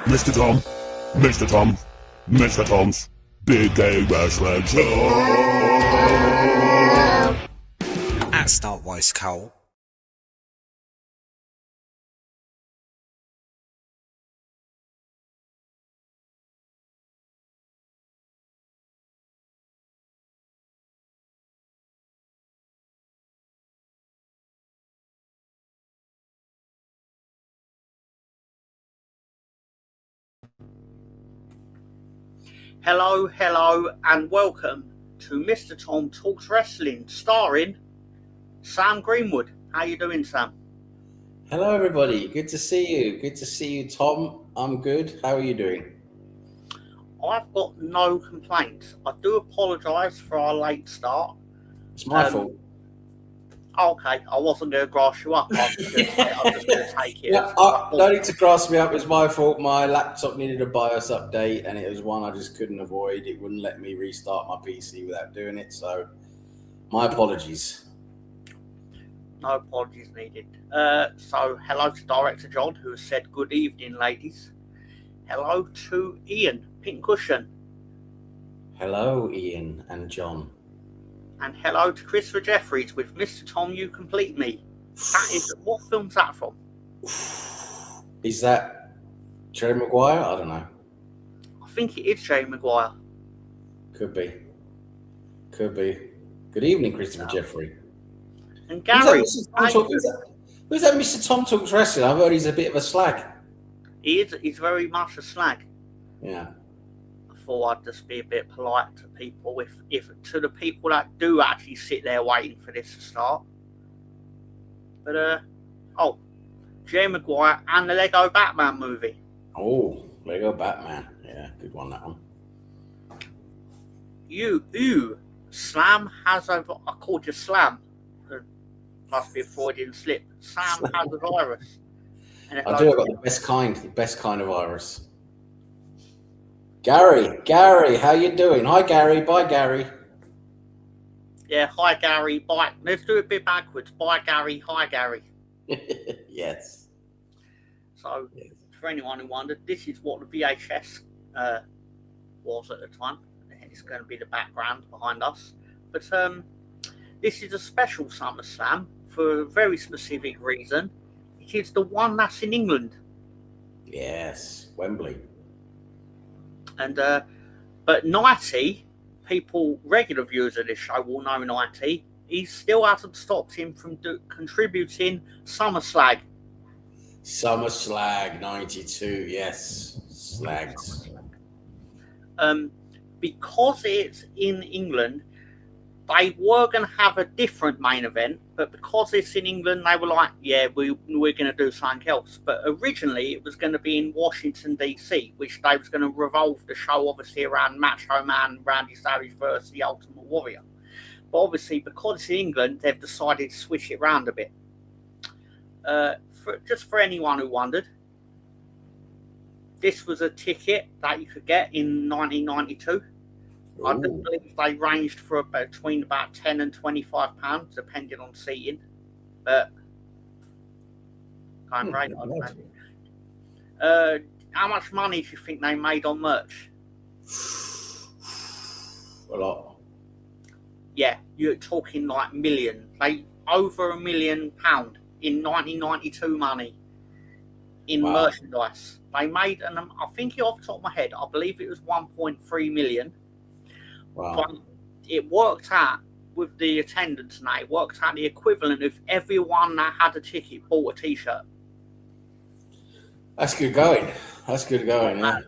Mr. Tom, Mr. Tom, Mr. Tom's Big Gay Wrestling Show. That's not voice Cole. Hello, and welcome to Mr. Tom Talks Wrestling, starring Sam Greenwood. How you doing, Sam? Hello, everybody. Good to see you. Good to see you, Tom. I'm good. How are you doing? I've got no complaints. I do apologise for our late start. It's my fault. Okay, I wasn't going to grass you up. I was just going to take it. No need to grass me up. It's my fault. My laptop needed a BIOS update, and it was one I just couldn't avoid. It wouldn't let me restart my PC without doing it. So, my apologies. No apologies needed. So, hello to Director John, who has said good evening, ladies. Hello to Ian Pincushion. Hello, Ian and John. And hello to Christopher Jeffries with Mr. Tom, You Complete Me. That is, what film's that from? Is that Jerry Maguire? I don't know. I think it is Jerry Maguire. Could be. Good evening, Christopher Jeffrey. And Gary. Who's that Mr. Tom Talks Wrestling? I've heard he's a bit of a slag. He's very much a slag. Yeah. I thought I'd just be a bit polite to people, if to the people that do actually sit there waiting for this to start. But Jerry Maguire and the Lego Batman movie. Oh, Lego Batman. Yeah, good one, that one. Slam has a... I called you Slam. Must be a Freudian slip. Sam has a virus. I've got the best kind of virus. Gary, how you doing? Hi, Gary. Bye, Gary. Yeah, hi, Gary. Bye. Let's do it a bit backwards. Bye, Gary. Hi, Gary. Yes. So, for anyone who wondered, this is what the VHS was at the time. It's going to be the background behind us. But this is a special SummerSlam for a very specific reason. It is the one that's in England. Yes, Wembley. And but 90 people, regular viewers of this show will know 90. He still hasn't stopped him from contributing SummerSlag. SummerSlag 92, yes, slags. Because it's in England, they were going to have a different main event, but because it's in England, they were like, yeah, we're going to do something else. But originally, it was going to be in Washington, D.C., which they was going to revolve the show, obviously, around Macho Man, Randy Savage versus the Ultimate Warrior. But obviously, because it's in England, they've decided to switch it around a bit. Just for anyone who wondered, this was a ticket that you could get in 1992. Ooh. I do believe they ranged for between about £10 and £25, depending on seating. But kind of right, I don't know. How much money do you think they made on merch? A lot. Yeah, you're talking like millions. They over £1 million in 1992 money in merchandise. They made, and I think off the top of my head, I believe it was 1.3 million. Wow. But it worked out with the attendance, and it worked out the equivalent of everyone that had a ticket bought a t-shirt. That's good going. Yeah.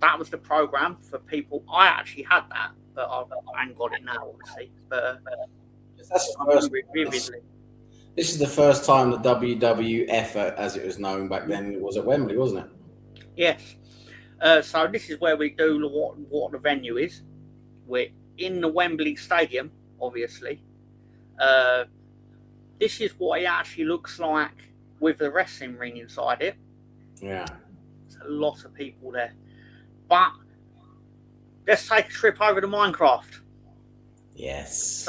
That was the program for people. I actually had that, but I ain't got it now, obviously. But that's the first. This is the first time the WWF, as it was known back then, was at Wembley, wasn't it? Yes. So this is where we do what the venue is. We're in the Wembley Stadium, obviously. This is what it actually looks like with the wrestling ring inside it. Yeah. There's a lot of people there. But let's take a trip over to Minecraft. Yes.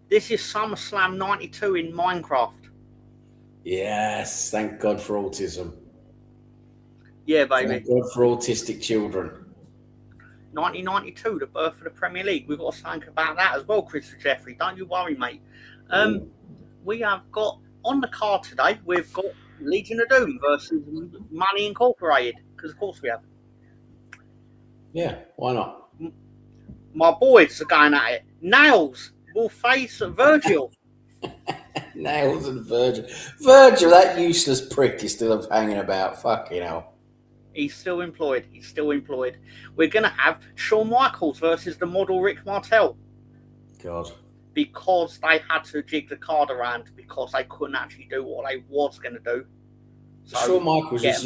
This is SummerSlam 92 in Minecraft. Yes, thank God for autism. Yeah, baby. Thank God for autistic children. 1992, the birth of the Premier League. We've got to think about that as well, Christopher Jeffrey. Don't you worry, mate. We have got on the card today. We've got Legion of Doom versus Money Incorporated. Because of course we have. Yeah, why not? My boys are going at it. Nails will face Virgil. Nails and Virgil. Virgil, that useless prick, is still hanging about. Fucking hell. He's still employed. We're going to have Shawn Michaels versus the model Rick Martel. God. Because they had to jig the card around because they couldn't actually do what they was going to do. So Shawn Michaels is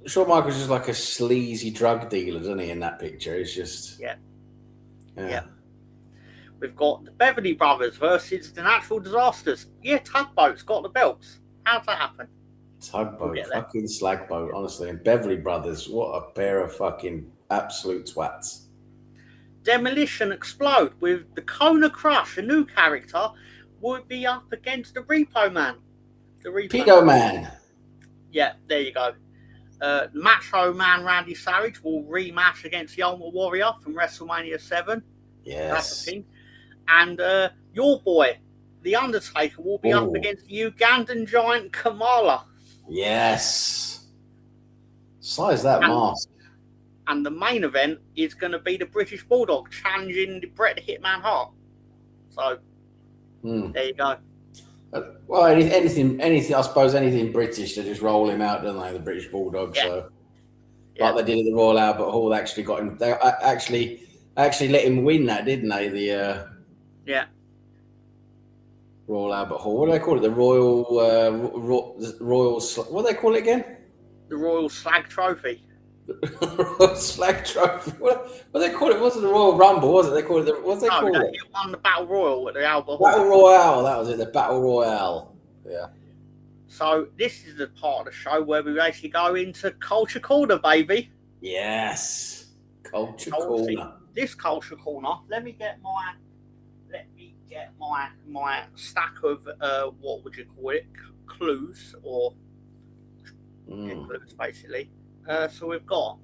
Shawn Michaels is like a sleazy drug dealer, isn't he, in that picture? It's just... Yeah. We've got the Beverly Brothers versus the Natural Disasters. Yeah, Tugboat's got the belts. How's that happen? Tugboat, fucking slagboat, honestly. And Beverly Brothers, what a pair of fucking absolute twats. Demolition Explode with the Kona Crush, a new character, would be up against the Repo Man. Pedo Man. Yeah, there you go. Macho Man Randy Savage will rematch against the Ultimate Warrior from WrestleMania 7. Yes. That's the thing. And your boy, The Undertaker, will be up against the Ugandan giant Kamala. Yes. Size that mask. And the main event is going to be the British Bulldog challenging the Bret Hitman Hart. So, there you go. Well, anything. I suppose anything British, they just roll him out, don't they? The British Bulldog. Yeah. So, like they did at the Royal Albert Hall, they actually got him. They actually let him win that, didn't they? The Royal Albert Hall. What do they call it? The Royal what do they call it again? The Royal Slag Trophy. Royal Slag Trophy. What they call it? Wasn't the Royal Rumble? Was it? They call it. What they call it? He won the Battle Royal at the Albert Hall. Battle Royale. That was it. The Battle Royale. Yeah. So this is the part of the show where we actually go into Culture Corner, baby. Yes. Culture Corner. This Culture Corner. Let me get my stack of what would you call it? Clues or clues, basically. So we've got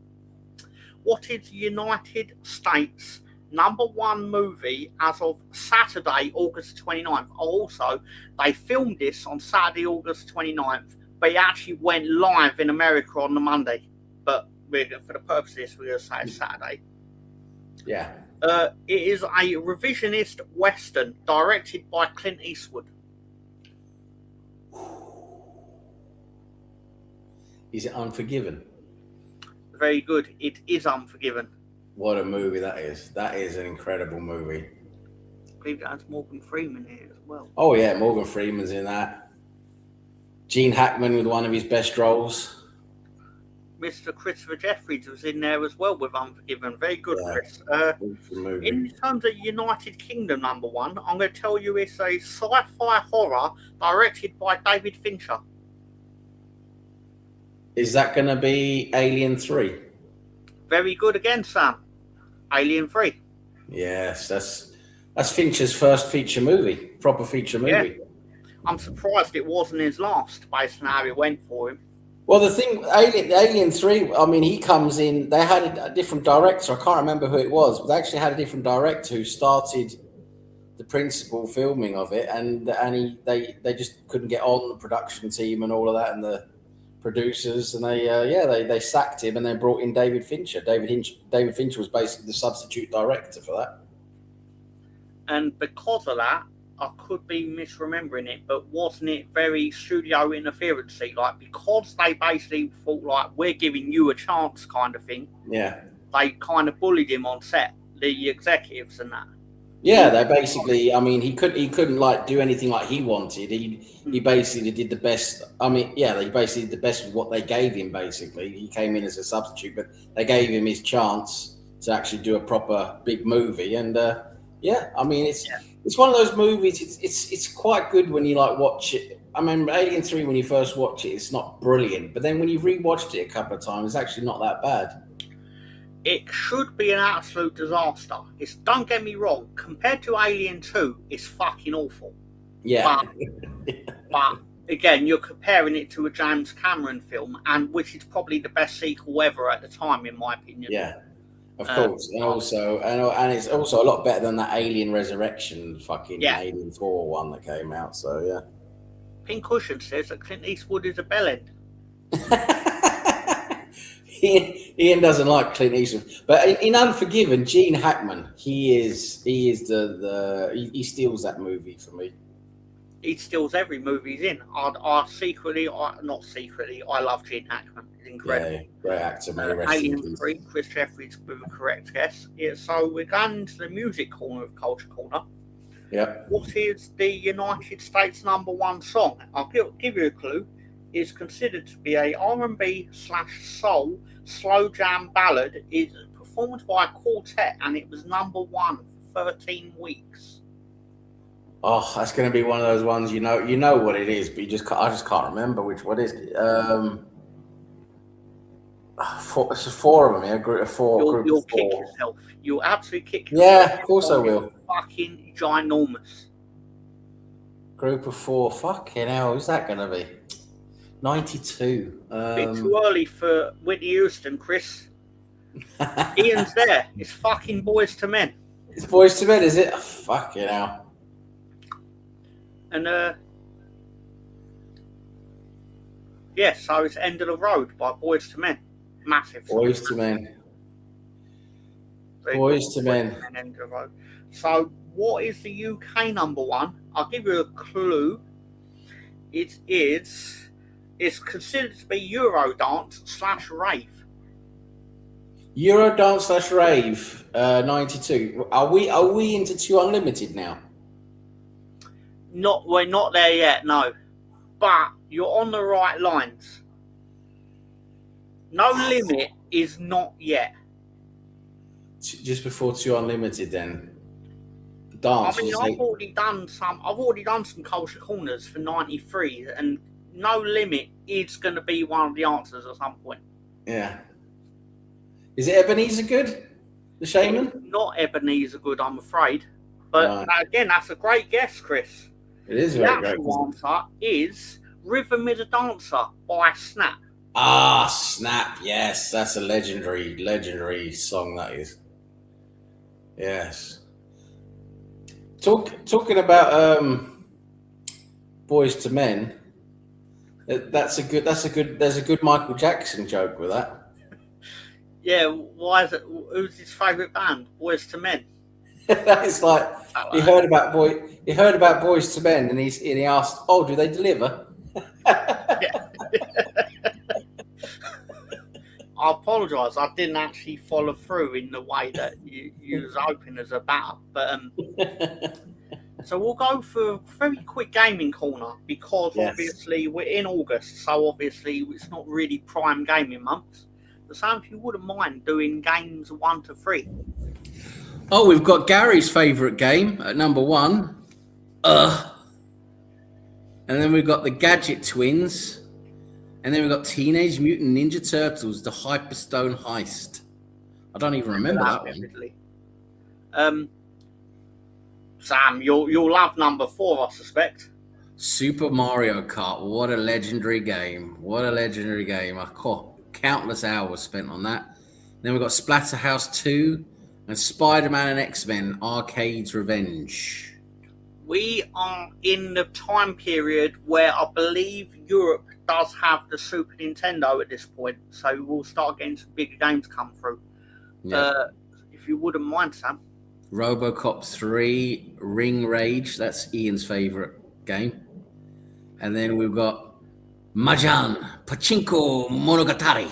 what is the United States #1 movie as of Saturday, August 29th. Also, they filmed this on Saturday, August 29th, but it actually went live in America on the Monday. But for the purpose of this, we're going to say it's Saturday. Yeah. It is a revisionist Western directed by Clint Eastwood. Is it Unforgiven? Very good. It is Unforgiven. What a movie that is. That is an incredible movie. I believe it has Morgan Freeman here as well. Oh, yeah. Morgan Freeman's in that. Gene Hackman with one of his best roles. Mr. Christopher Jeffries was in there as well with Unforgiven. Very good, Chris. In terms of United Kingdom #1, I'm going to tell you it's a sci-fi horror directed by David Fincher. Is that going to be Alien 3? Very good again, Sam. Alien 3. Yes, that's Fincher's first feature movie, proper feature movie. Yeah. I'm surprised it wasn't his last, based on how it went for him. Well, the thing, Alien 3, I mean, he comes in, they had a different director. I can't remember who it was, but they actually had a different director who started the principal filming of it, and they just couldn't get on the production team and all of that, and the producers, and they sacked him, and they brought in David Fincher. David Fincher was basically the substitute director for that. And because of that, I could be misremembering it, but wasn't it very studio interference-y? Like, because they basically thought, like, we're giving you a chance kind of thing. Yeah. They kind of bullied him on set, the executives and that. Yeah, they basically, I mean, he couldn't like do anything like he wanted. He basically did the best. I mean, yeah, they basically did the best with what they gave him, basically. He came in as a substitute, but they gave him his chance to actually do a proper big movie. And yeah, I mean, it's one of those movies. It's quite good when you like watch it. I mean, Alien 3, when you first watch it, it's not brilliant, but then when you've rewatched it a couple of times, it's actually not that bad. It should be an absolute disaster. Don't get me wrong, compared to Alien 2, it's fucking awful. Yeah. But again, you're comparing it to a James Cameron film, and which is probably the best sequel ever at the time, in my opinion. Yeah, of course, and it's also a lot better than that Alien Resurrection fucking Alien 4 one that came out. So yeah. Pincushion says that Clint Eastwood is a bellend. Ian doesn't like Clint Eastwood, but in Unforgiven, Gene Hackman, he steals that movie for me. He steals every movie he's in. I love Gene Hackman. He's incredible. Yeah, great actor, man. Alien 3, Chris Jeffries with a correct guess. Yeah, so we're going into the music corner of Culture Corner. Yeah. What is the United States #1 song? I'll give you a clue. It's considered to be a R&B/soul slow jam ballad. It's performed by a quartet, and it was #1 for 13 weeks. Oh, that's going to be one of those ones you know what it is, but I just can't remember what is it. It's four of them, yeah, group of four. You'll kick yourself. You'll absolutely kick yourself. Yeah, of course I will. Fucking ginormous. Group of four. Fucking hell, who's that going to be? 92. Bit too early for Whitney Houston, Chris. Ian's there. It's fucking Boys to Men. It's Boys to Men, is it? Oh, fucking hell. And so it's End of the Road by Boys to Men. Massive song. Boys to Men. Boys to Men. End of the Road. So what is the UK #1? I'll give you a clue. It's considered to be Eurodance/rave. Eurodance/rave, 92. Are we into 2 Unlimited now? We're not there yet, no. But you're on the right lines. No Limit is not yet. Just before 2 Unlimited, then. Dance. I mean, I've already done some Culture Corners for 93, and No Limit is going to be one of the answers at some point. Yeah. Is it Ebenezer Good? The Shaman? Not Ebenezer Good, I'm afraid. But again, that's a great guess, Chris. It is the very great. The actual answer is Rhythm is a Dancer by Snap. Ah, Snap. Yes, that's a legendary song, that is. Yes. Talking about Boys to Men, there's a good Michael Jackson joke with that. Yeah, why is it? Who's his favourite band? Boys to Men. It's like he heard about Boys to Men, and he asked, "Oh, do they deliver?" I apologise. I didn't actually follow through in the way that you was hoping as a batter, but so we'll go for a very quick gaming corner because obviously we're in August, so obviously it's not really prime gaming months. So Sam, if you wouldn't mind doing games 1 to 3. Oh, we've got Gary's favourite game at #1. And then we've got the Gadget Twins. And then we've got Teenage Mutant Ninja Turtles, the Hyperstone Heist. I don't even remember that one. Sam, you'll love #4, I suspect. Super Mario Kart. What a legendary game. Countless hours spent on that. Then we've got Splatterhouse 2 and Spider-Man and X-Men Arcade's Revenge. We are in the time period where I believe Europe does have the Super Nintendo at this point, so we'll start getting some bigger games come through. Yeah. If you wouldn't mind, Sam. RoboCop 3, Ring Rage, that's Ian's favourite game. And then we've got Mahjong, Pachinko Monogatari.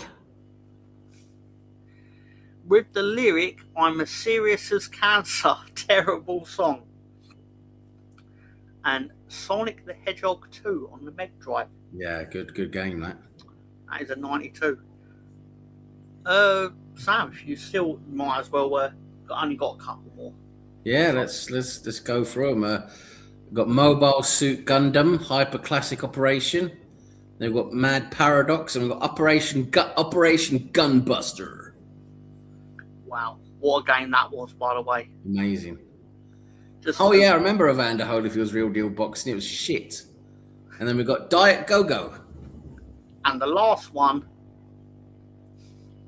With the lyric, I'm as serious as cancer, terrible song. And Sonic the Hedgehog 2 on the Mega Drive. Yeah, good game, that. That is a 92. Sam, you still might as well only got a couple more. Yeah, let's go through them. We've got Mobile Suit Gundam, Hyper Classic Operation. Then we've got Mad Paradox, and we've got Operation Gunbuster. Wow, what a game that was, by the way. Amazing. I remember Evander Holyfield's Real Deal boxing. It was shit. And then we've got Diet Go-Go. And the last one,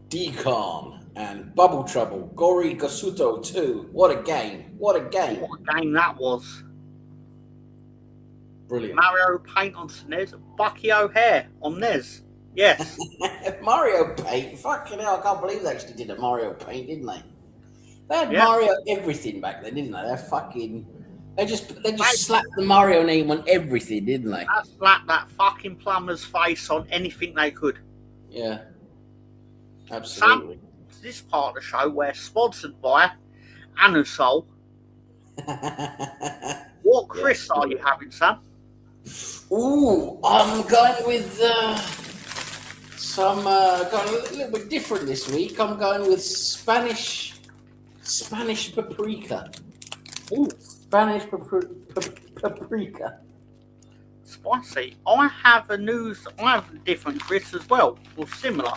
Decon and Bubble Trouble. Gory Gasuto 2. What a game. What a game. what a game that was. Brilliant. Mario Paint on SNES, Bucky O'Hare on NES. Yes. Mario Paint. Fucking hell, I can't believe they actually did a Mario Paint, didn't they? They had Mario everything back then, didn't they? They just slapped the Mario name on everything, didn't they? They slapped that fucking plumber's face on anything they could. Yeah. Absolutely. Sam, this part of the show, we're sponsored by Anusol. What Chris are you having, Sam? Ooh, I'm going with going a little bit different this week. I'm going with Spanish paprika. Ooh, Spanish paprika. Spicy. I have a different Chris as well, or similar.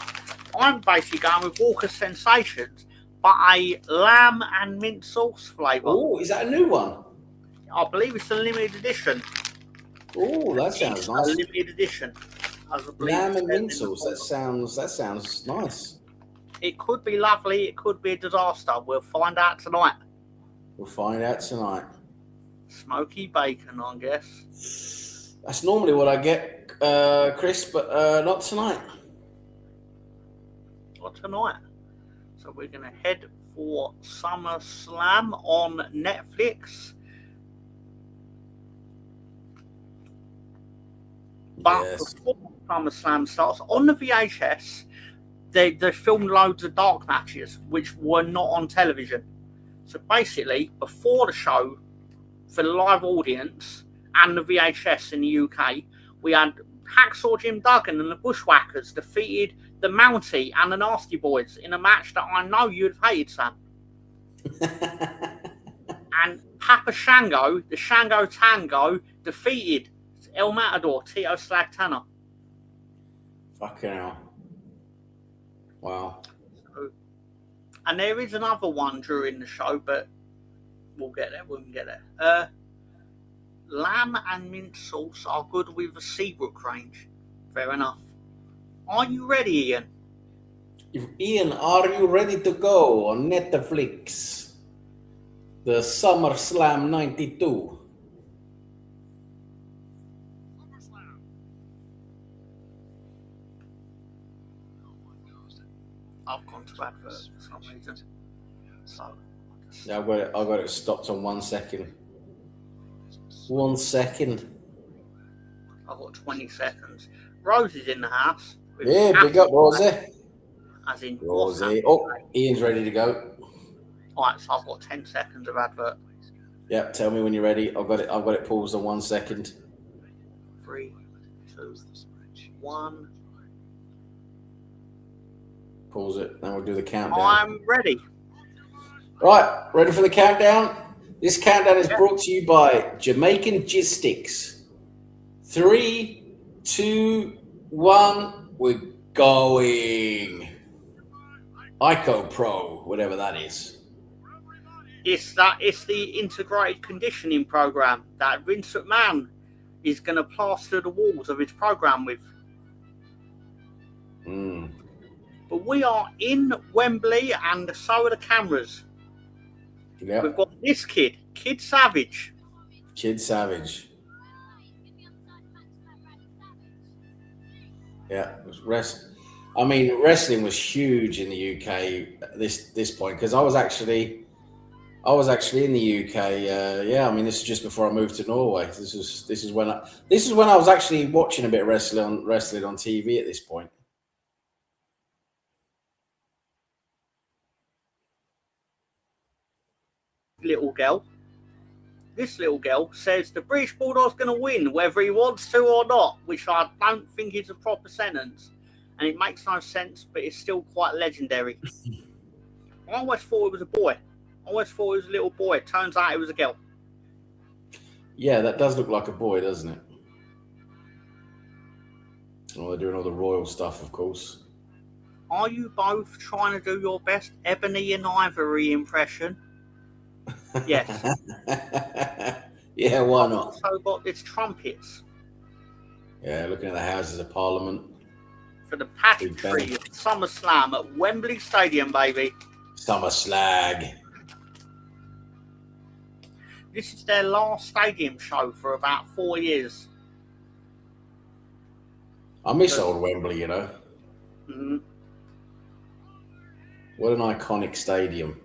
I'm basically going with Walker Sensations, but a lamb and mint sauce flavour. Oh, is that a new one? I believe it's a limited edition. Oh, that sounds nice. A limited edition. Lamb and mint sauce. That sounds nice. It could be lovely. It could be a disaster. We'll find out tonight. Smoky bacon, I guess. That's normally what I get, Chris, but not tonight. Not tonight. So we're going to head for SummerSlam on Netflix. But before SummerSlam starts, on the VHS, they filmed loads of dark matches, which were not on television. So basically, before the show, for the live audience and the VHS in the UK, we had Hacksaw Jim Duggan and the Bushwhackers defeated the Mountie and the Nasty Boys in a match that I know you'd have hated, Sam. And Papa Shango, the Shango Tango, defeated El Matador, Tito Slagtana. Fucking hell. Wow. And there is another one during the show, but we'll get there when we get there. Lamb and mint sauce are good with the Seabrook range. Fair enough. Are you ready, Ian? Ian, are you ready to go on Netflix? The SummerSlam 92. I've gone to advert for some reason. So, yeah, I've got it stopped on 1 second. 1 second. I've got 20 seconds. Rosie's in the house. Yeah, big up, Rosie. As in Rosie. Oh, Ian's ready to go. Alright, so I've got 10 seconds of advert. Yeah, tell me when you're ready. I've got it paused on 1 second. 3, 2, 1. Pause it, then we'll do the countdown. I'm ready. Right, ready for the countdown? This countdown is brought to you by Jamaican Jizz Sticks. 3, 2, 1, we're going. Ico Pro, whatever that is. It's the integrated conditioning program that Vince McMahon is going to plaster the walls of his program with. But we are in Wembley, and so are the cameras. Yep. We've got this Kid Savage. Kid Savage. Yeah, wrestling was huge in the UK at this point, because I was actually in the UK. This is just before I moved to Norway. This is when I was actually watching a bit of wrestling on TV at this point. This little girl says the British Bulldog's going to win whether he wants to or not, which I don't think is a proper sentence, and it makes no sense, but it's still quite legendary. I always thought it was a boy. I always thought it was a little boy. It turns out it was a girl. Yeah, that does look like a boy, doesn't it? Oh, they're doing all the royal stuff, of course. Are you both trying to do your best Ebony and Ivory impression? Yes. Yeah, why not? Also got its trumpets. Yeah, looking at the Houses of Parliament. For the pageantry of SummerSlam at Wembley Stadium, baby. SummerSlag. This is their last stadium show for about 4 years. I miss old Wembley, you know. Mm-hmm. What an iconic stadium.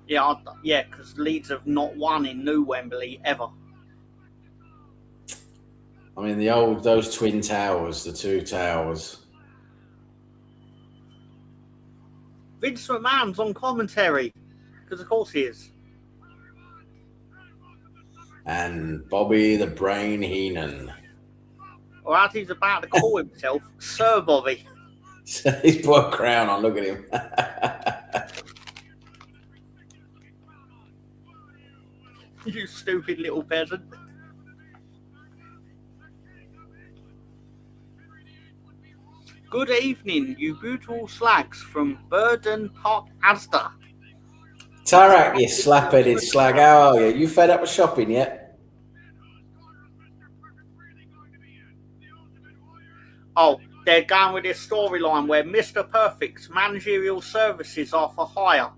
Yeah, because Leeds have not won in New Wembley ever. I mean, those twin towers, the two towers. Vince McMahon's on commentary, because of course he is. And Bobby the Brain Heenan. Or as he's about to call himself, Sir Bobby. He's put a crown on, look at him. You stupid little peasant. Good evening, you beautiful slags from Burden Park, Asda. Tarak, you slap-headed slag, how are you? You fed up with shopping yet? Oh, they're going with this storyline where Mr. Perfect's managerial services are for hire.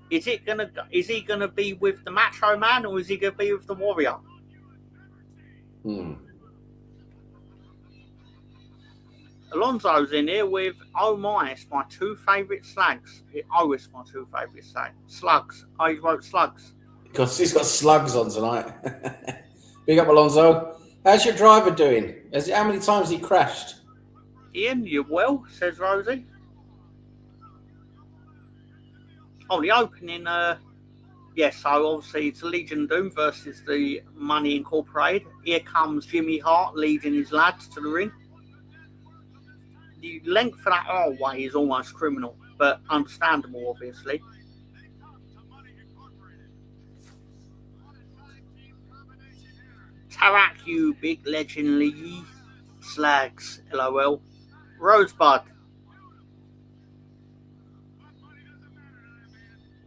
Is he gonna be with the Macho Man or is he gonna be with the Warrior? Alonso's in here with oh my, it's my two favourite slags. It's my two favourite slugs. Oh, he wrote slugs. Because he's got slugs on tonight. Big up, Alonso. How's your driver doing? How many times has he crashed? Ian, you well, says Rosie. Oh, the opening, yes, so obviously it's Legion of Doom versus the Money Incorporated. Here comes Jimmy Hart leading his lads to the ring. The length of that hallway is almost criminal, but understandable, obviously. Tarak, you big legendly slags, LOL. Rosebud.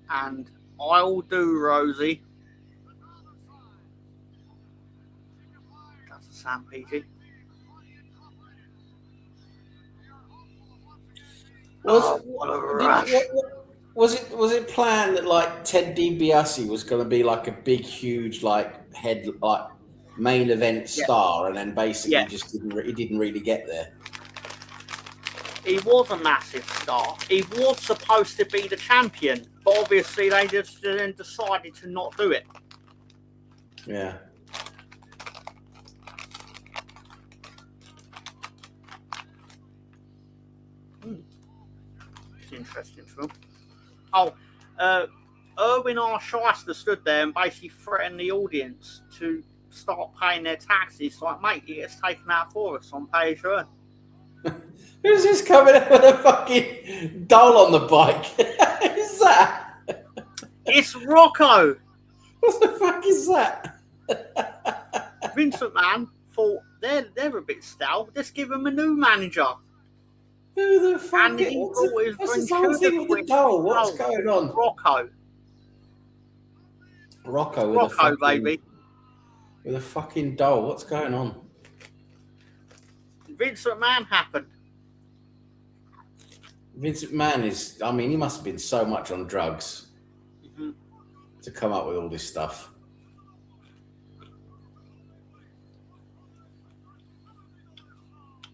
And I'll do, Rosie. That's a sound, PG. Was it planned that like Ted DiBiase was going to be like a big, huge main event star, and then basically he didn't really get there? He was a massive star. He was supposed to be the champion, but obviously they just then decided to not do it. Yeah. It's interesting for him. Oh, Erwin R. Shyster stood there and basically threatened the audience to start paying their taxes. Like, mate, it gets taken out for us on pay as you earn. Who's this coming up with a fucking doll on the bike? Who's that? It's Rocco. What the fuck is that? Vince McMahon thought they're a bit stale. Let's give them a new manager. Who the fuck and he thought what's this whole thing with the doll? What's going on? Rocco, baby. With a fucking doll. What's going on? Vince McMahon happened. Vince McMahon he must have been so much on drugs to come up with all this stuff.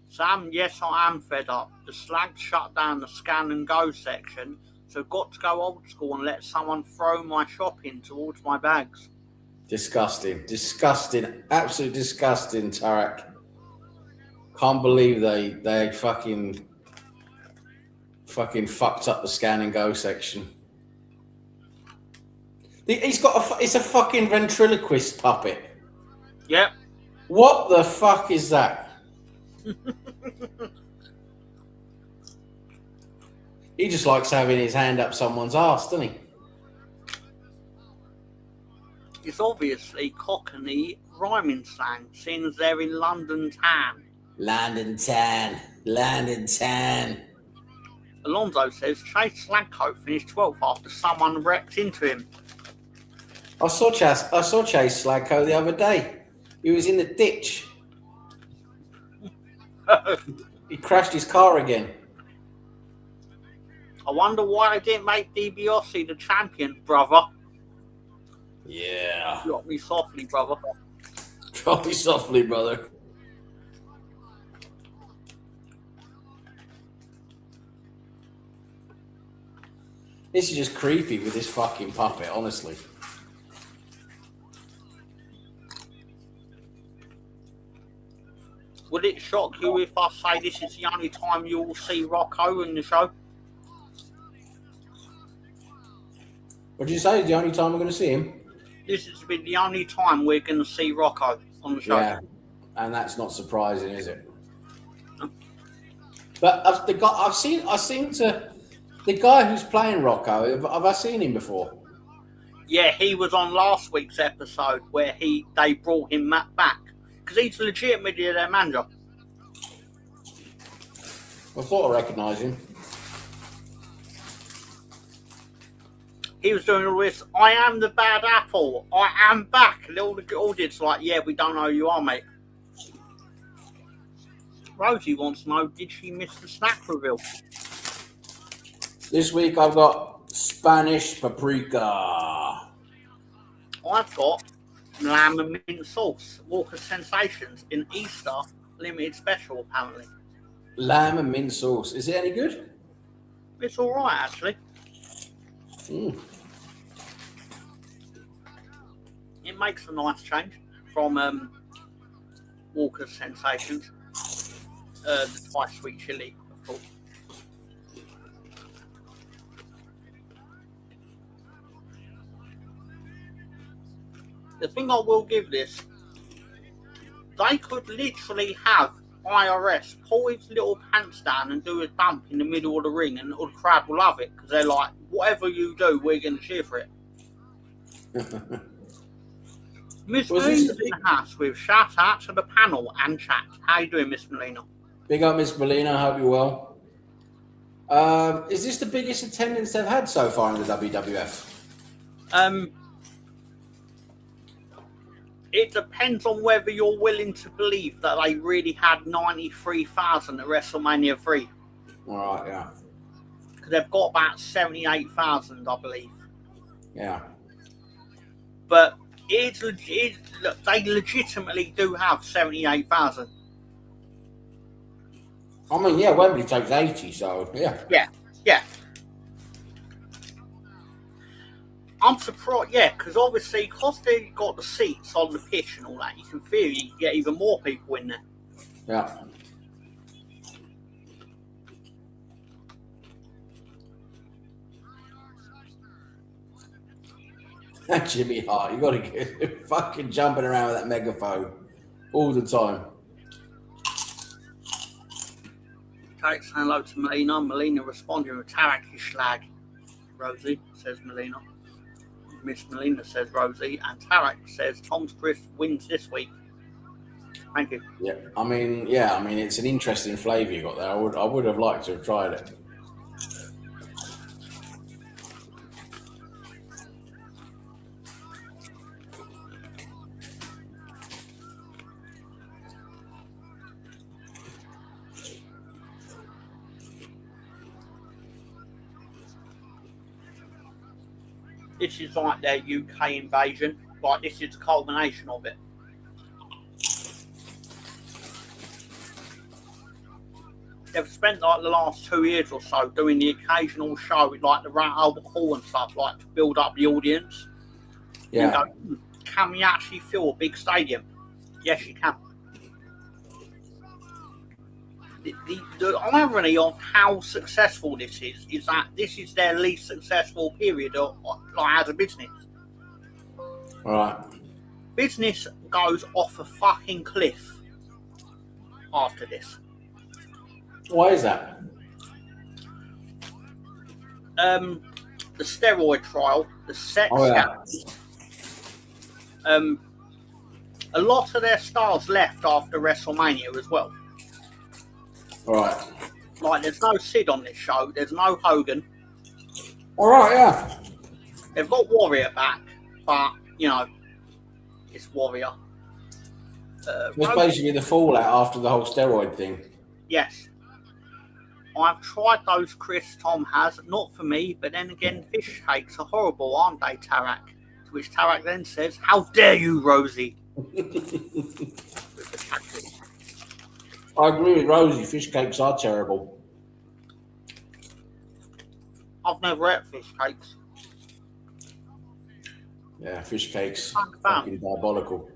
Sam, yes, I am fed up. The slags shut down the scan and go section, so got to go old school and let someone throw my shopping towards my bags. Disgusting, absolutely disgusting, Tarak. Can't believe they fucking fucked up the scan and go section. It's a fucking ventriloquist puppet. Yep. What the fuck is that? He just likes having his hand up someone's arse, doesn't he? It's obviously Cockney rhyming slang, seeing as they're in London town. London town. Alonso says Chase Slagcoat finished 12th after someone wrecked into him. I saw Chase Slagcoat the other day. He was in the ditch. He crashed his car again. I wonder why they didn't make DiBiase the champion, brother. Yeah. Drop me softly, brother. Drop me softly, brother. This is just creepy with this fucking puppet, honestly. Would it shock you if I say this is the only time you will see Rocco in the show? What did you say? The only time we're going to see him? This has been the only time we're going to see Rocco on the show. Yeah, and that's not surprising, is it? No. But the guy who's playing Rocco. Have I seen him before? Yeah, he was on last week's episode where they brought him back because he's legitimately their manager. I thought I recognised him. He was doing all this. I am the bad apple. I am back. And all the audience like, yeah, we don't know who you are, mate. Rosie wants to know, did she miss the snack reveal? This week I've got Spanish paprika. I've got lamb and mint sauce. Walker Sensations in Easter limited special, apparently. Lamb and mint sauce. Is it any good? It's all right, actually. Mm. It makes a nice change from Walker's Sensations. The twice sweet chili, of course. The thing I will give this, they could literally have IRS pull his little pants down and do a bump in the middle of the ring, and the crowd will love it because they're like, whatever you do, we're going to cheer for it. Miss Melina's in the house with shout out to the panel and chat. How you doing, Miss Melina? Big up, Miss Melina. I hope you're well. Is this the biggest attendance they've had so far in the WWF? It depends on whether you're willing to believe that they really had 93,000 at WrestleMania 3. All right, yeah. Because they've got about 78,000, I believe. Yeah. But they legitimately do have 78,000. I mean, yeah, Wembley takes 80, so yeah. Yeah. I'm surprised, because obviously, because they've got the seats on the pitch and all that, you can feel you can get even more people in there. Yeah. Jimmy Hart, you got to get fucking jumping around with that megaphone all the time. Okay, say hello to Melina. Melina responding with Tarek slag. Rosie, says Melina. Miss Melina, says Rosie. And Tarek says Tom's Chris wins this week. Thank you. Yeah, I mean, it's an interesting flavour you got there. I would have liked to have tried it. This is like their UK invasion. Like, this is the culmination of it. They've spent like the last 2 years or so doing the occasional show with like the Royal Albert Hall and stuff, like to build up the audience. Yeah. Can we actually fill a big stadium? Yes, you can. The irony of how successful this is that this is their least successful period as a business. All right. Business goes off a fucking cliff after this. Why is that? The steroid trial, the sex scandals. A lot of their stars left after WrestleMania as well. All right. Like, there's no Sid on this show. There's no Hogan. All right, yeah. They've got Warrior back, but, it's Warrior. It's basically the fallout after the whole steroid thing. Yes. I've tried those, Chris. Tom has. Not for me, but then again, fish cakes are horrible, aren't they, Tarak? To which Tarak then says, "How dare you, Rosie?" I agree with Rosie. Fish cakes are terrible. I've never ate fish cakes. Yeah, fish cakes. Fucking diabolical.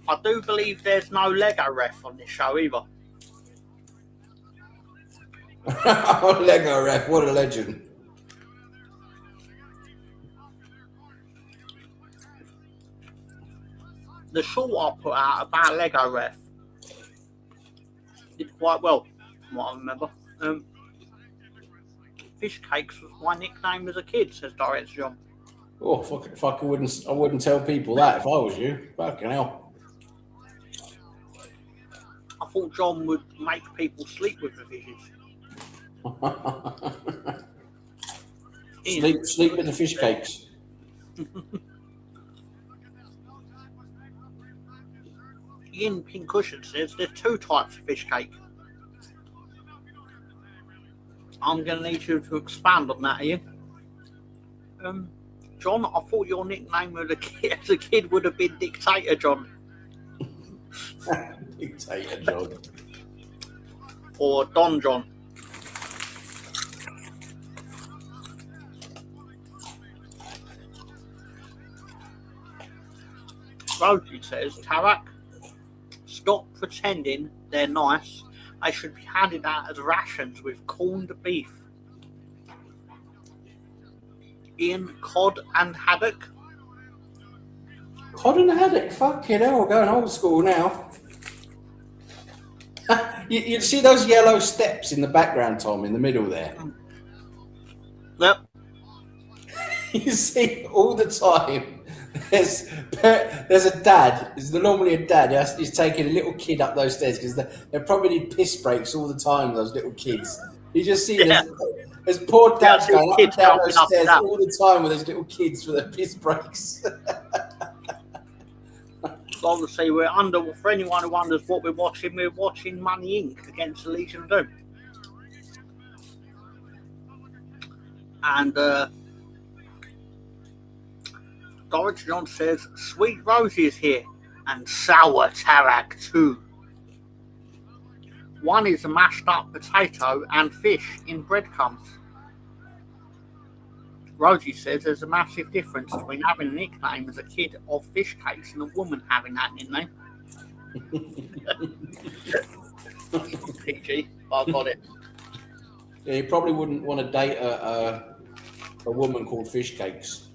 I do believe there's no Lego ref on this show either. Lego ref, what a legend. The short I put out about Lego ref did quite well, from what I remember. Fish cakes was my nickname as a kid, says Director John. Oh, fuck! I wouldn't tell people that if I was you. Fucking hell. I thought John would make people sleep with the fishes. sleep with the fish cakes. Ian Pincushion says there's two types of fish cake. I'm going to need you to expand on that, Ian. John, I thought your nickname as a kid would have been Dictator John. Dictator John. Or Don John. Rosie says, Tarak, stop pretending they're nice. They should be handed out as rations with corned beef. Ian, cod and haddock. Cod and haddock? Fucking hell, we're going old school now. you see those yellow steps in the background, Tom, in the middle there? Yep. You see all the time. There's a dad. There's normally a dad. He's taking a little kid up those stairs because they probably need piss breaks all the time. Those little kids. You just see there's poor dads going up and down those stairs all the time with those little kids for their piss breaks. Obviously, we're under. For anyone who wonders what we're watching Money Inc. against the Legion of Doom. And Dorothy John says, Sweet Rosie is here, and Sour Tarak too. One is a mashed up potato and fish in breadcrumbs. Rosie says there's a massive difference between having a nickname as a kid of fish cakes and a woman having that nickname. PG, I got it. Yeah, you probably wouldn't want to date a woman called Fish Cakes.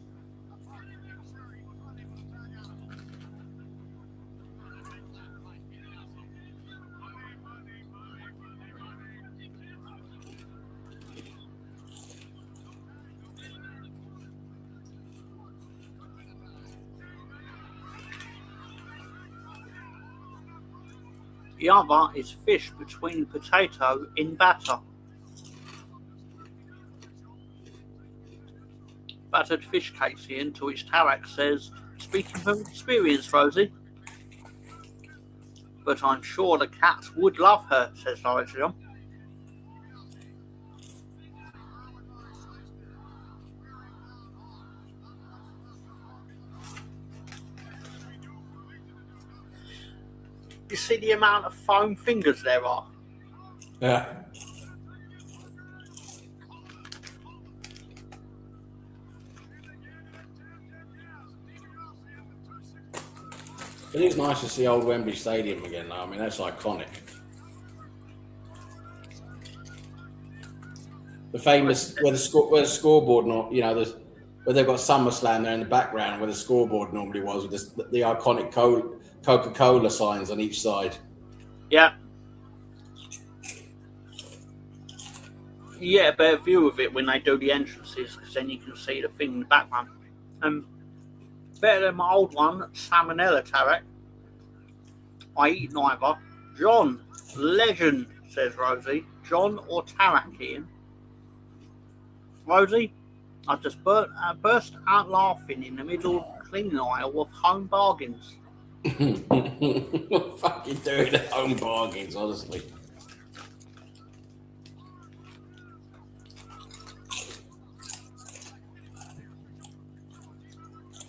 The other is fish between potato in batter. Battered fish cakes in, to which Tarak says, speaking from experience, Rosie. But I'm sure the cats would love her, says Dorothy John. You see the amount of foam fingers there are? Yeah. It is nice to see old Wembley Stadium again, though. I mean, that's iconic. The famous, where the scoreboard, you know, where they've got SummerSlam there in the background, where the scoreboard normally was, with the iconic Coca-Cola signs on each side. Yeah. Yeah, a better view of it when they do the entrances, because then you can see the thing in the background. Better than my old one, Salmonella Tarak. I eat neither. John, legend, says Rosie. John or Tarak, Ian? Rosie, I just burst out laughing in the middle of the cleaning aisle of Home Bargains. What fucking doing at Home Bargains, honestly?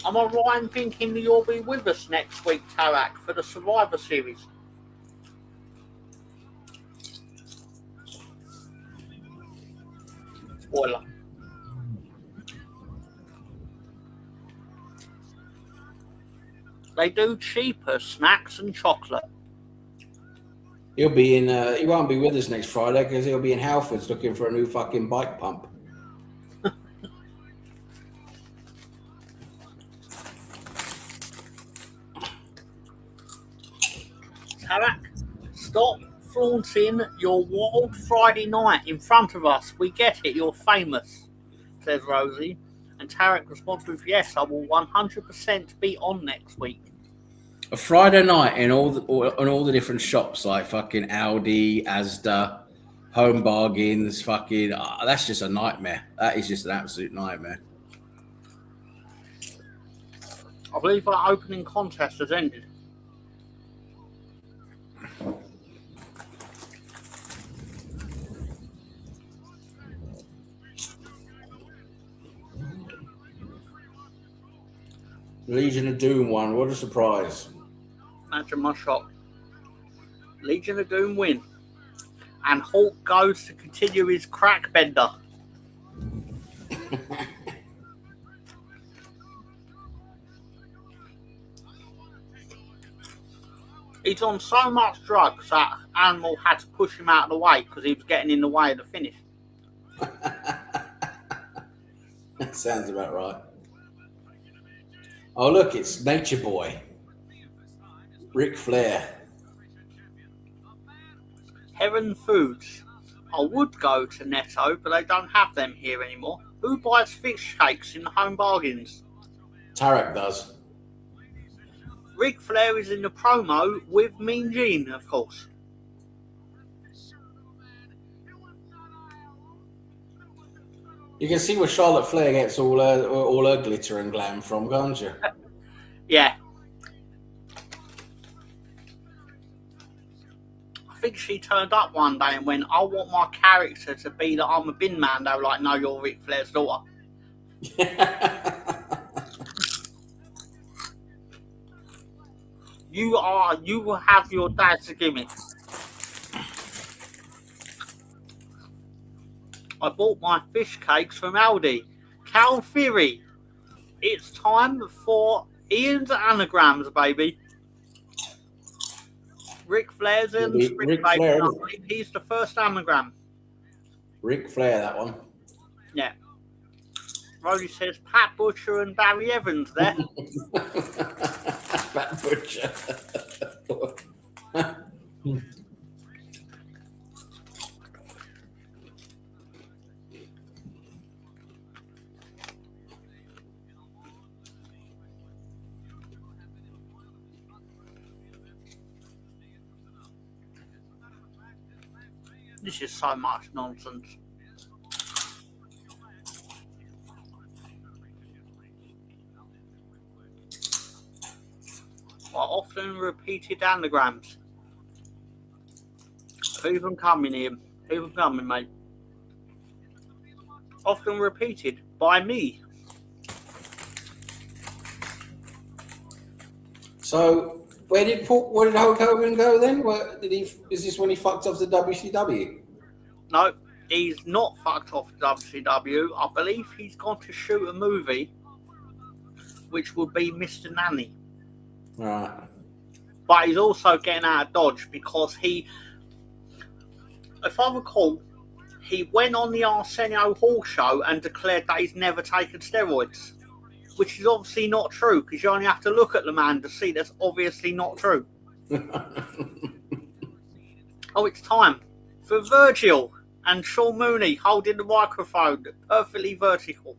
Am I right in thinking that you'll be with us next week, Tarak, for the Survivor Series? Spoiler. They do cheaper snacks and chocolate. He'll be in. He won't be with us next Friday because he'll be in Halfords looking for a new fucking bike pump. Tarak, stop flaunting your Wild Friday night in front of us. We get it, you're famous, says Rosie. And Tarak responds with, yes, I will 100% be on next week. A Friday night in all the different shops like fucking Aldi, Asda, Home Bargains, fucking. That's just a nightmare. That is just an absolute nightmare. I believe our opening contest has ended. Legion of Doom won. What a surprise. Imagine my shock. Legion of Doom win. And Hulk goes to continue his crack bender. He's on so much drugs that Animal had to push him out of the way because he was getting in the way of the finish. That sounds about right. Oh, look, it's Nature Boy. Ric Flair. Heaven Foods. I would go to Netto, but they don't have them here anymore. Who buys fish cakes in the Home Bargains? Tarak does. Ric Flair is in the promo with Mean Gene, of course. You can see where Charlotte Flair gets all her glitter and glam from, can't you? Yeah. I think she turned up one day and went, I want my character to be that I'm a bin man. They were like, no, you're Ric Flair's daughter. You will have your dad's gimmick. I bought my fish cakes from Aldi. Cal Theory. It's time for Ian's anagrams, baby. Ric Flair's and Ric Flair. He's the first anagram. Ric Flair, that one. Yeah. Roddy says Pat Butcher and Barry Evans there. Pat Butcher. This is so much nonsense. Often repeated anagrams. Keep them coming, Ian. Keep them coming, mate. Often repeated by me. So, where did Hulk Hogan go then? Is this when he fucked off the WCW? No, he's not fucked off the WCW. I believe he's gone to shoot a movie, which would be Mr. Nanny. Right. But he's also getting out of Dodge because if I recall, he went on the Arsenio Hall show and declared that he's never taken steroids, which is obviously not true because you only have to look at the man to see that's obviously not true. Oh, it's time for Virgil and Sean Mooney holding the microphone perfectly vertical.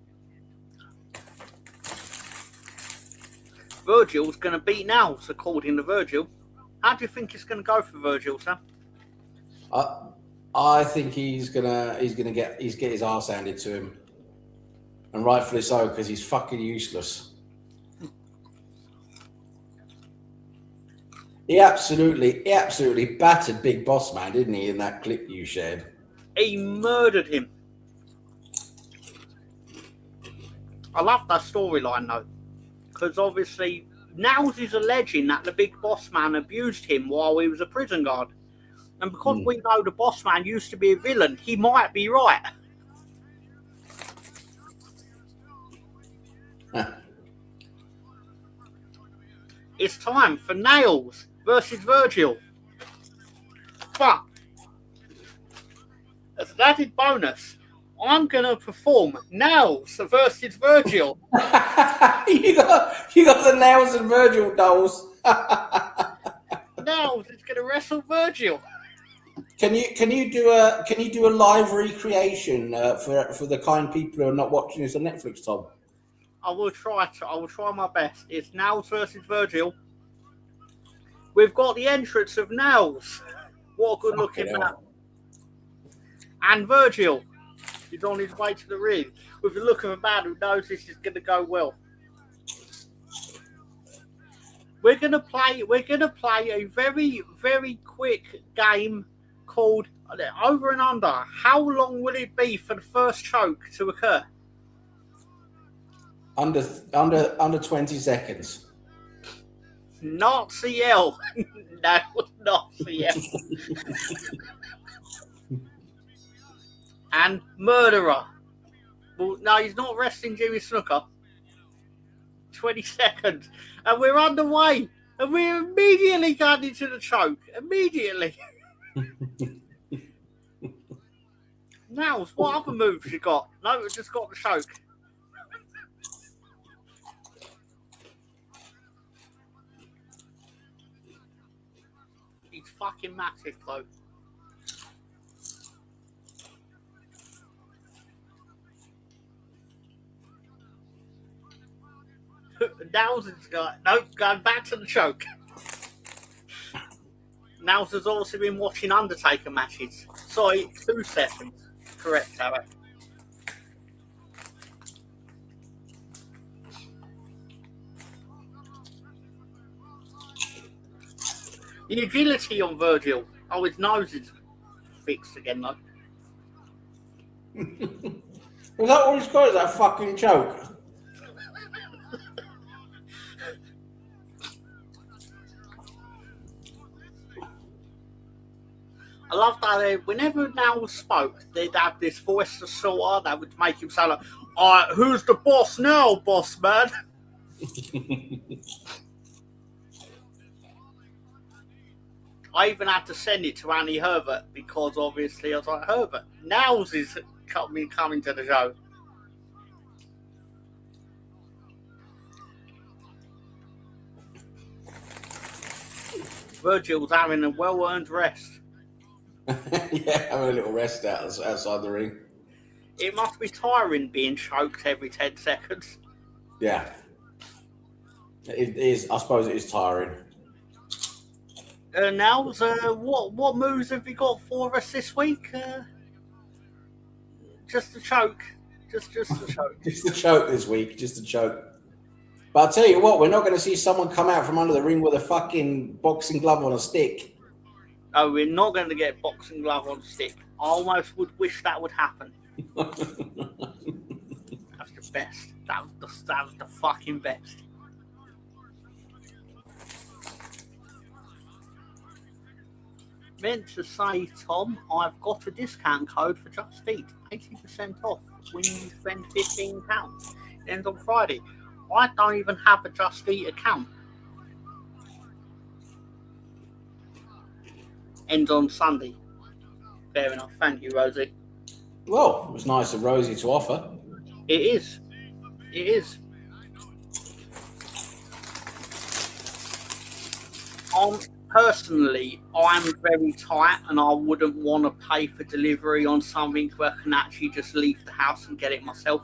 Virgil's going to beat Nels, according to Virgil. How do you think it's going to go for Virgil, Sam? I think he's gonna get his arse handed to him, and rightfully so, because he's fucking useless. He absolutely battered Big Boss Man, didn't he? In that clip you shared, he murdered him. I love that storyline though, because obviously Nels is alleging that the Big Boss Man abused him while he was a prison guard. And because we know the Boss Man used to be a villain, he might be right. It's time for Nails versus Virgil. But, as an added bonus, I'm going to perform Nails versus Virgil. you got the Nails and Virgil dolls. Nails is going to wrestle Virgil. Can you do a live recreation for the kind people who are not watching this on Netflix, Tom? I will try my best. It's Nails versus Virgil. We've got the entrance of Nails. What a good looking man. And Virgil is on his way to the ring with the look of a man who knows this is going to go well. We're going to play a very, very quick game called Over and Under. How long will it be for the first choke to occur? Under 20 seconds. Not CL. No, not CL. And Murderer. Well, no, he's not wrestling Jimmy Snooker. 20 seconds. And we're underway. And we're immediately going into the choke. Immediately. Now, what other moves you got? No, we just got the choke. He's fucking massive, though. Nelson's got going back to the choke. Nelson's also been watching Undertaker matches. Sorry, 2 seconds. Correct, Harry. The agility on Virgil. Oh, his nose is fixed again, though. Is that what he's got? Is that fucking choke? I love that whenever Nels spoke, they'd have this voice of sort that would make him sound like, "Alright, who's the boss now, boss man?" I even had to send it to Annie Herbert because obviously I was like, Herbert, Nels is coming to the show. Virgil's having a well-earned rest. Yeah, having a little rest outside the ring. It must be tiring being choked every 10 seconds. Yeah. It is. I suppose it is tiring. Nels, what moves have you got for us this week? Just a choke. Just a choke. Just a choke this week. Just a choke. But I'll tell you what, we're not going to see someone come out from under the ring with a fucking boxing glove on a stick. Oh, we're not going to get boxing glove on stick. I almost would wish that would happen. That's the best. That was the fucking best. Meant to say, Tom, I've got a discount code for Just Eat. 80% off when you spend £15. It ends on Friday. I don't even have a Just Eat account. Ends on Sunday. Fair enough. Thank you, Rosie. Well, it was nice of Rosie to offer. It is. It is. Personally, I'm very tight and I wouldn't want to pay for delivery on something where I can actually just leave the house and get it myself.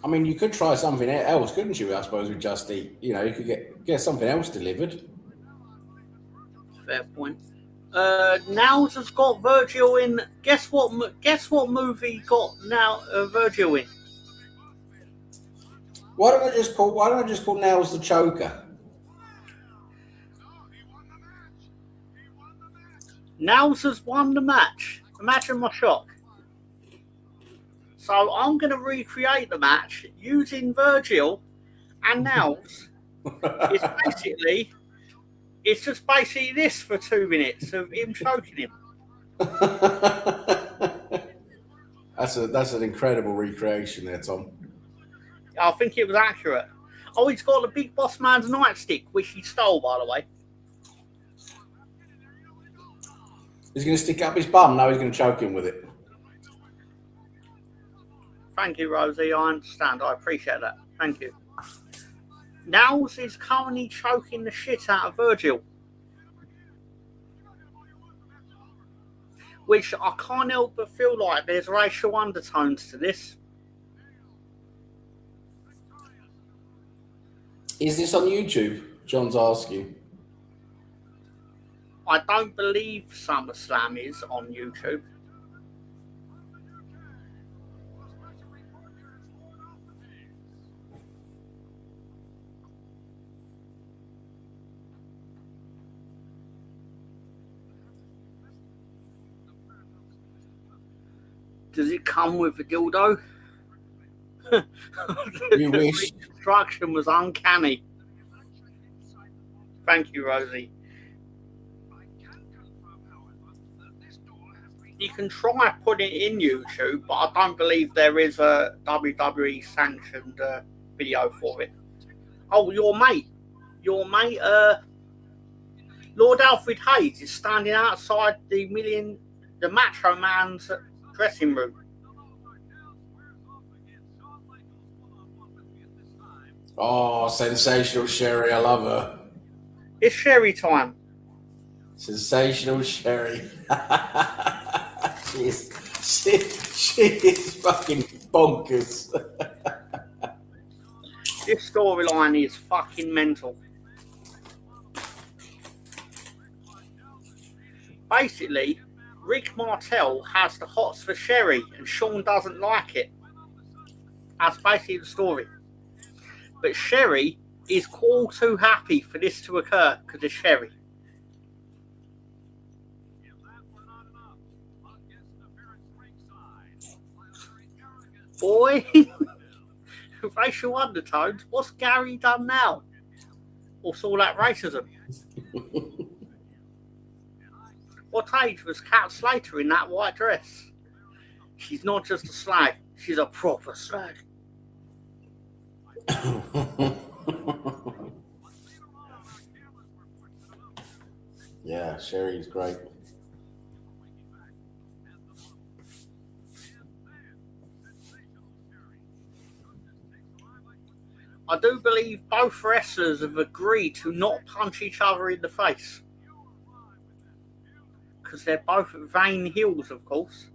I mean, you could try something else, couldn't you? I suppose with Just Eat, you know, you could get something else delivered. Fair point. Now's has got Virgil in. Guess what movie got now Virgil in? Why don't I just call Nails the Choker? Now's has won the match. Imagine my shock. So I'm going to recreate the match using Virgil and Nels. It's just basically this for 2 minutes of him choking him. That's an incredible recreation there, Tom. I think it was accurate. Oh, he's got the Big Boss Man's nightstick, which he stole, by the way. He's going to stick up his bum. No, he's going to choke him with it. Thank you, Rosie. I understand. I appreciate that. Thank you. Nels is currently choking the shit out of Virgil. Which I can't help but feel like there's racial undertones to this. Is this on YouTube? John's asking. I don't believe SummerSlam is on YouTube. Does it come with a dildo? You wish. The instruction was uncanny. Thank you, Rosie. You can try putting it in YouTube, but I don't believe there is a WWE sanctioned video for it. Oh, your mate, Lord Alfred Hayes is standing outside the Macho Man's dressing room. Oh, sensational Sherry, I love her. It's Sherry time. Sensational Sherry. she is fucking bonkers. This storyline is fucking mental. Basically, Rick Martel has the hots for Sherry and Sean doesn't like it. That's basically the story. But Sherry is all too happy for this to occur because it's Sherry. Boy, racial undertones. What's Gary done now? What's all that racism? What age was Kat Slater in that white dress? She's not just a slag, she's a proper slag. Yeah, Sherry's great. I do believe both wrestlers have agreed to not punch each other in the face. Because they're both vain heels, of course.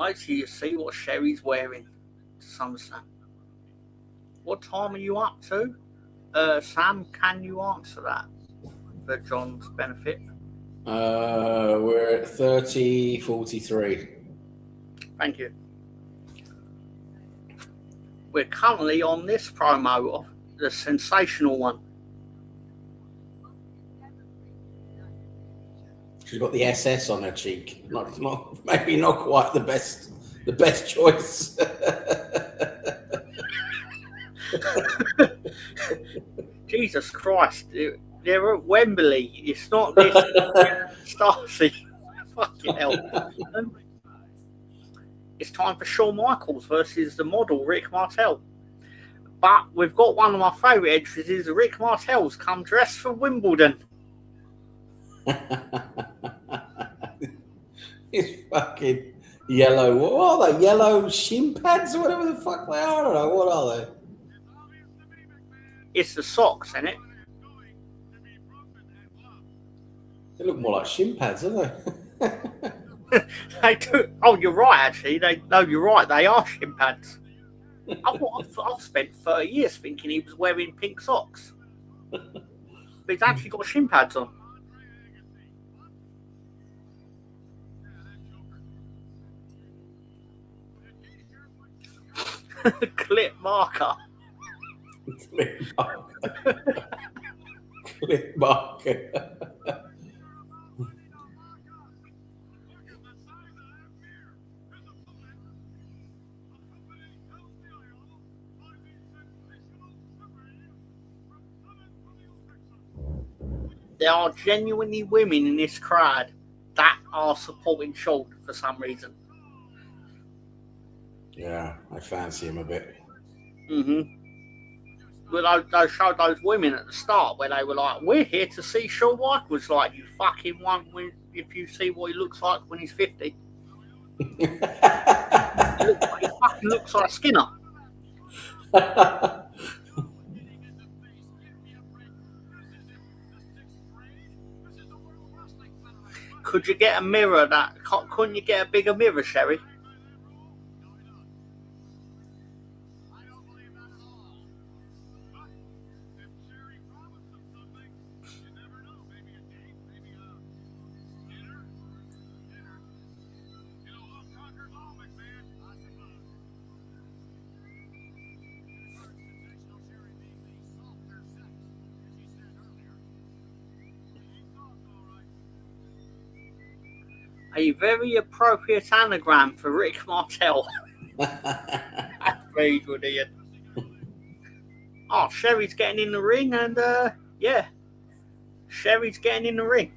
Actually, you see what Sherry's wearing to SummerSlam. What time are you up to? Sam, can you answer that for John's benefit? We're at 30:43. Thank you. We're currently on this promo of the sensational one. She's got the SS on her cheek. Maybe not quite the best choice. Jesus Christ, they're at Wembley. It's not this Stacy. Fucking hell. It's time for Shawn Michaels versus the model Rick Martel. But we've got one of my favourite entrances. Rick Martel's come dressed for Wimbledon. It's fucking yellow. What are they? Yellow shin pads or whatever the fuck they are. I don't know. What are they? It's the socks, isn't it? They look more like shin pads, don't they? They do. Oh, you're right. Actually, you're right. They are shin pads. I've spent 30 years thinking he was wearing pink socks, but he's actually got shin pads on. Clip marker. Clip marker. Clip marker. There are genuinely women in this crowd that are supporting Shawn for some reason. Yeah, I fancy him a bit. Well, they showed those women at the start where they were like, "We're here to see Shawn Michaels." Like, you fucking won't win if you see what he looks like when he's 50. He fucking looks like Skinner. Could you get a mirror couldn't you get a bigger mirror, Sherry? A very appropriate anagram for Rick Martel. That's very good, Ian. Oh, Sherry's getting in the ring, and yeah, Sherry's getting in the ring.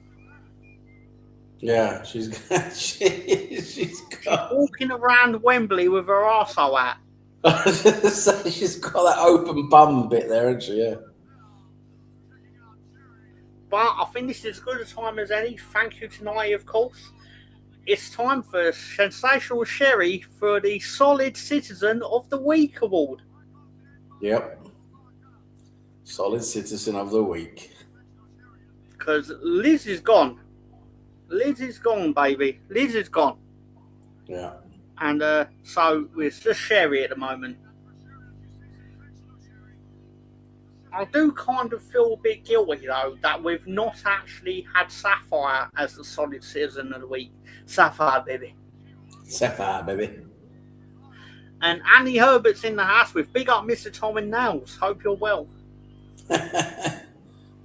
Yeah, she's walking around Wembley with her arsehole out. She's got that open bum bit there, hasn't she? Yeah. But I think this is as good a time as any. Thank you tonight, of course. It's time for Sensational Sherry for the Solid Citizen of the Week award. Yep. Solid Citizen of the Week. Because Liz is gone. Liz is gone, baby. Liz is gone. Yeah. And so it's just Sherry at the moment. I do kind of feel a bit guilty, though, that we've not actually had Sapphire as the Solid Citizen of the Week. Sapphire, baby. Sapphire, baby. And Annie Herbert's in the house with big up Mr. Tom and Nails. Hope you're well.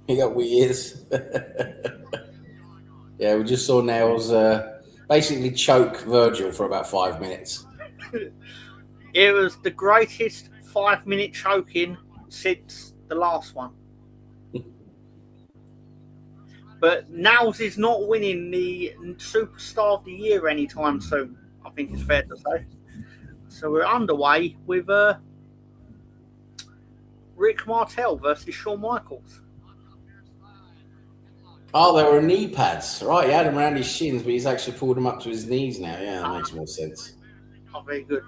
He got ears. Yeah, we just saw Nails basically choke Virgil for about 5 minutes. It was the greatest 5-minute choking since the last one. But Nails is not winning the Superstar of the Year anytime soon, I think it's fair to say. So we're underway with Rick Martel versus Shawn Michaels. Oh, they were knee pads. Right, he had them around his shins, but he's actually pulled them up to his knees now. Yeah, that makes more sense. Oh, very good.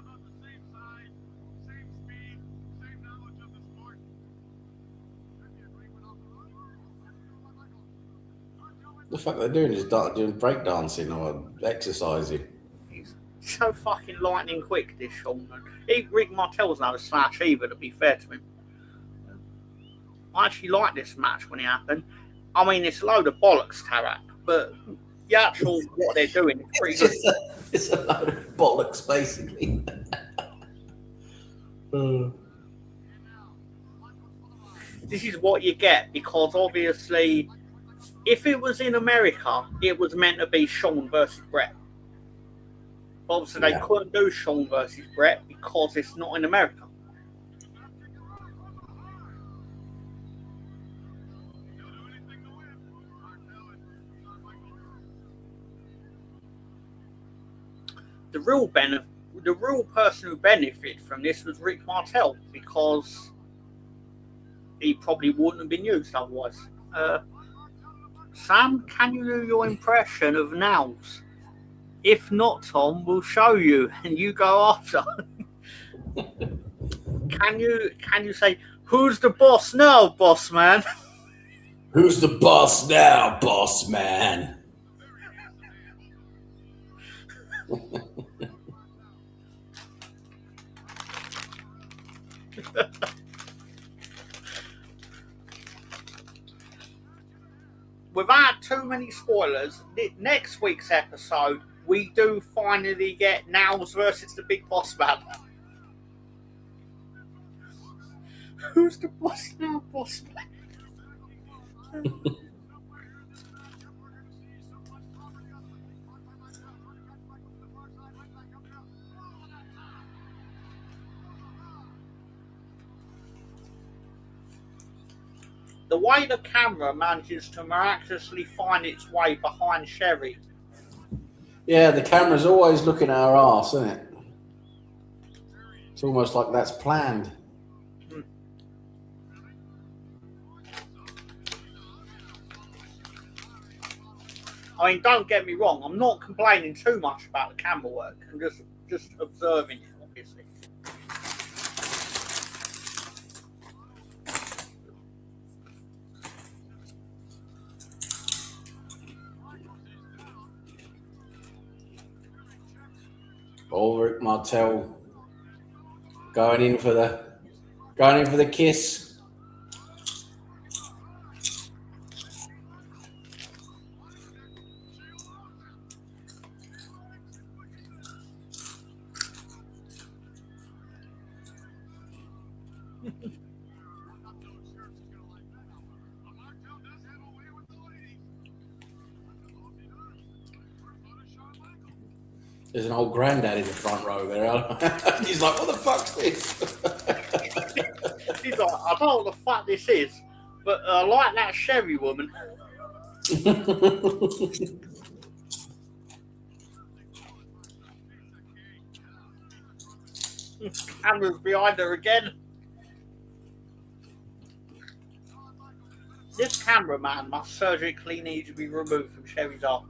The fuck they're doing is doing breakdancing or exercising. He's so fucking lightning quick, this Shawn. Rick Martel's no slouch either, to be fair to him. I actually like this match when it happened. I mean, it's a load of bollocks, Tarak, but the actual what they're doing is pretty good. It's a load of bollocks, basically. This is what you get, because obviously, if it was in America, it was meant to be Shawn versus Bret. But obviously, they couldn't do Shawn versus Bret because it's not in America. The real person who benefited from this was Rick Martel, because he probably wouldn't have been used otherwise. Sam, can you do your impression of Nails? If not, Tom, we'll show you, and you go after. Can you say, who's the boss now, boss man? Who's the boss now, boss man? Without too many spoilers, next week's episode, we do finally get Nails versus the Big Boss Man. Who's the boss now, boss man? The way the camera manages to miraculously find its way behind Sherry. Yeah, the camera's always looking at her arse, isn't it? It's almost like that's planned. I mean, don't get me wrong, I'm not complaining too much about the camera work. I'm just observing it, obviously. Ulrich Martel going in for the kiss. There's an old granddad in the front row there. He's like, what the fuck's this? He's like, I don't know what the fuck this is, but I like that Sherry woman. Camera's behind her again. This cameraman must surgically need to be removed from Sherry's arm.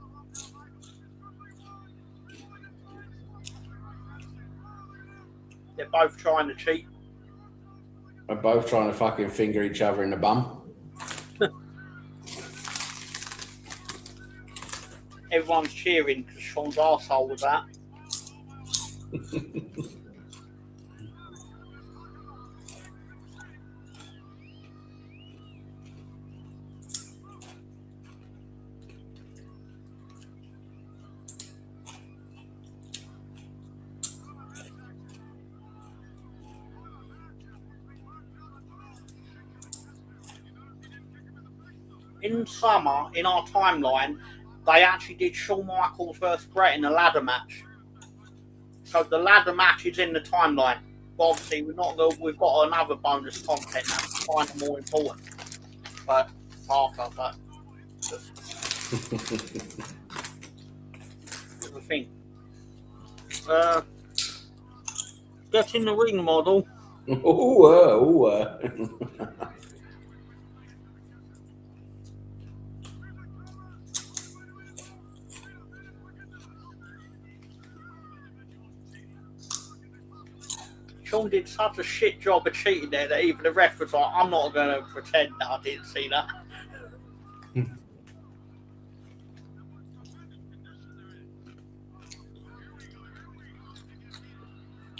They're both trying to cheat. They're both trying to fucking finger each other in the bum. Everyone's cheering because Sean's arsehole was that. In summer, in our timeline, they actually did Shawn Michaels versus Bret in a ladder match. So the ladder match is in the timeline. But obviously, we've got another bonus content that's kind of more important. But after that, the thing. Get in the ring, model. Sean did such a shit job of cheating there that even the ref was like, I'm not going to pretend that I didn't see that.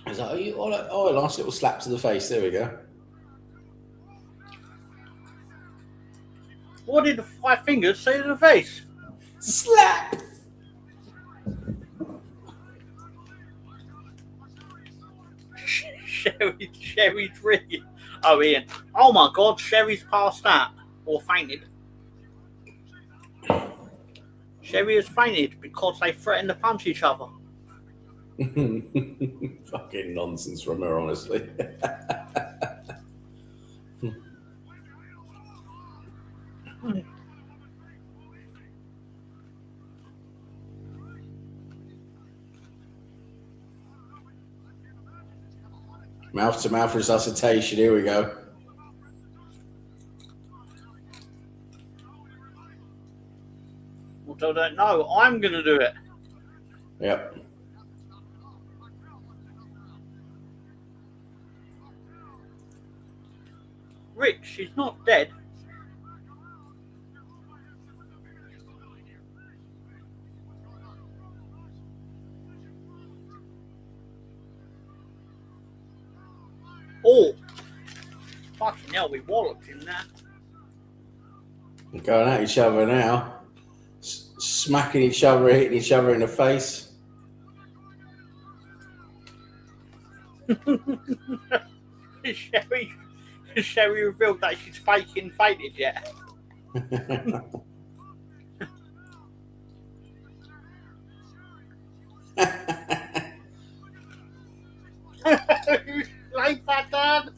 Is that a nice little slap to the face. There we go. What did the five fingers say to the face? Slap! Sherry's ringing. Oh, Ian. Oh my God, Sherry's passed out. Or fainted. Sherry has fainted because they threatened to punch each other. Fucking nonsense from her, honestly. Mouth to mouth resuscitation. Here we go. Well, I don't know. I'm going to do it. Yep. Rick, she's not dead. Oh, fucking hell, we walloped him there. They're going at each other now. Smacking each other, hitting each other in the face. Sherry revealed that she's faking fainted yet. Like that, Dad.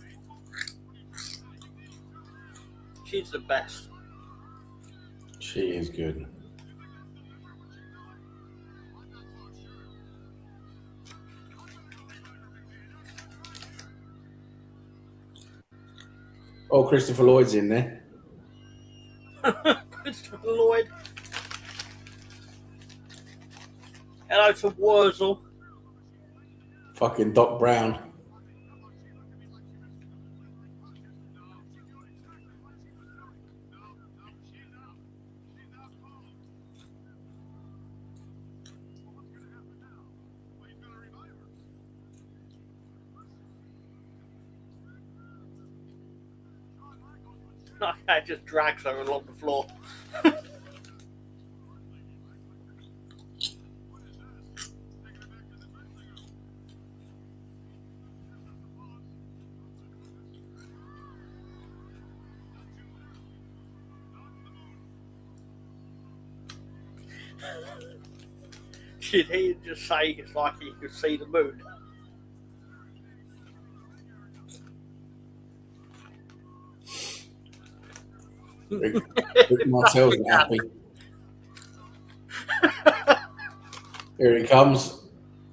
She's the best. She is good. Oh, Christopher Lloyd's in there. Christopher Lloyd. Hello to Wurzel. Fucking Doc Brown. It just drags her along the floor. Did he just say it's like he could see the moon? Rick Martel's happy. Here he comes.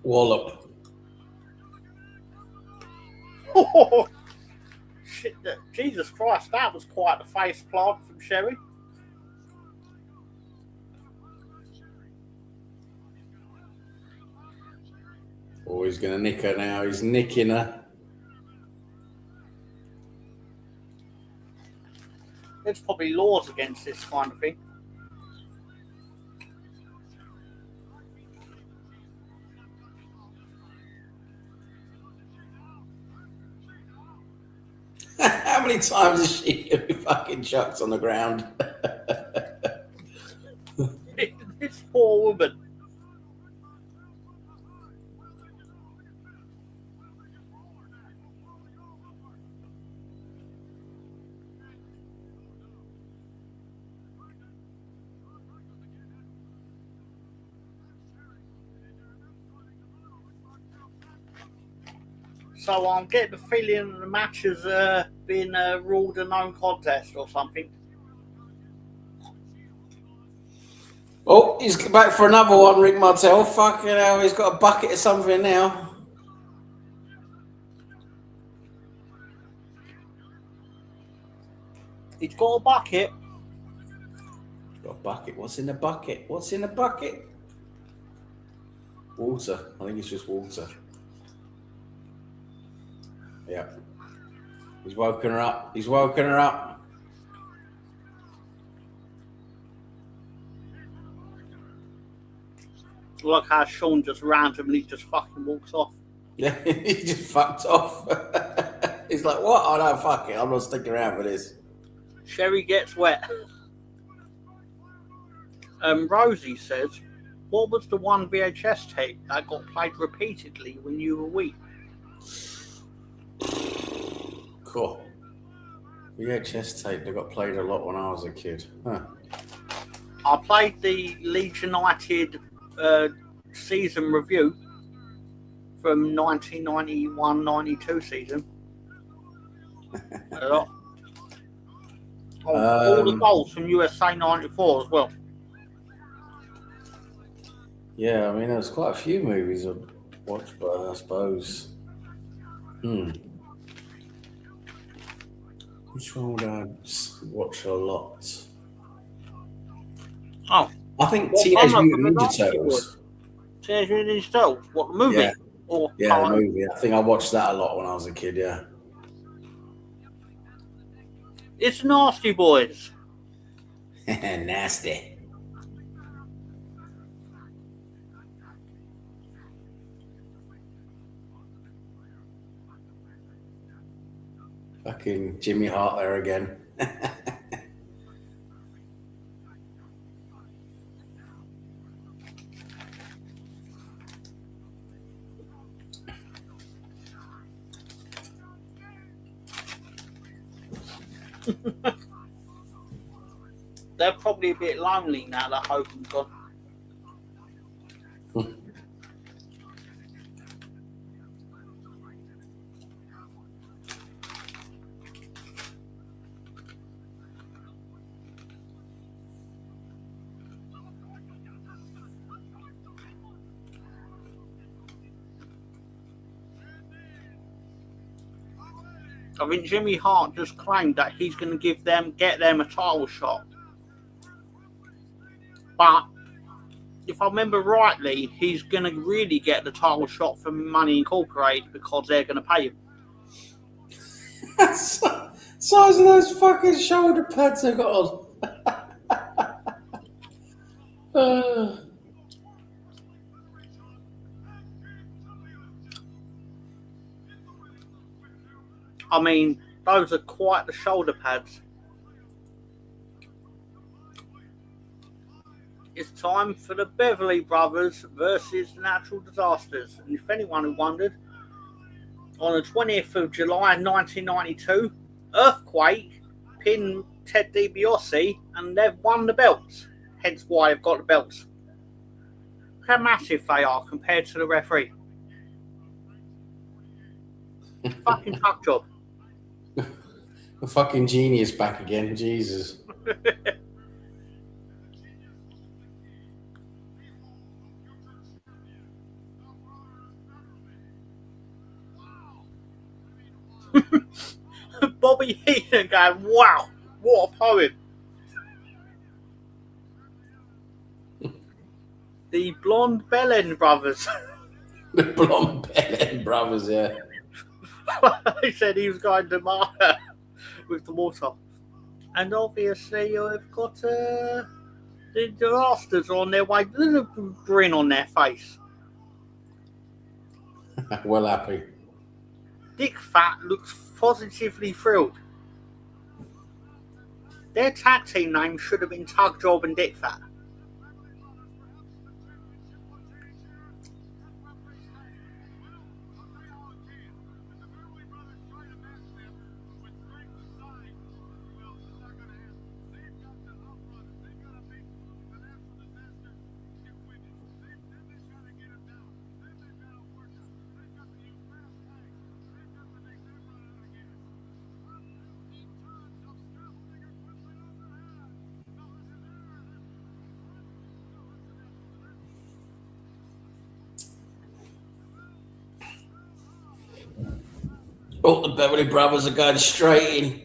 Wallop. Oh, shit, Jesus Christ, that was quite the face plant from Sherry. Oh, he's going to nick her now. He's nicking her. There's probably laws against this kind of thing. How many times has she fucking chucked on the ground? This poor woman. So I'm getting the feeling the match has been ruled a known contest or something. Oh, he's back for another one, Rick Martel. Fucking hell, he's got a bucket of something now. He's got a bucket. Got a bucket. What's in the bucket? What's in the bucket? Water. I think it's just water. Yeah. He's woken her up. He's woken her up. Look how Sean just randomly just fucking walks off. Yeah, he just fucked off. He's like, what? Oh, no, fuck it. I'm not sticking around for this. Sherry gets wet. Rosie says, what was the one VHS tape that got played repeatedly when you were weak? Cool. VHS tape that got played a lot when I was a kid. Huh. I played the Leeds United season review from 1991-92 season. A lot. All the goals from USA 94 as well. Yeah, I mean, there's quite a few movies I've watched, but I suppose. Which one would I watch a lot? Oh, I think Teenage Mutant Ninja Turtles. Series itself? What, the movie? Yeah. Or Yeah, the movie. I think I watched that a lot when I was a kid, yeah. It's Nasty Boys. Nasty. Fucking Jimmy Hart there again. They're probably a bit lonely now that Hogan's gone. I think Jimmy Hart just claimed that he's going to get them a title shot. But if I remember rightly, he's going to really get the title shot from Money Incorporated because they're going to pay him. Size of those fucking shoulder pads I got on. I mean, those are quite the shoulder pads. It's time for the Beverly Brothers versus the Natural Disasters. And if anyone who wondered, on the 20th of July 1992, Earthquake pinned Ted DiBiase and they've won the belts. Hence why they've got the belts. Look how massive they are compared to the referee. Fucking tuck job. A fucking genius back again, Jesus. Bobby Heenan going, wow, what a poem. The Blonde Bellend brothers. The Blonde Bellend brothers, yeah. He said he was going to Marker with the water. And obviously you've got the Disasters on their way. There's a grin on their face. Well happy. Dick Fat looks positively thrilled. Their tag team name should have been Tug Job and Dick Fat. Oh, the Beverly Brothers are going straight in.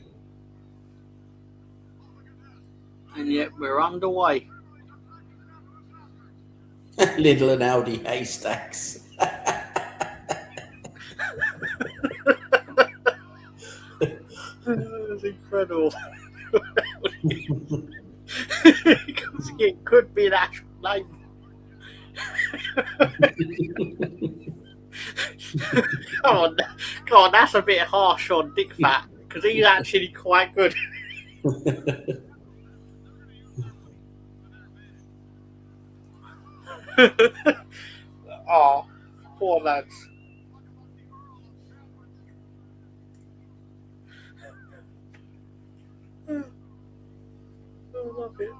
And yet we're underway. Little and Aldi haystacks. That's incredible. It could be an actual name. Come on, that's a bit harsh on Dick Fat because he's actually quite good. Oh, poor lads. I love it.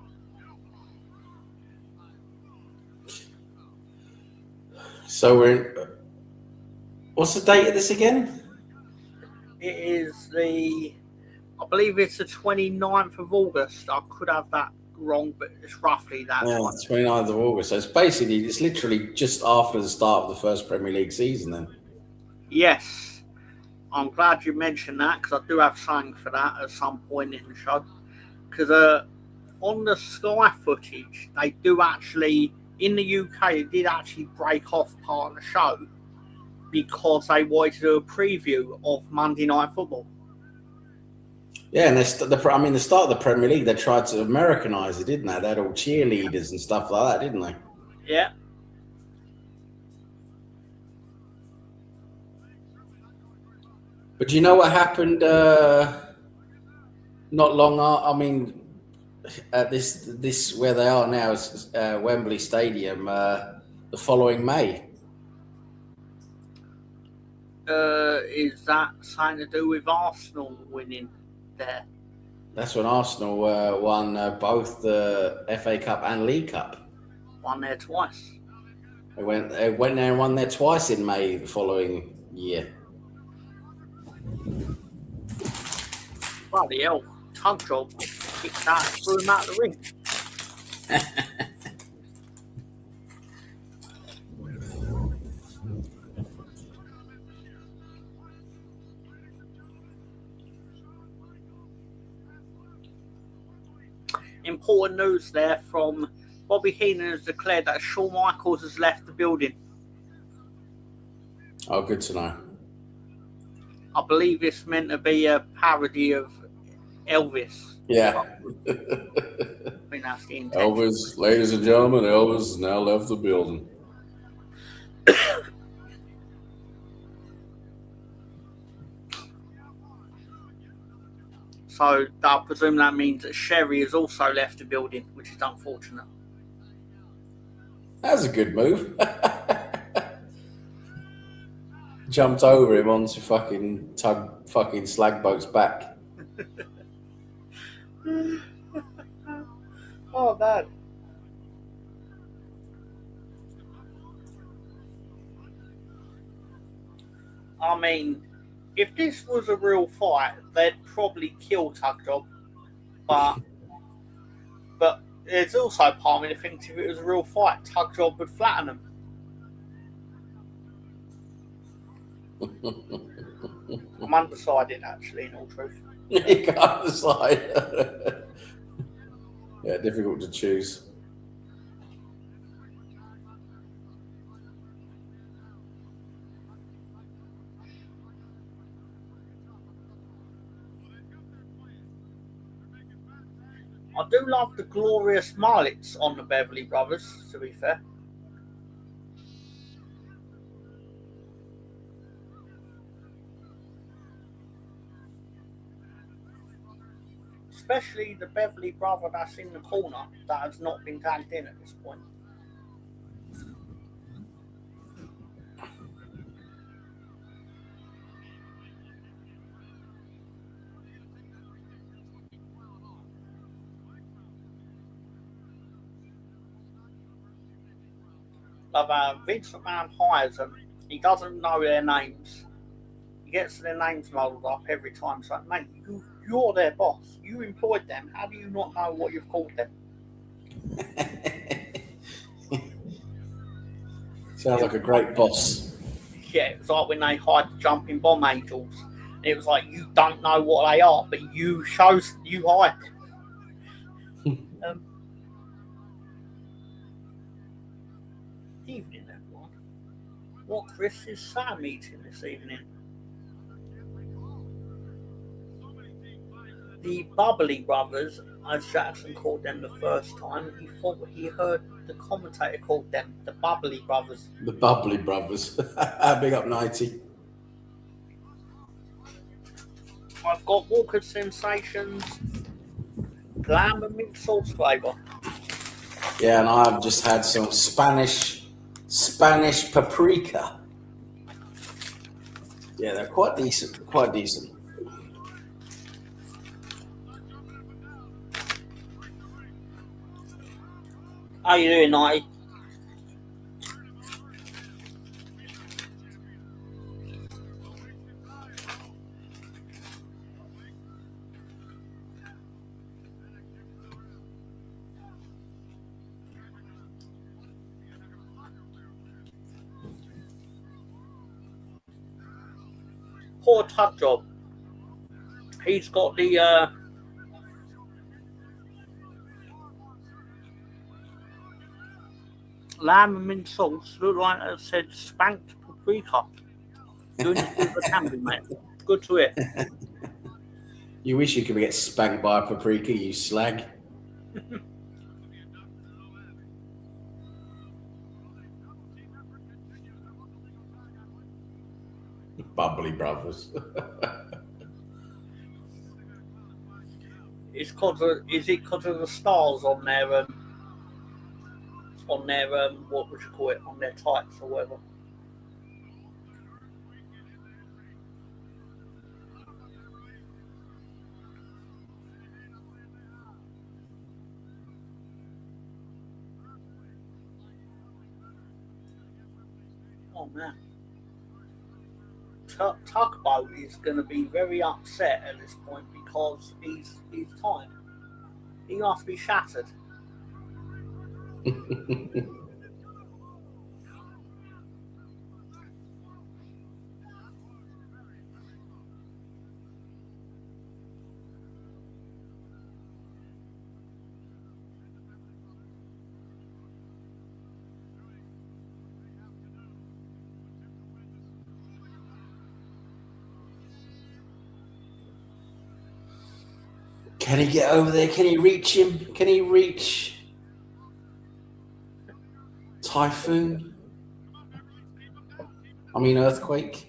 So we're in. What's the date of this again? It is I believe it's the 29th of August. I could have that wrong, but it's roughly that. Yeah, 29th of August. So it's literally just after the start of the first Premier League season then. Yes. I'm glad you mentioned that because I do have something for that at some point in the show. Because on the Sky footage, they do actually in the UK, they did actually break off part of the show because they wanted to do a preview of Monday Night Football. Yeah, and the start of the Premier League, they tried to Americanise it, didn't they? They had all cheerleaders and stuff like that, didn't they? Yeah. But do you know what happened not long after? I mean, at this where they are now is Wembley Stadium the following May. Is that something to do with Arsenal winning there? That's when Arsenal won both the FA Cup and League Cup. Won there twice. They went there and won there twice in May the following year. Bloody hell, Tug Job kicked out and threw him out of the ring. Important news there from Bobby Heenan has declared that Shawn Michaels has left the building. Oh, good to know. I believe it's meant to be a parody of Elvis. Yeah. I think that's the intention. Elvis, ladies and gentlemen, Elvis has now left the building. So I presume that means that Sherry has also left the building, which is unfortunate. That was a good move. Jumped over him onto fucking Slagboat's back. Oh, man. I mean, if this was a real fight, they'd probably kill Tug Job. But there's also part of me that thinks if it was a real fight, Tug Job would flatten them. I'm undecided, actually, in all truth. You can't decide. Yeah, difficult to choose. I do love the glorious mullets on the Beverly Brothers, to be fair. Especially the Beverly brother that's in the corner that has not been tagged in at this point. Vince McMahon hires them. He doesn't know their names. He gets their names muddled up every time. So, mate, you're their boss. You employed them. How do you not know what you've called them? Sounds like a great boss. Yeah, it was like when they hired the Jumping Bomb Angels. It was like, you don't know what they are, but you hired them. Evening, everyone. What Chris is Sam eating this evening? The Bubbly Brothers, as Jackson called them the first time, he thought he heard the commentator called them the Bubbly Brothers. The Bubbly Brothers. Big up 90. I've got Walker's Sensations, Glam and Mint Sauce flavour. Yeah, and I've just had some Spanish paprika. Yeah, they're quite decent. How you doing, Nighty? Poor Tug Job. He's got the Lamb and mint sauce look like it said spanked paprika. Doing as good as I can be, mate. Good to hear. You wish you could get spanked by a paprika, you slag. Bubbly brothers. Is it because of the stars on their what would you call it, on their tights or whatever? Oh man, Tugboat is going to be very upset at this point because he's tired. He must be shattered. Can he get over there? Can he reach him? Can he reach Typhoon? I mean, Earthquake.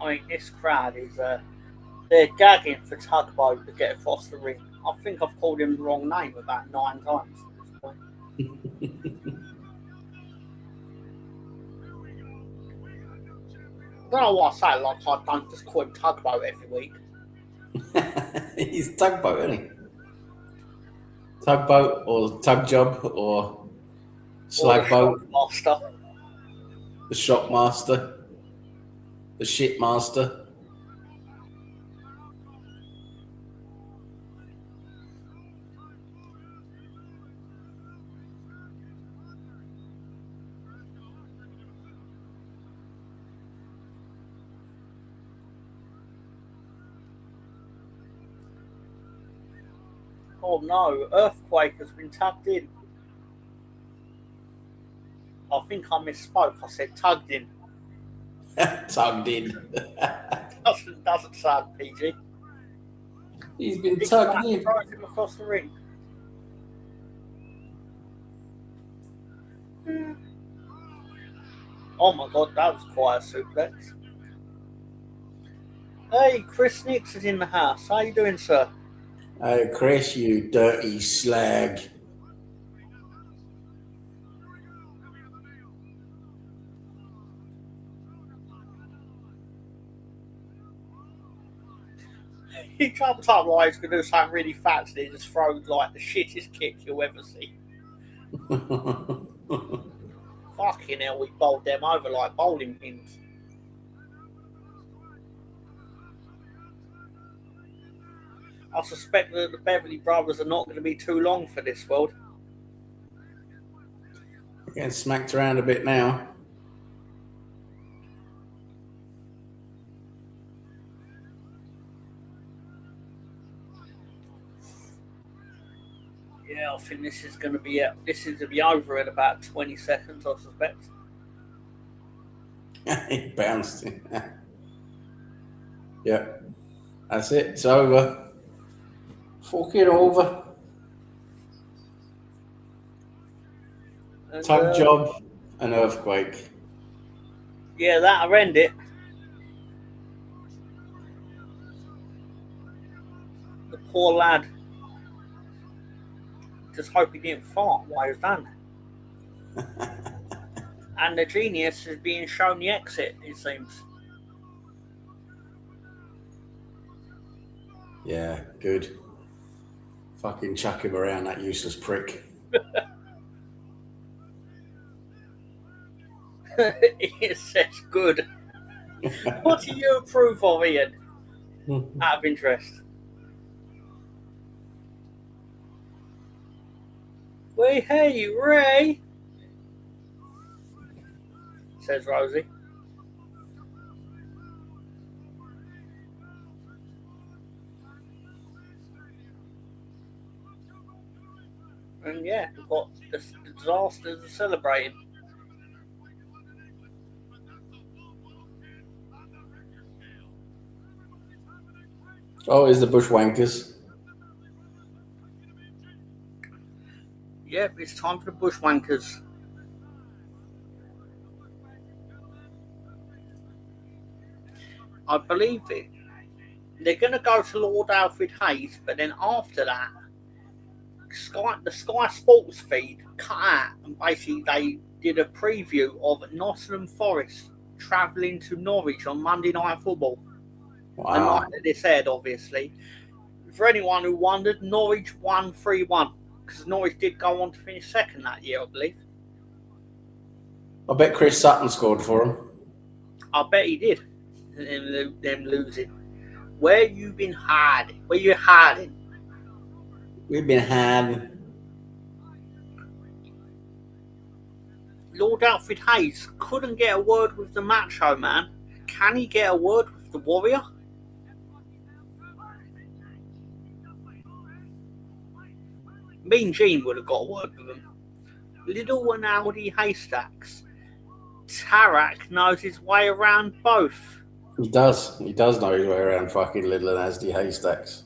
I mean, this crowd is they're gagging for Tugboat to get across the ring. I think I've called him the wrong name about 9 times at this point. I don't know what I say, like I don't just call him Tugboat every week. He's Tugboat, isn't he? Tugboat or Tug Job or Slag Boat. Master. The Shock Master. The Shit Master. Oh no, Earthquake has been tugged in. I think I misspoke. I said tugged in. Tugged in. doesn't sound PG. He's been tugged in. Throws him across the ring. Oh my god, that was quite a suplex. Hey, Chris Nix is in the house. How you doing, sir? Oh, Chris, you dirty slag. He jumps up like he's going to do something really fancy and he just throws like the shittest kick you'll ever see. Fucking hell, we bowled them over like bowling pins. I suspect that the Beverly Brothers are not going to be too long for this world. Getting smacked around a bit now. Yeah, I think this is going to be over in about 20 seconds, I suspect. He bounced. Yeah, that's it. It's over. Fucking over. Tug Job, an Earthquake. Yeah, that'll end it. The poor lad. Just hope he didn't fart while he was done. And the genius is being shown the exit, it seems. Yeah, good. Fucking chuck him around, that useless prick. It says good. What do you approve of, Ian? Out of interest. We hear you, Ray, says Rosie. And yeah, we've got the disasters celebrating. Oh, it's the Bushwankers. Yep, it's time for the Bushwankers. I believe it. They're going to go to Lord Alfred Hayes, but then after that, the Sky Sports feed cut out, and basically they did a preview of Nottingham Forest travelling to Norwich on Monday Night Football. Wow. The night that this aired, obviously. For anyone who wondered, Norwich won 3-1, because Norwich did go on to finish second that year, I believe. I bet Chris Sutton scored for him. I bet he did. Them losing. Where you been hiding? Where you hiding? We've been having. Lord Alfred Hayes couldn't get a word with the Macho Man. Can he get a word with the Warrior? Mean Gene would have got a word with him. Little and Aldi Haystacks. Tarak knows his way around both. He does. He does know his way around fucking Little and Asdy Haystacks.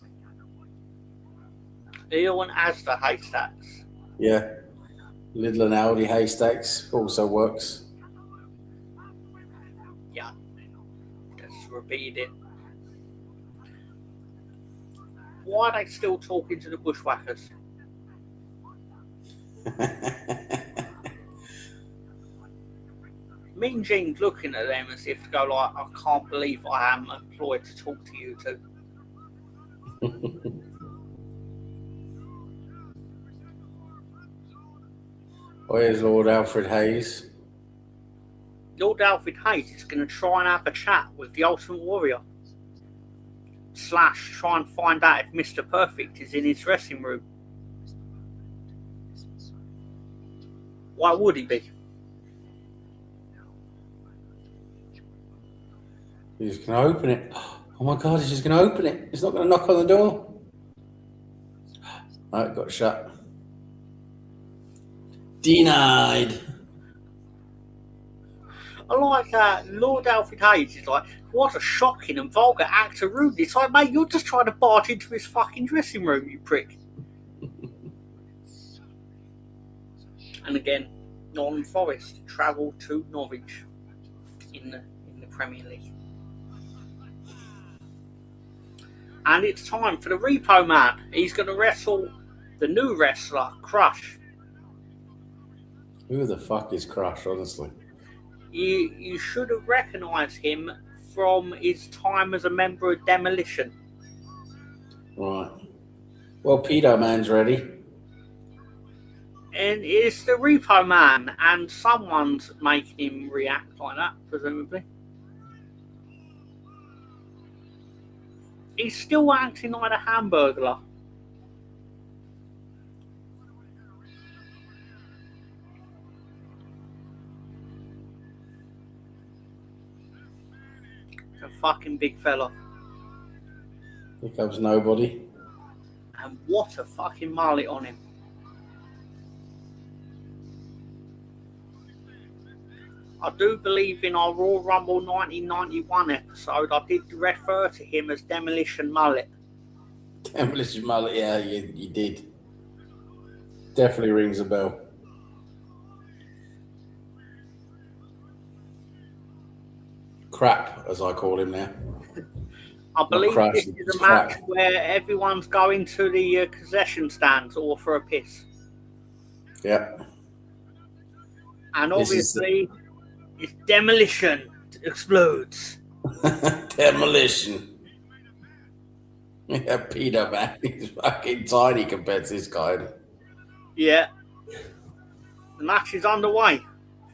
Little and Asda Haystacks. Yeah. Little and Aldi Haystacks also works. Yeah. Just repeat it. Why are they still talking to the Bushwhackers? Mean Gene's looking at them as if to go like, I can't believe I am employed to talk to you two. Where's Lord Alfred Hayes? Lord Alfred Hayes is going to try and have a chat with the Ultimate Warrior. / try and find out if Mr. Perfect is in his dressing room. Why would he be? He's going to open it. Oh my God, he's just going to open it. He's not going to knock on the door. Oh, it got shut. Denied. I like that. Lord Alfred Hayes is like, what a shocking and vulgar act of rudeness. It's like, mate, you're just trying to barge into his fucking dressing room, you prick. And again, Nottingham Forest travel to Norwich in the Premier League. And it's time for the Repo Man. He's going to wrestle the new wrestler, Crush. Who the fuck is Crush, honestly? You should have recognised him from his time as a member of Demolition. Right. Well, Peter Man's ready. And it's the Repo Man, and someone's making him react like that, presumably. He's still acting like a hamburglar. A fucking big fella. Here comes nobody. And what a fucking mullet on him. I do believe in our Royal Rumble 1991 episode, I did refer to him as Demolition Mullet. Demolition Mullet, yeah, you did. Definitely rings a bell. Crap, as I call him now. I believe this is a match where everyone's going to the concession stands or for a piss. Yeah. And obviously, it's Demolition explodes. Demolition. Yeah, Peter, man. He's fucking tiny compared to this guy. Yeah. The match is underway.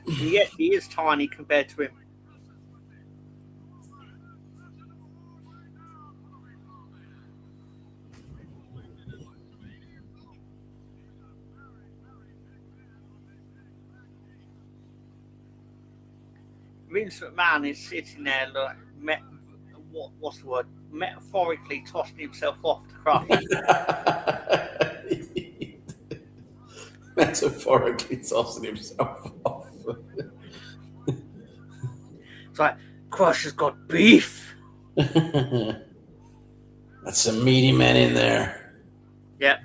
And yet he is tiny compared to him. Vince McMahon is sitting there like, what's the word? Metaphorically tossing himself off the Crush. metaphorically tossing himself off. It's like, Crush has got beef. That's some meaty men in there. Yeah.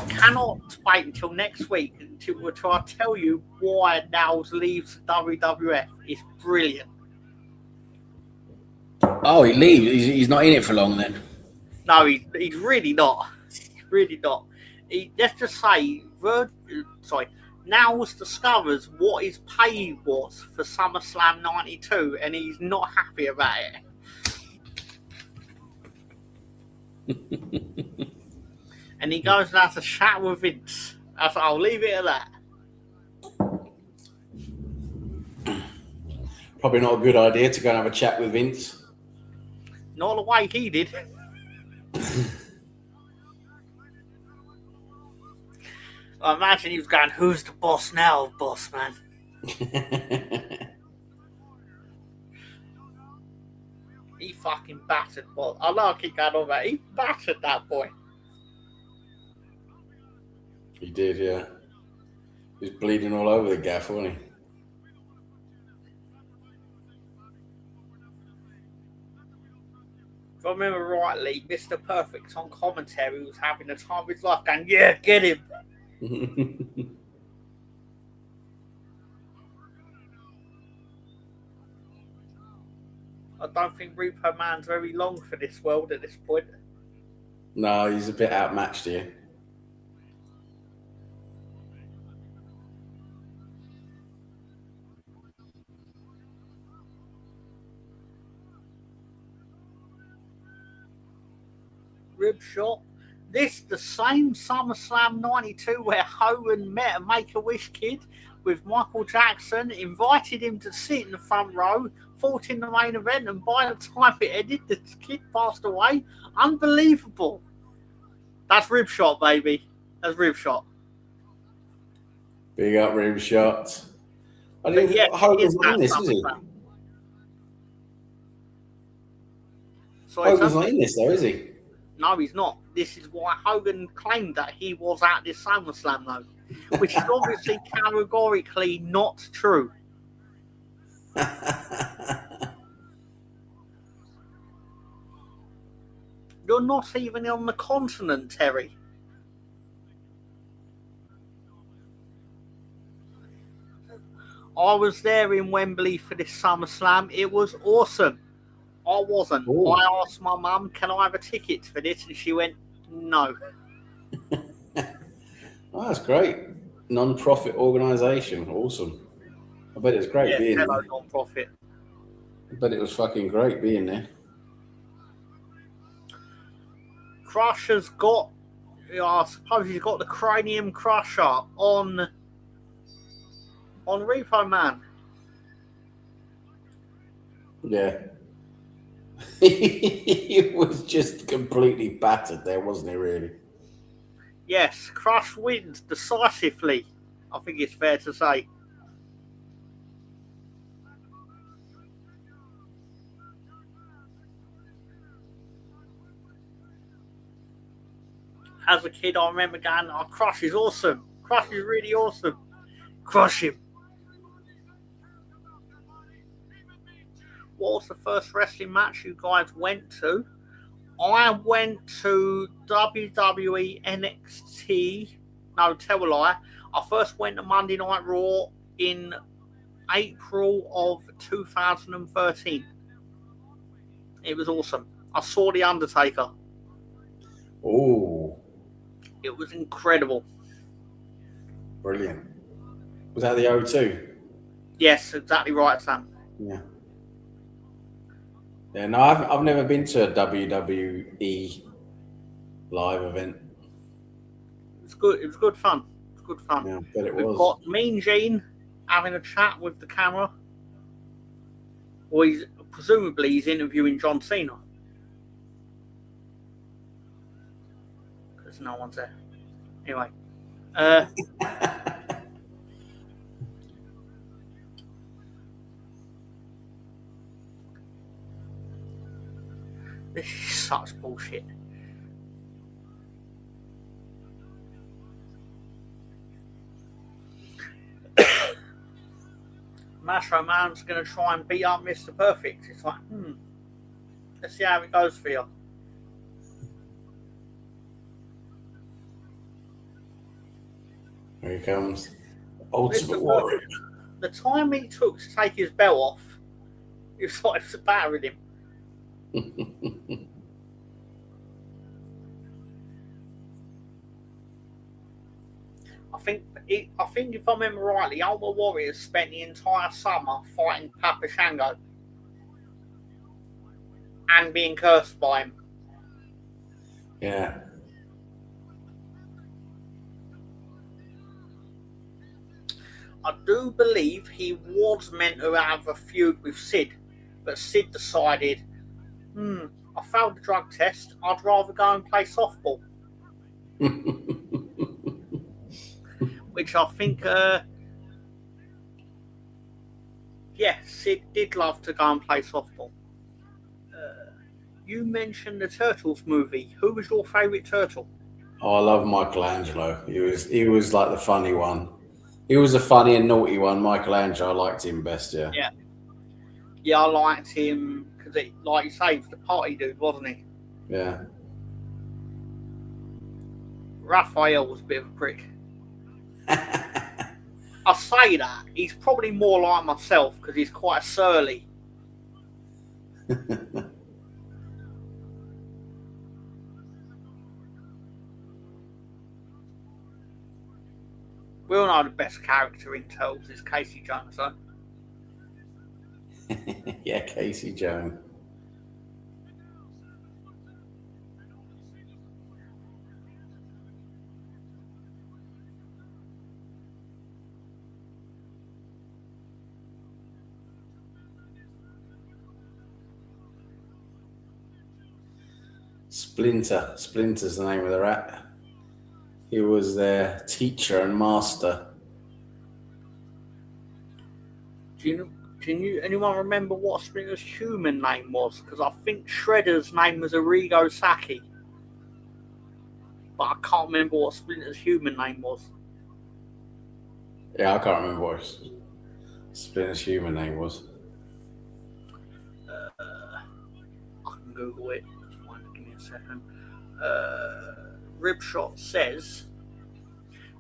Cannot wait until next week to try to tell you why Nails leaves WWF. It's brilliant. Oh, he leaves. He's not in it for long then. No, he's really not. Really not. Let's just say, Nails discovers what his pay was for SummerSlam 92, and he's not happy about it. And he goes and has a chat with Vince. I'll leave it at that. Probably not a good idea to go and have a chat with Vince. Not the way he did. I imagine he was going, "Who's the boss now, boss man?" He fucking battered. Well, I know I keep going on about it. He battered that boy. He did, yeah. He was bleeding all over the gaff, wasn't he? If I remember rightly, Mr. Perfect on commentary was having the time of his life going, "Yeah, get him." I don't think Repo Man's very long for this world at this point. No, he's a bit outmatched here. Rib shot. This the same SummerSlam 92 where Hogan met a Make-A-Wish kid with Michael Jackson, invited him to sit in the front row, fought in the main event, and by the time it ended, the kid passed away. Unbelievable. That's Rib Shot, baby. That's Rib Shot. Big up Rib Shot. I think Hogan's not in this, is he? Hogan's not in this, though, is he? No, he's not. This is why Hogan claimed that he was at this SummerSlam, though, which is obviously categorically not true. You're not even on the continent, Terry. I was there in Wembley for this SummerSlam. It was awesome. I wasn't. Ooh. I asked my mum, "Can I have a ticket for this?" And she went, "No." Oh, that's great. Non-profit organisation. Awesome. I bet it was great being there. Non-profit. I bet it was fucking great being there. Crush has got, I suppose he's got the Cranium Crusher on Repo Man. Yeah. He was just completely battered there, wasn't he, really? Yes, Crush wins decisively, I think it's fair to say. As a kid, I remember going, "Oh, Crush is awesome. Crush is really awesome. Crush him." What was the first wrestling match you guys went to? I went to WWE NXT. No, tell a lie. I first went to Monday Night Raw in April of 2013. It was awesome. I saw The Undertaker. Oh. It was incredible. Brilliant. Was that the O2? Yes, exactly right, Sam. Yeah. Yeah, no, I've never been to a WWE live event. It was good. It was good fun. It was good fun. Yeah, I bet it We've was. got Mean Gene having a chat with the camera. Well, presumably he's interviewing John Cena. Because no one's there. Anyway. This is such bullshit. Macho Man's going to try and beat up Mr. Perfect. It's like, let's see how it goes for you. Here he comes. Ultimate Warrior. The time he took to take his belt off, it was like it was battering him. I think if I remember rightly, Ultimate Warrior spent the entire summer fighting Papa Shango and being cursed by him. Yeah. I do believe he was meant to have a feud with Sid, but Sid decided, I failed the drug test, I'd rather go and play softball. Which I think, Sid did love to go and play softball. You mentioned the Turtles movie. Who was your favourite turtle? Oh, I love Michelangelo. He was like the funny one. He was a funny and naughty one. Michelangelo, I liked him best, yeah. Yeah, I liked him because, like you say, he was the party dude, wasn't he? Yeah. Raphael was a bit of a prick. I say that. He's probably more like myself because he's quite surly. We all know the best character in Turtles is Casey Jones, though. Yeah, Casey Jones. Splinter's the name of the rat. He was their teacher and master. Do anyone remember what Splinter's human name was? Because I think Shredder's name was Arrigo Sacchi. But I can't remember what Splinter's human name was. Yeah, I can't remember what Splinter's human name was. I can Google it. Give me a second. Ribshot says,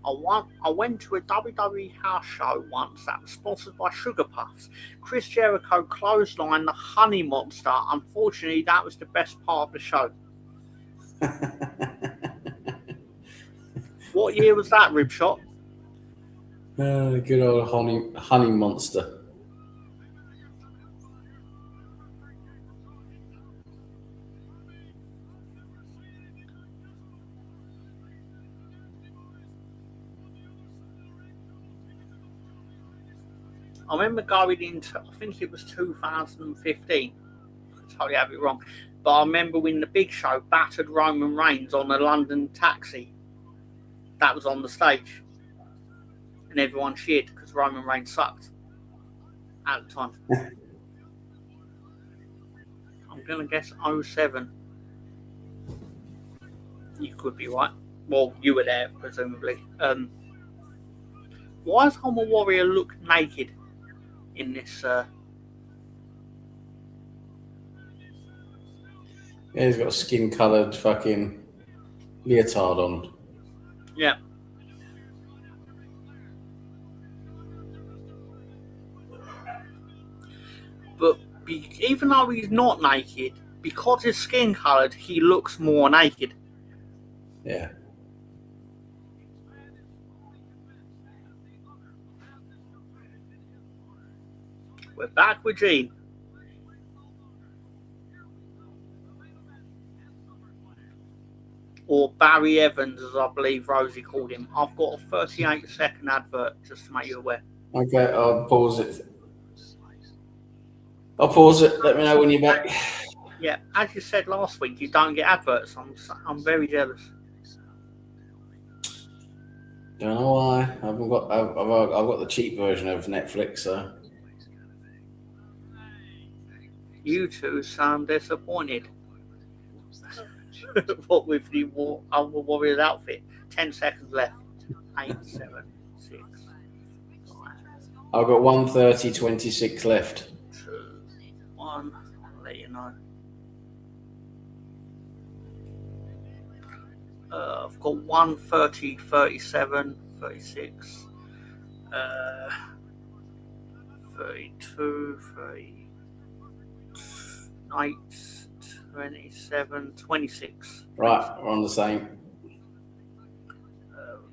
I went to a WWE house show once that was sponsored by Sugar Puffs. Chris Jericho clotheslined the Honey Monster. Unfortunately, that was the best part of the show. What year was that, Ribshot? Good old honey Monster. I remember going into, I think it was 2015. I totally have it wrong. But I remember when the Big Show battered Roman Reigns on a London taxi. That was on the stage. And everyone cheered because Roman Reigns sucked at the time. I'm going to guess 07. You could be right. Well, you were there, presumably. Why does Ultimate Warrior look naked in this? Yeah, he's got a skin-coloured fucking leotard on. Yeah. But even though he's not naked, because his skin coloured, he looks more naked. Yeah. We're back with Gene. Or Barry Evans, as I believe Rosie called him. I've got a 38-second advert, just to make you aware. Okay, I'll pause it. Let me know when you're back. Yeah, as you said last week, you don't get adverts. I'm very jealous. Don't know why. I've got the cheap version of Netflix, so. You two sound disappointed. What with the Ultimate Warrior's outfit? 10 seconds left. 8, 7, 6, 5, I've got 1:30:26 left. 2, 1. I'll let you know. I've got 1:30:37, 36, 32, 38, 27, 26. Right, we're on the same. We've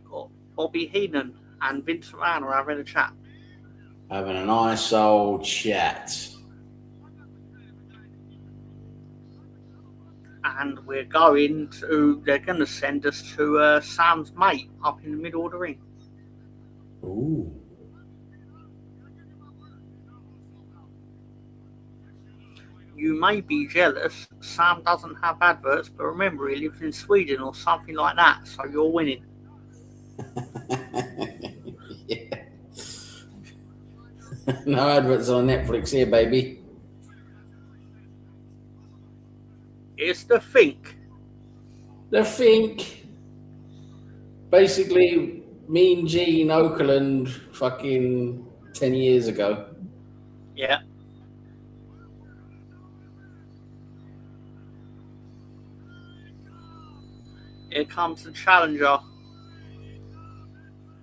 got Bobby Heenan and Vince McMahon are having a chat. Having a nice old chat. And they're going to send us to Sam's mate up in the middle of the ring. Ooh. You may be jealous. Sam doesn't have adverts, but remember, he lives in Sweden or something like that, so you're winning. Yeah. No adverts on Netflix here, baby. It's the Think. The Think. Basically, Mean Gene Okerlund fucking 10 years ago. Yeah. Here comes the challenger.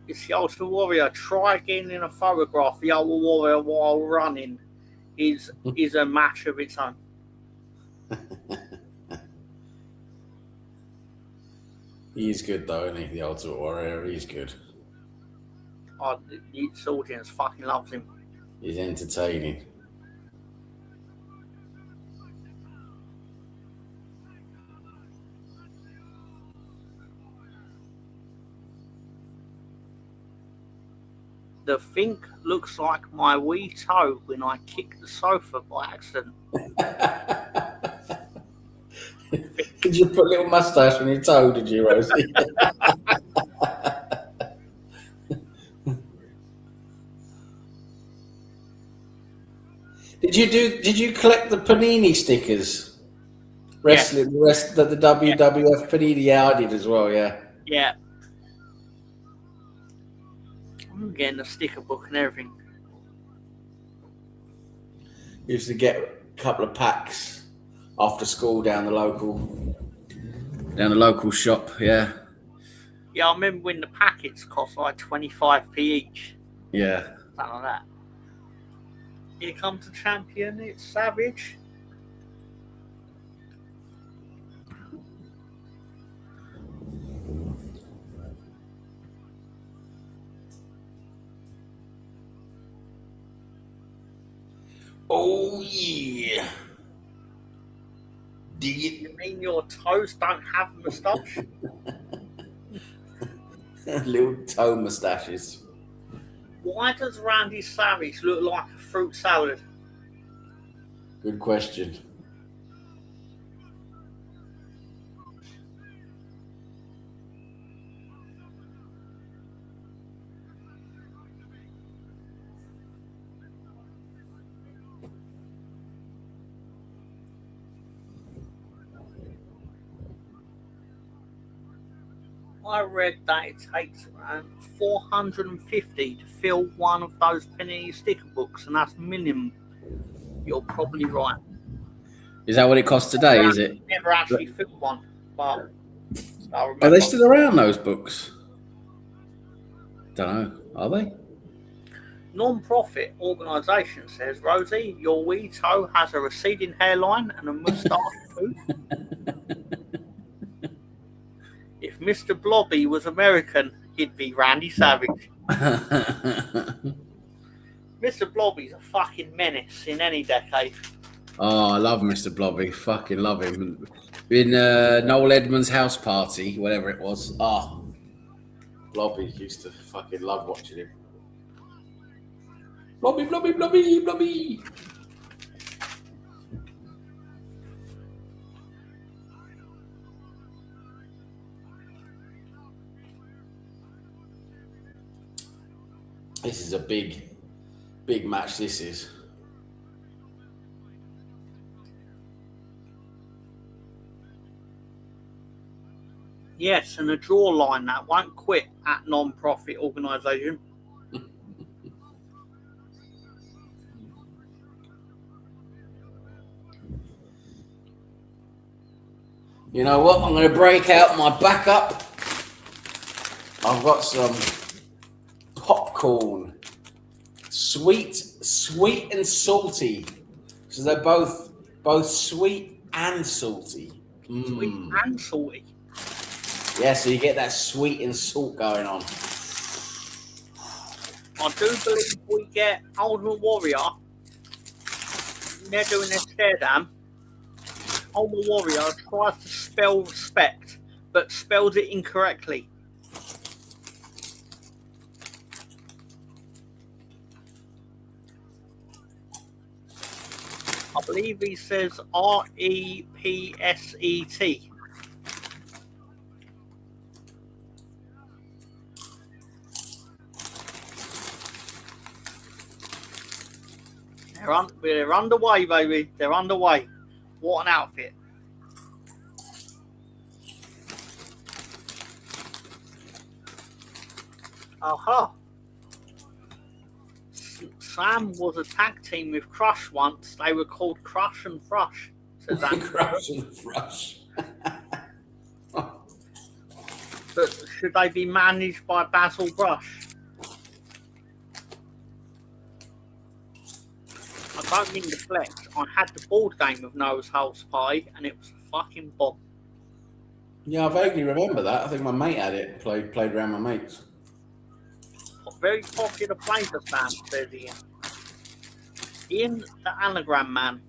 It's the Ultimate Warrior. Try again in a photograph. The Ultimate Warrior while running is a match of its own. He's good though, isn't he? The Ultimate Warrior. He's good. Oh, the audience fucking loves him. He's entertaining. The Think looks like my wee toe when I kicked the sofa by accident. Did you put a little moustache on your toe, did you, Rosie? Did you collect the Panini stickers? Wrestling, the rest of the WWF Panini, yeah, I did as well, yeah. Yeah. I'm getting a sticker book and everything. Used to get a couple of packs after school down the local shop, yeah. Yeah, I remember when the packets cost like 25p each. Yeah. Something like that. Here comes the champion, it's Savage. Oh yeah. Dig it. You mean your toes don't have a moustache? Little toe moustaches. Why does Randy Savage look like a fruit salad? Good question. I read that it takes around $450 to fill one of those Panini sticker books, and that's minimum. You're probably right. Is that what it costs today, is it? Never actually filled one, but I remember. Are they still around, those books? Don't know. Are they? Non-profit organisation says, Rosie, your wee toe has a receding hairline and a moustache too. If Mr. Blobby was American, he'd be Randy Savage. Mr. Blobby's a fucking menace in any decade. Oh, I love Mr. Blobby. Fucking love him. In Noel Edmonds' house party, whatever it was. Oh, Blobby used to fucking love watching him. Blobby, Blobby, Blobby, Blobby. This is a big match, this is. Yes, and a draw line that won't quit at non-profit organisation. You know what? I'm going to break out my backup. I've got some popcorn. Sweet and salty. So they're both sweet and salty. Sweet and salty. Yeah, so you get that sweet and salt going on. I do believe we get Ultimate Warrior. They're doing their stare down. Ultimate Warrior tries to spell respect, but spells it incorrectly. I believe he says REPSET. They're underway, baby. They're underway. What an outfit. Aha. Sam was a tag team with Crush once. They were called Crush and Thrush. Says that. Crush and Thrush. But should they be managed by Basil Brush? I don't mean to flex. I had the board game of Noah's House Pie, and it was a fucking bomb. Yeah, I vaguely remember that. I think my mate had it. Played around my mates. Very popular flavor, Sam, says Ian. Ian, the anagram man.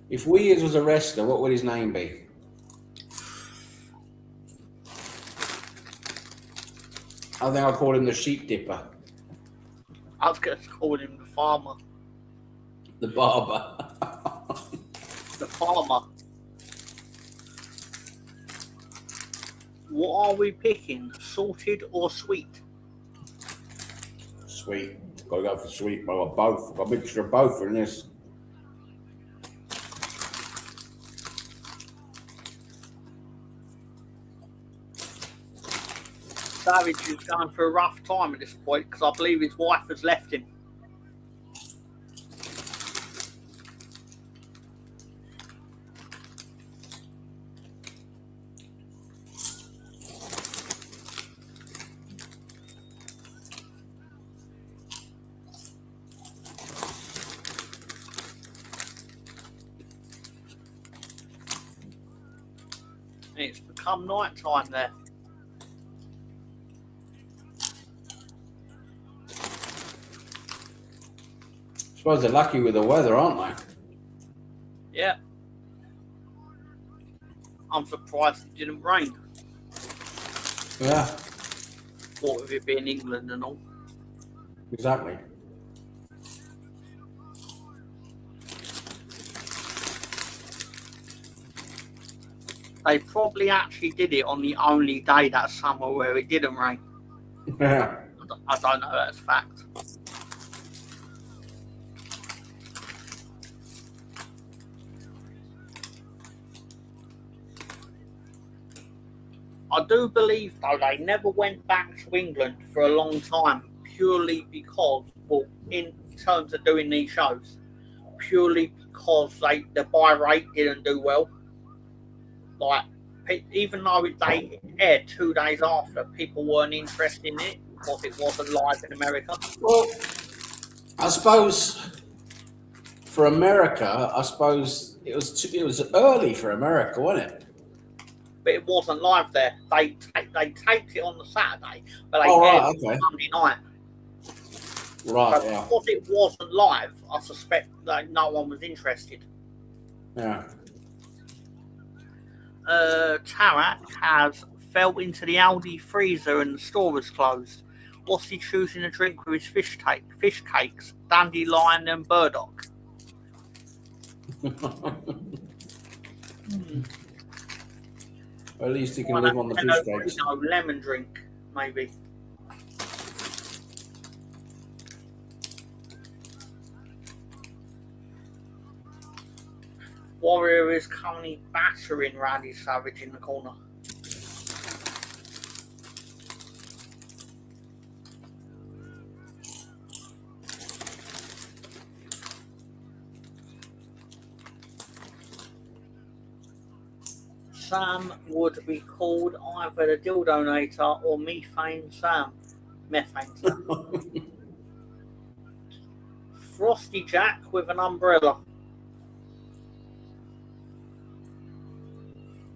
If Weird was a wrestler, what would his name be? I think I'll call him the Sheep Dipper. I was going to call him the farmer. The barber. The farmer. What are we picking? Salted or sweet? Sweet. Gotta go for sweet. But I got both. Got a mixture of both in this. Savage is going for a rough time at this point because I believe his wife has left him. It's become night time there. I suppose they're lucky with the weather, aren't they? Yeah. I'm surprised it didn't rain. Yeah. What with it being England and all. Exactly. They probably actually did it on the only day that summer where it didn't rain. Yeah. I don't know that's fact. I do believe, though, they never went back to England for a long time purely because, well, in terms of doing these shows, purely because the buy rate didn't do well. Like, even though they aired 2 days after, people weren't interested in it because it wasn't live in America. Well, I suppose for America, it was early for America, wasn't it? But it wasn't live there. They taped it on the Saturday, but they right, aired it on Monday night. Right, so yeah. Because it wasn't live, I suspect that no one was interested. Yeah. Tarak has fell into the Aldi freezer and the store was closed. What's he choosing to drink with his fish cakes, dandelion and burdock? At least he can live on the fish cakes. No, lemon drink, maybe. Warrior is currently battering Randy Savage in the corner. Sam would be called either the Dildonator or Methane Sam. Methane Sam. Frosty Jack with an umbrella.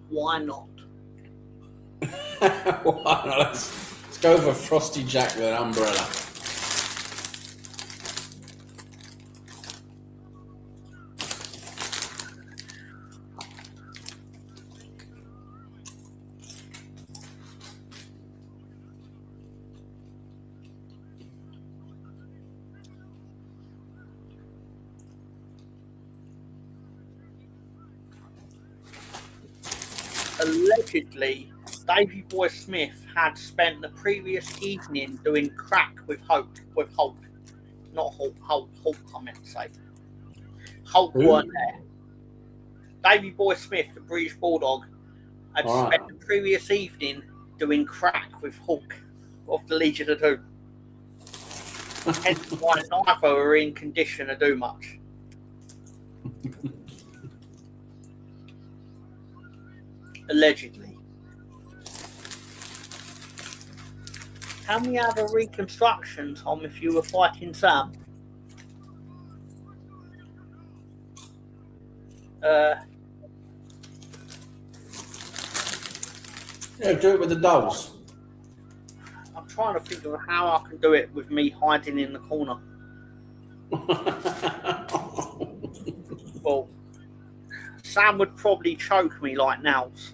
Why not? Why not? Let's go for Frosty Jack with an umbrella. Allegedly, Davey Boy Smith had spent the previous evening doing crack with Hulk. Not Hulk, I meant to say. Hulk weren't there. Davey Boy Smith, the British Bulldog, had spent the previous evening doing crack with Hulk of the Legion of Doom. Hence why neither are in condition to do much. Allegedly. Can we have a reconstruction, Tom, if you were fighting Sam? Yeah, do it with the dolls. I'm trying to think of how I can do it with me hiding in the corner. Well, Sam would probably choke me like nails.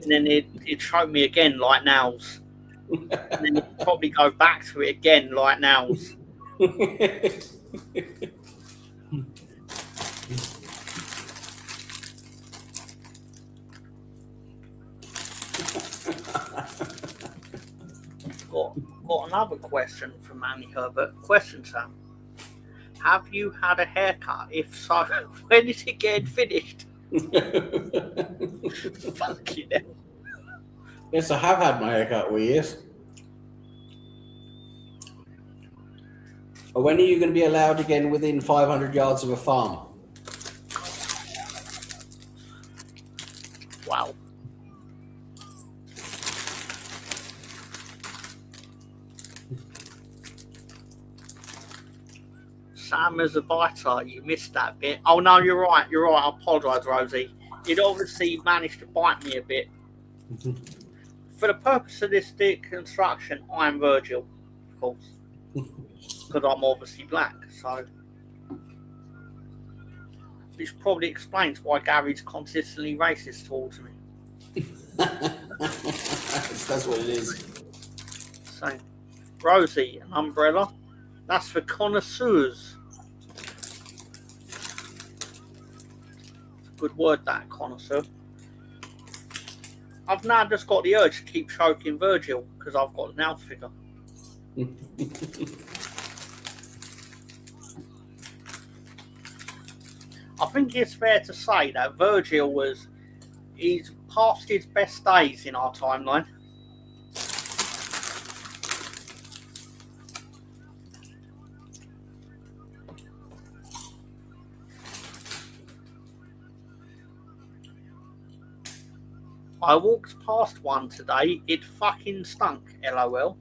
And then he'd choke me again like nails. And then he'd probably go back to it again like nails. Got another question from Annie Herbert. Question, Sam. Have you had a haircut? If so, when is it getting finished? Fucking hell. Yes, I have had my haircut for years. But when are you going to be allowed again within 500 yards of a farm? Wow. Sam as a biter, you missed that bit. Oh no, you're right. I apologise, Rosie. You'd obviously managed to bite me a bit. For the purpose of this deconstruction, I am Virgil, of course, because I'm obviously black. So, which probably explains why Gary's consistently racist towards me. That's what it is. So, Rosie, an umbrella. That's for connoisseurs. Good word, that, connoisseur. I've now just got the urge to keep choking Virgil because I've got an elf figure. I think it's fair to say that Virgil he's past his best days in our timeline. I walked past one today, it fucking stunk, LOL.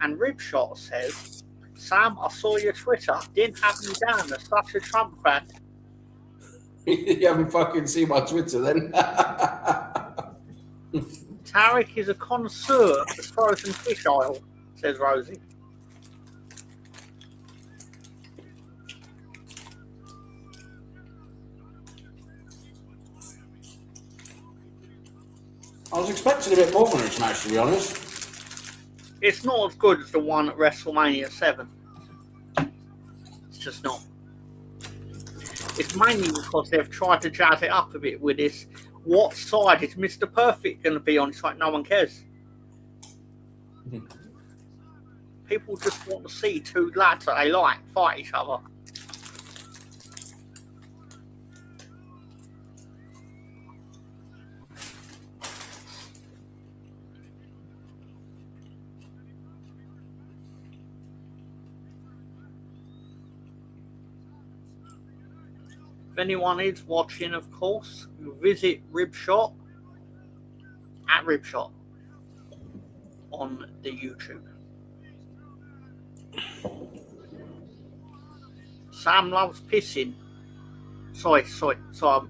And Ribshot says, Sam, I saw your Twitter, didn't have me down as such a Trump fan. You haven't fucking seen my Twitter then? Tarek is a connoisseur of the frozen fish aisle, says Rosie. I was expecting a bit more from this match, to be honest. It's not as good as the one at WrestleMania 7. It's just not. It's mainly because they've tried to jazz it up a bit with this. What side is Mr. Perfect going to be on? It's like no one cares. People just want to see two lads that they like fight each other. If anyone is watching, of course, visit Ribshot at Ribshot on the YouTube. Sam loves pissing. Sorry, I'm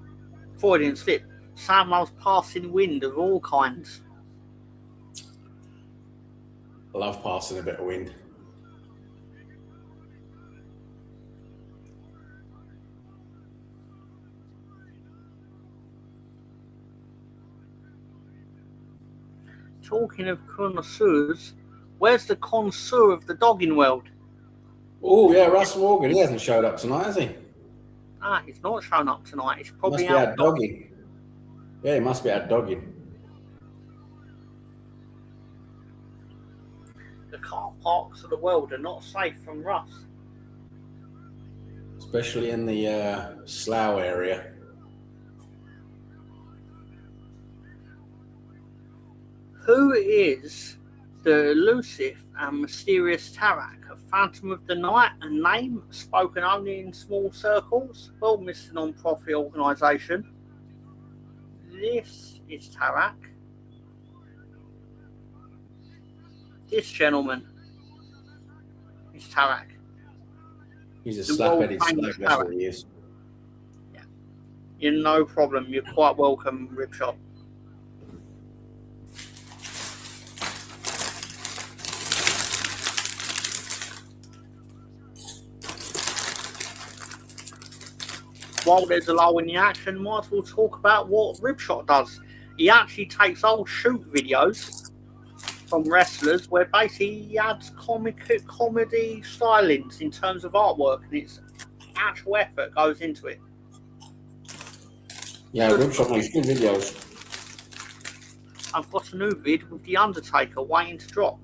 Freudian slip. Sam loves passing wind of all kinds. I love passing a bit of wind. Talking of connoisseurs, where's the connoisseur of the dogging world? Oh, yeah, Russ Morgan. He hasn't showed up tonight, has he? He's not shown up tonight. He's probably Must be out dogging. Yeah, he must be out dogging. The car parks of the world are not safe from Russ. Especially in the Slough area. Who is the elusive and mysterious Tarak, a phantom of the night, a name spoken only in small circles? Well, Mr. Non-Profit Organisation, this is Tarak. This gentleman is Tarak. He's a The slap-headed world-famous slag, that's Tarak. what he is. Yeah. You're no problem. You're quite welcome, Ribshot. While there's a lull in the action, might as well talk about what Ribshot does. He actually takes old shoot videos from wrestlers where basically he adds comedy stylings in terms of artwork, and it's actual effort goes into it. Yeah, Ribshot makes good videos. I've got a new vid with The Undertaker waiting to drop.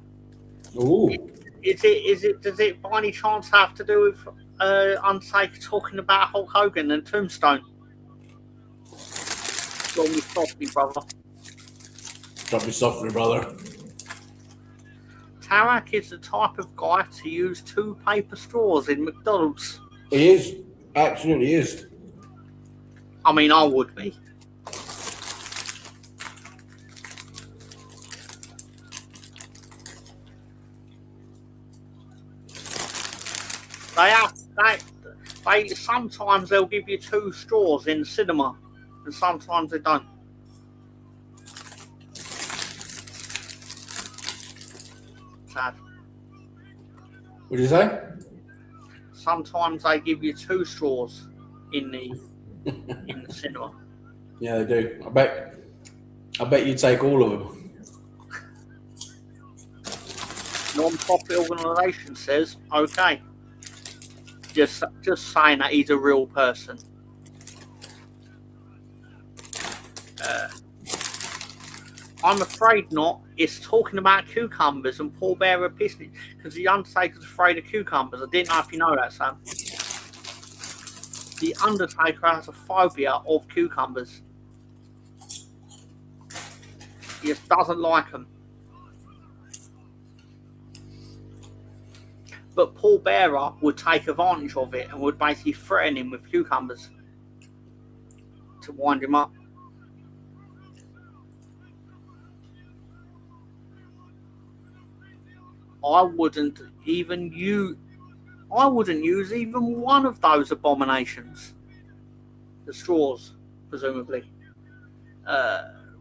Ooh. Does it by any chance have to do with Undertaker talking about Hulk Hogan and Tombstone? Drop me softly, brother. Drop me softly, brother. Tarak is the type of guy to use 2 paper straws in McDonald's. He is. Absolutely is. I mean, I would be. They sometimes they'll give you 2 straws in cinema, and sometimes they don't. Sad. What did you say? Sometimes they give you 2 straws in the cinema. Yeah, they do. I bet you take all of them. Non-profit organisation says, okay. Just saying that he's a real person. I'm afraid not. It's talking about cucumbers and Paul Bearer pissing because the Undertaker's afraid of cucumbers. I didn't know if you know that, Sam. The Undertaker has a phobia of cucumbers. He just doesn't like them. But Paul Bearer would take advantage of it and would basically threaten him with cucumbers to wind him up. I wouldn't use even one of those abominations. The straws, presumably.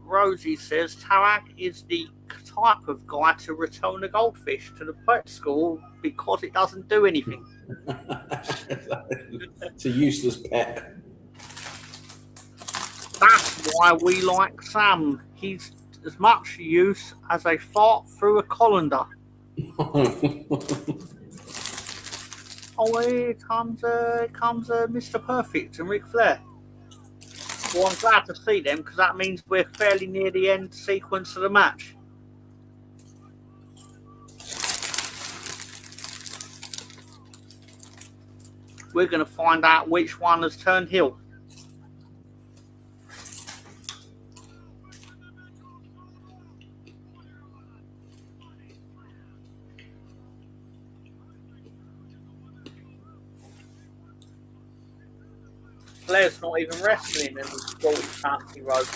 Rosie says Tarak is the type of guy to return a goldfish to the pet school because it doesn't do anything. It's a useless pet. That's why we like Sam. He's as much use as a fart through a colander. Oh, here comes Mr. Perfect and Ric Flair. Well, I'm glad to see them because that means we're fairly near the end sequence of the match. We're going to find out which one has turned heel. Flair's not even wrestling and he's got his fancy robe.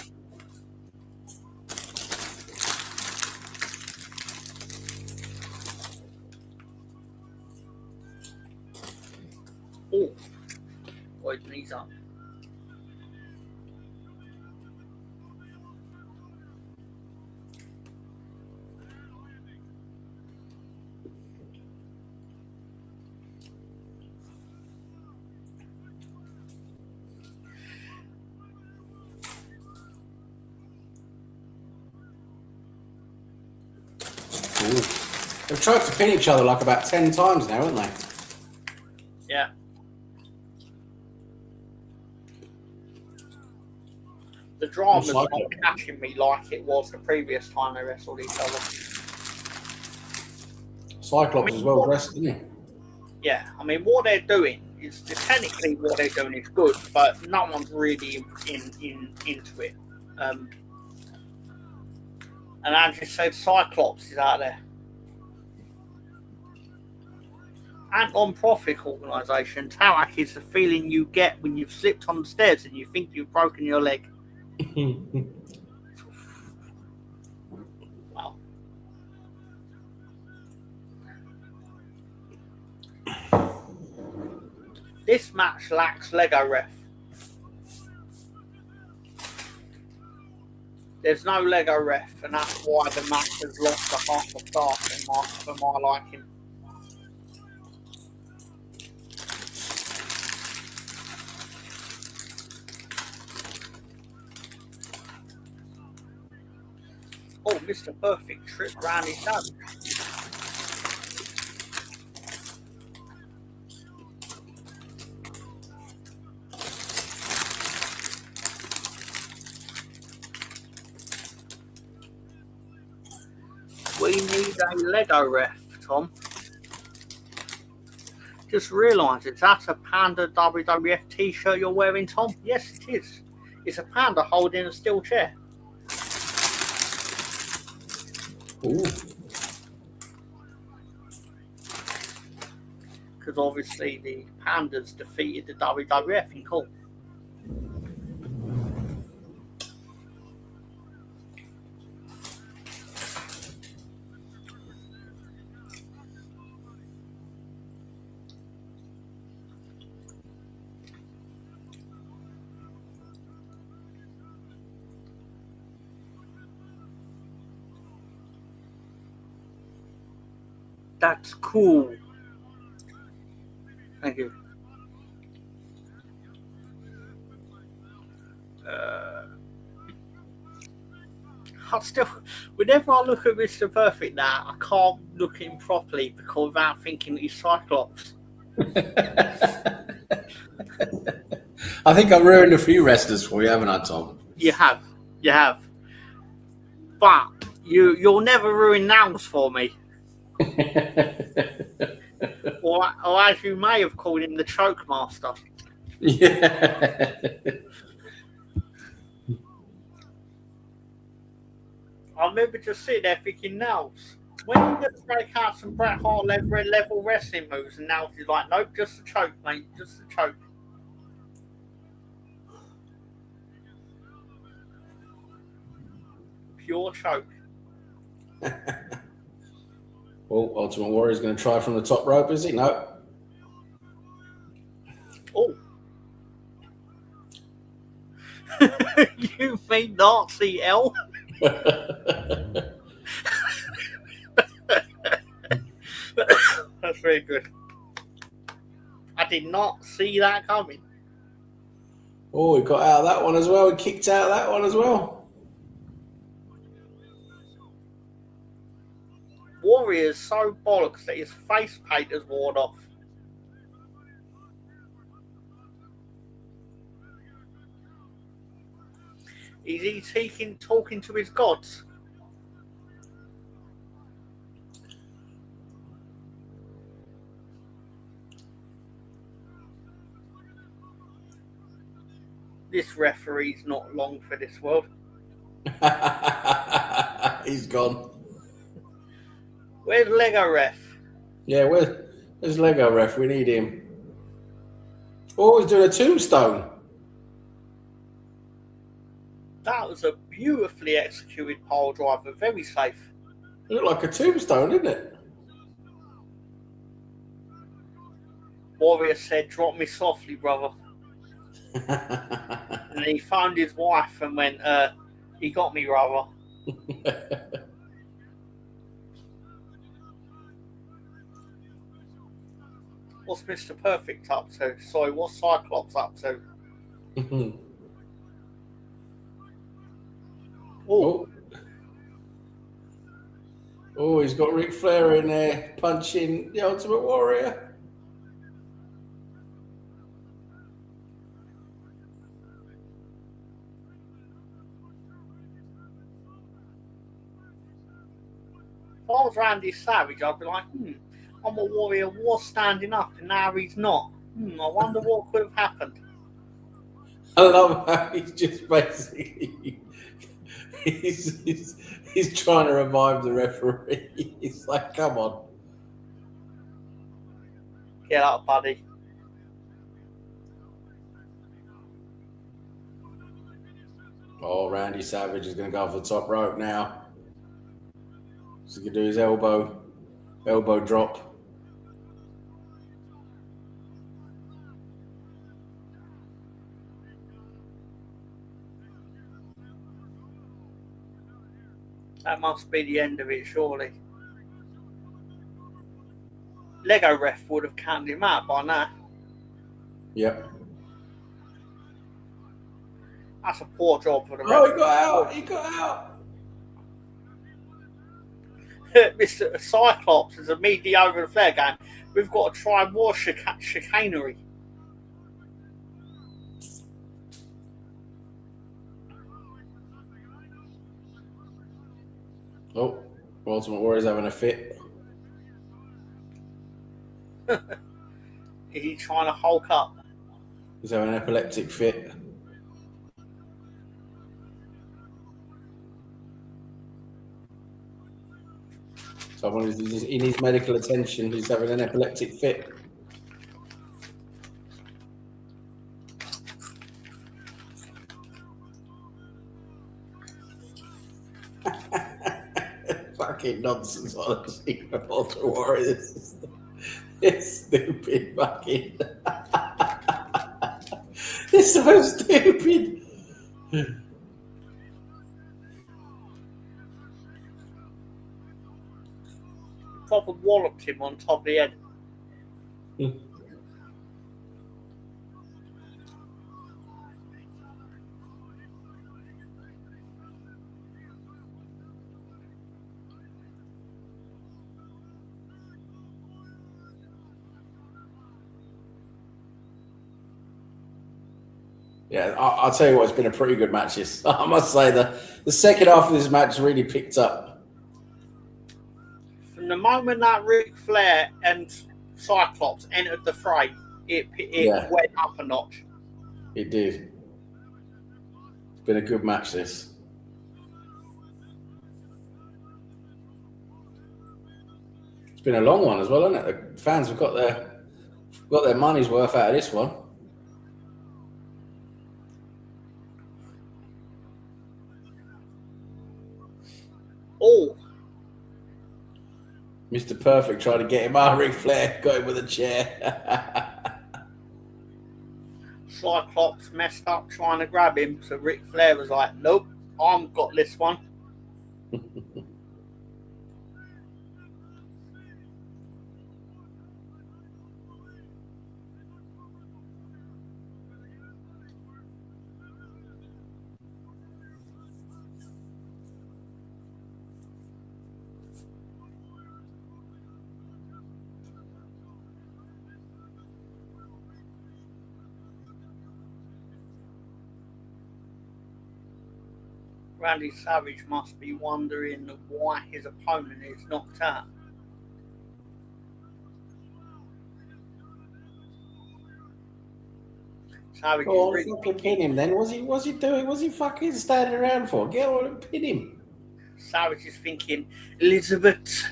Oh, got his knees up. Ooh. They've tried to pin each other like about 10 times now, haven't they? Yeah. The drama's not catching me like it was the previous time they wrestled each other. Cyclops is well dressed, isn't he? Yeah, I mean, what they're doing is technically what they're doing is good, but no one's really into it. And as you said, Cyclops is out there. And non-profit organisation, Tarak is the feeling you get when you've slipped on the stairs and you think you've broken your leg. Wow. This match lacks Lego ref. There's no Lego ref, and that's why the match has lost a half a star for my liking. Oh, Mr. Perfect tripped round his nose. We need a Lego ref, Tom. Just realised it's that a Panda WWF t-shirt you're wearing, Tom? Yes, it is. It's a panda holding a steel chair. Ooh. Because obviously the Pandas defeated the WWF in court. That's cool. Thank you. Whenever I look at Mr. Perfect now, I can't look at him properly because without thinking he's Cyclops. I think I ruined a few wrestlers for you, haven't I, Tom? You have. But you'll never ruin nouns for me. or as you may have called him, the choke master. Yeah. I remember just sitting there thinking, Nels, when are you going to break out some Bret Hart level wrestling moves? And Nels is like, nope, just a choke, mate, just a choke. Pure choke. Well, Ultimate Warrior's going to try from the top rope, is he? No. Oh. You mean Nazi L? That's very good. I did not see that coming. Oh, he got out of that one as well. He kicked out of that one as well. Warrior's so bollocks that his face paint has worn off. Is he talking to his gods? This referee's not long for this world. He's gone. Where's Lego Ref? Yeah, where's Lego Ref? We need him. Oh, he's doing a tombstone. That was a beautifully executed pile driver, very safe. It looked like a tombstone, didn't it? Warrior said, "Drop me softly, brother." And he found his wife and went, "He got me, brother." What's Mr. Perfect up to? Sorry, what's Cyclops up to? Oh. Oh, he's got Ric Flair in there punching the Ultimate Warrior. If I was Randy Savage, I'd be like, I'm a Warrior, was standing up, and now he's not. I wonder what could have happened. I love how he's just basically he's trying to revive the referee. He's like, come on. Get up, buddy. Oh, Randy Savage is going to go for the top rope now. So he can do his elbow drop. That must be the end of it, surely. Lego ref would have counted him out by now. Yep. That's a poor job for the ref. Oh, he got out. He got out. Mr. Cyclops is immediately over the Flair game. We've got to try more chicanery. Oh, Ultimate Warrior's having a fit. Is he trying to hulk up? He's having an epileptic fit. Someone he needs medical attention. He's having an epileptic fit. Fucking nonsense, honestly. Ultimate Warrior. It's stupid fucking. It's so stupid. Proper walloped him on top of the head. Yeah, I'll tell you what, it's been a pretty good match. This, I must say, the second half of this match really picked up. From the moment that Ric Flair and Cyclops entered the fray, it went up a notch. It did. It's been a good match, this. It's been a long one as well, hasn't it? The fans have got their money's worth out of this one. Oh, Mr. Perfect tried to get him out. Ric Flair got him with a chair. Cyclops messed up trying to grab him, so Ric Flair was like, "Nope, I've got this one." Randy Savage must be wondering why his opponent is knocked out. Savage Oh, is really fucking pin him then. What's he doing? What's he fucking standing around for? Get on and pin him. Savage is thinking, Elizabeth.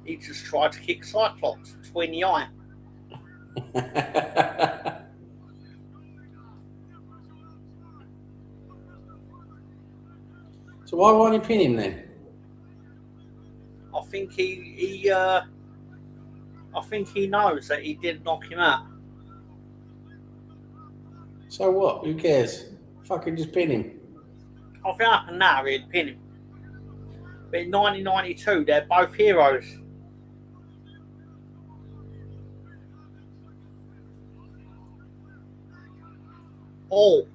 He just tried to kick Cyclops between the eye. So why won't he pin him then? I think I think he knows that he did knock him out. So what? Who cares? Fucking just pin him. I think up and now he'd pin him. But in 1992, they're both heroes. Oh,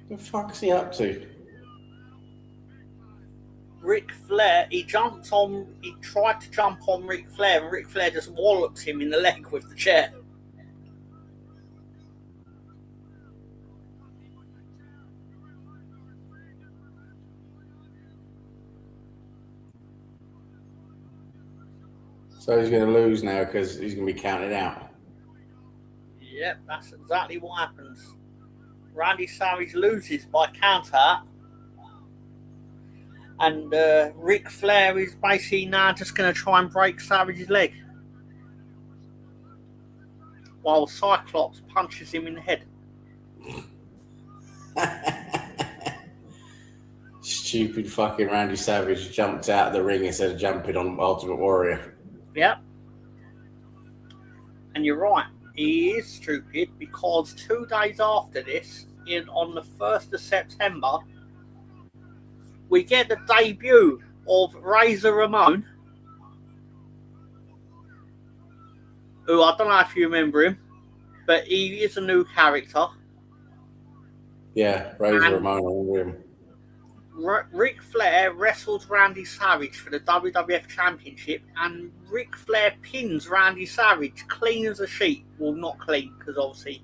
What the fuck's he up to? Ric Flair, he tried to jump on Ric Flair, and Ric Flair just walloped him in the leg with the chair. So he's going to lose now because he's going to be counted out. Yep, that's exactly what happens. Randy Savage loses by counter, and Ric Flair is basically now just going to try and break Savage's leg, while Cyclops punches him in the head. Stupid fucking Randy Savage jumped out of the ring instead of jumping on Ultimate Warrior. Yep. And you're right, he is stupid, because 2 days after this, on the 1st of September, we get the debut of Razor Ramon, who I don't know if you remember him, but he is a new character. Yeah, Razor Ramon, I remember him. Ric Flair wrestles Randy Savage for the WWF Championship, and Ric Flair pins Randy Savage clean as a sheet. Well, not clean, because obviously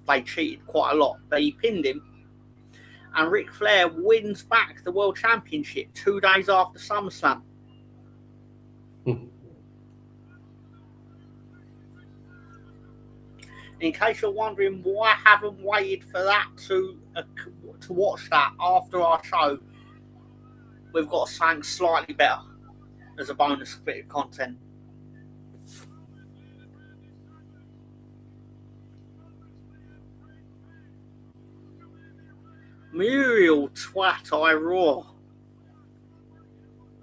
they cheated quite a lot, but he pinned him. And Ric Flair wins back the World Championship 2 days after SummerSlam. In case you're wondering why I haven't waited for that to watch that after our show, we've got something slightly better as a bonus bit of content. Muriel Twat I Raw.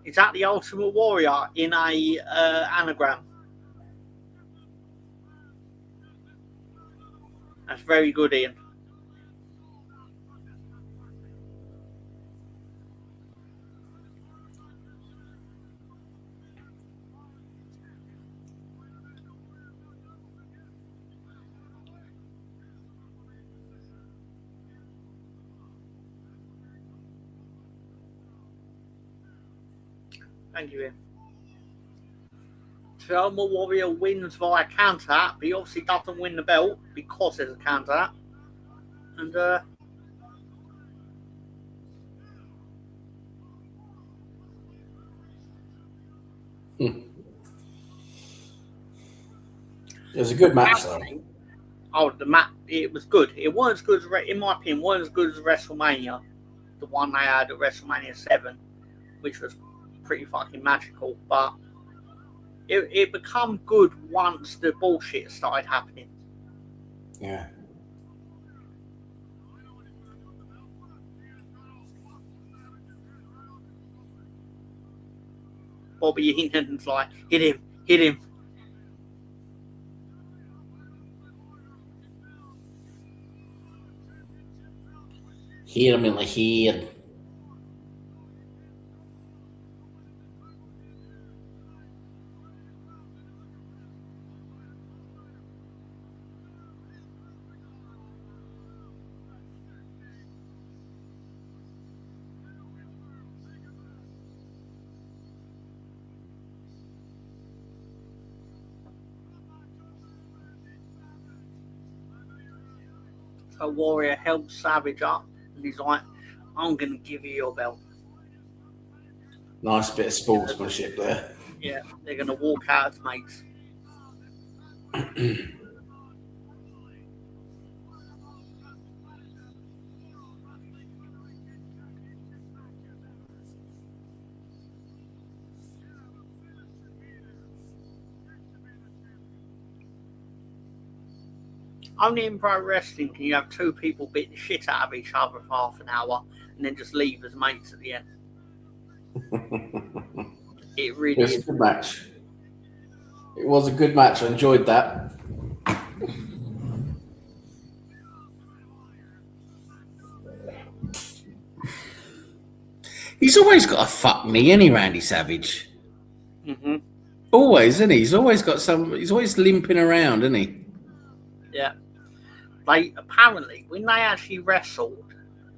Is that the Ultimate Warrior in a anagram? That's very good, Ian. Thank you, Ian. Ultimate Warrior wins via counter, but he obviously doesn't win the belt because there's a counter. And It was a good match, though. Oh, the match, it was good. It wasn't as good as, in my opinion, wasn't as good as WrestleMania, the one they had at WrestleMania 7, which was pretty fucking magical. But it become good once the bullshit started happening. Yeah. Bobby Heenan's like, hit him, hit him. Hit him in the head. So Warrior helps Savage up, and he's like, I'm going to give you your belt. Nice bit of sportsmanship there. Yeah, they're going to walk out as mates. Only in pro wrestling can you have two people beat the shit out of each other for half an hour and then just leave as mates at the end. It really It was is. a good match. It was a good match. I enjoyed that. He's always got a fuck me, any Randy Savage. Mm-hmm. Always, isn't he? He's always got some. He's always limping around, isn't he? Yeah. They apparently, when they actually wrestled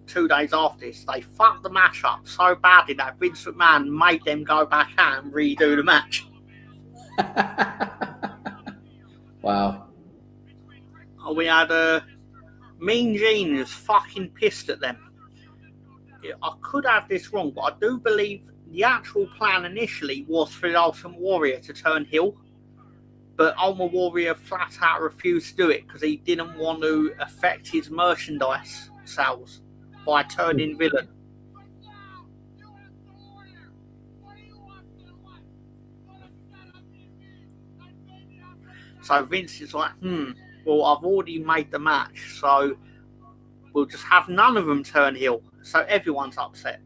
2 days after this, they fucked the match up so badly that Vince McMahon made them go back out and redo the match. Wow. We had Mean Gene was fucking pissed at them. I could have this wrong, but I do believe the actual plan initially was for the Ultimate Warrior to turn heel. But Ultimate Warrior flat out refused to do it because he didn't want to affect his merchandise sales by turning villain. So Vince is like, well, I've already made the match, so we'll just have none of them turn heel. So everyone's upset.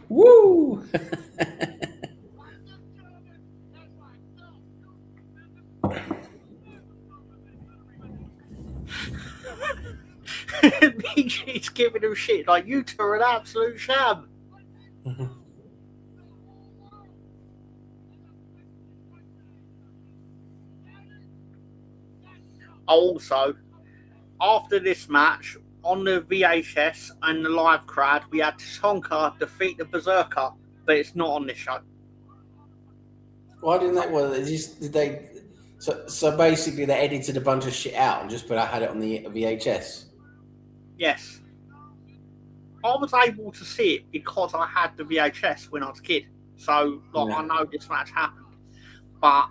Woo! He's giving him shit like, you two are an absolute sham. Also, after this match, on the VHS and the live crowd, we had Tonka defeat the Berserker, but it's not on this show. Why didn't they? Well, did they? So basically, they edited a bunch of shit out and just had it on the VHS. Yes. I was able to see it because I had the VHS when I was a kid. So, I know this match happened. But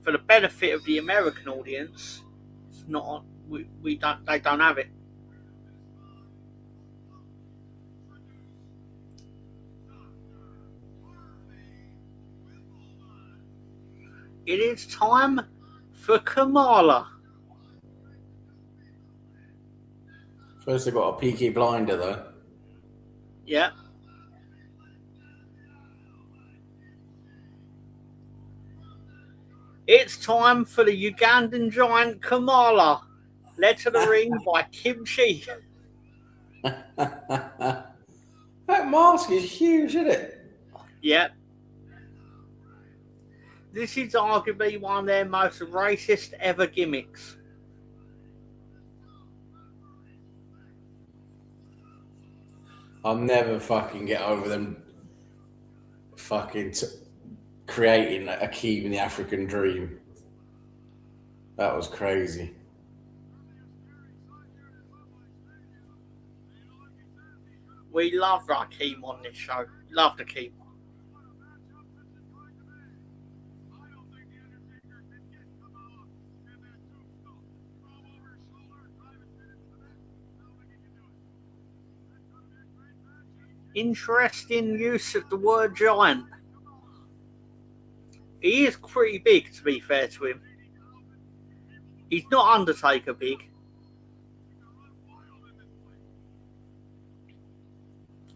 for the benefit of the American audience, it's not on. They don't have it. It is time for Kamala. First, they got a Peaky Blinder, though. Yeah. It's time for the Ugandan giant Kamala, led to the ring by Kimchi. That mask is huge, isn't it? Yeah. This is arguably one of their most racist ever gimmicks. I'll never fucking get over them fucking creating Akeem in the African Dream. That was crazy. We love Akeem on this show. Loved Akeem. Interesting use of the word giant. He is pretty big, to be fair to him. He's not Undertaker big.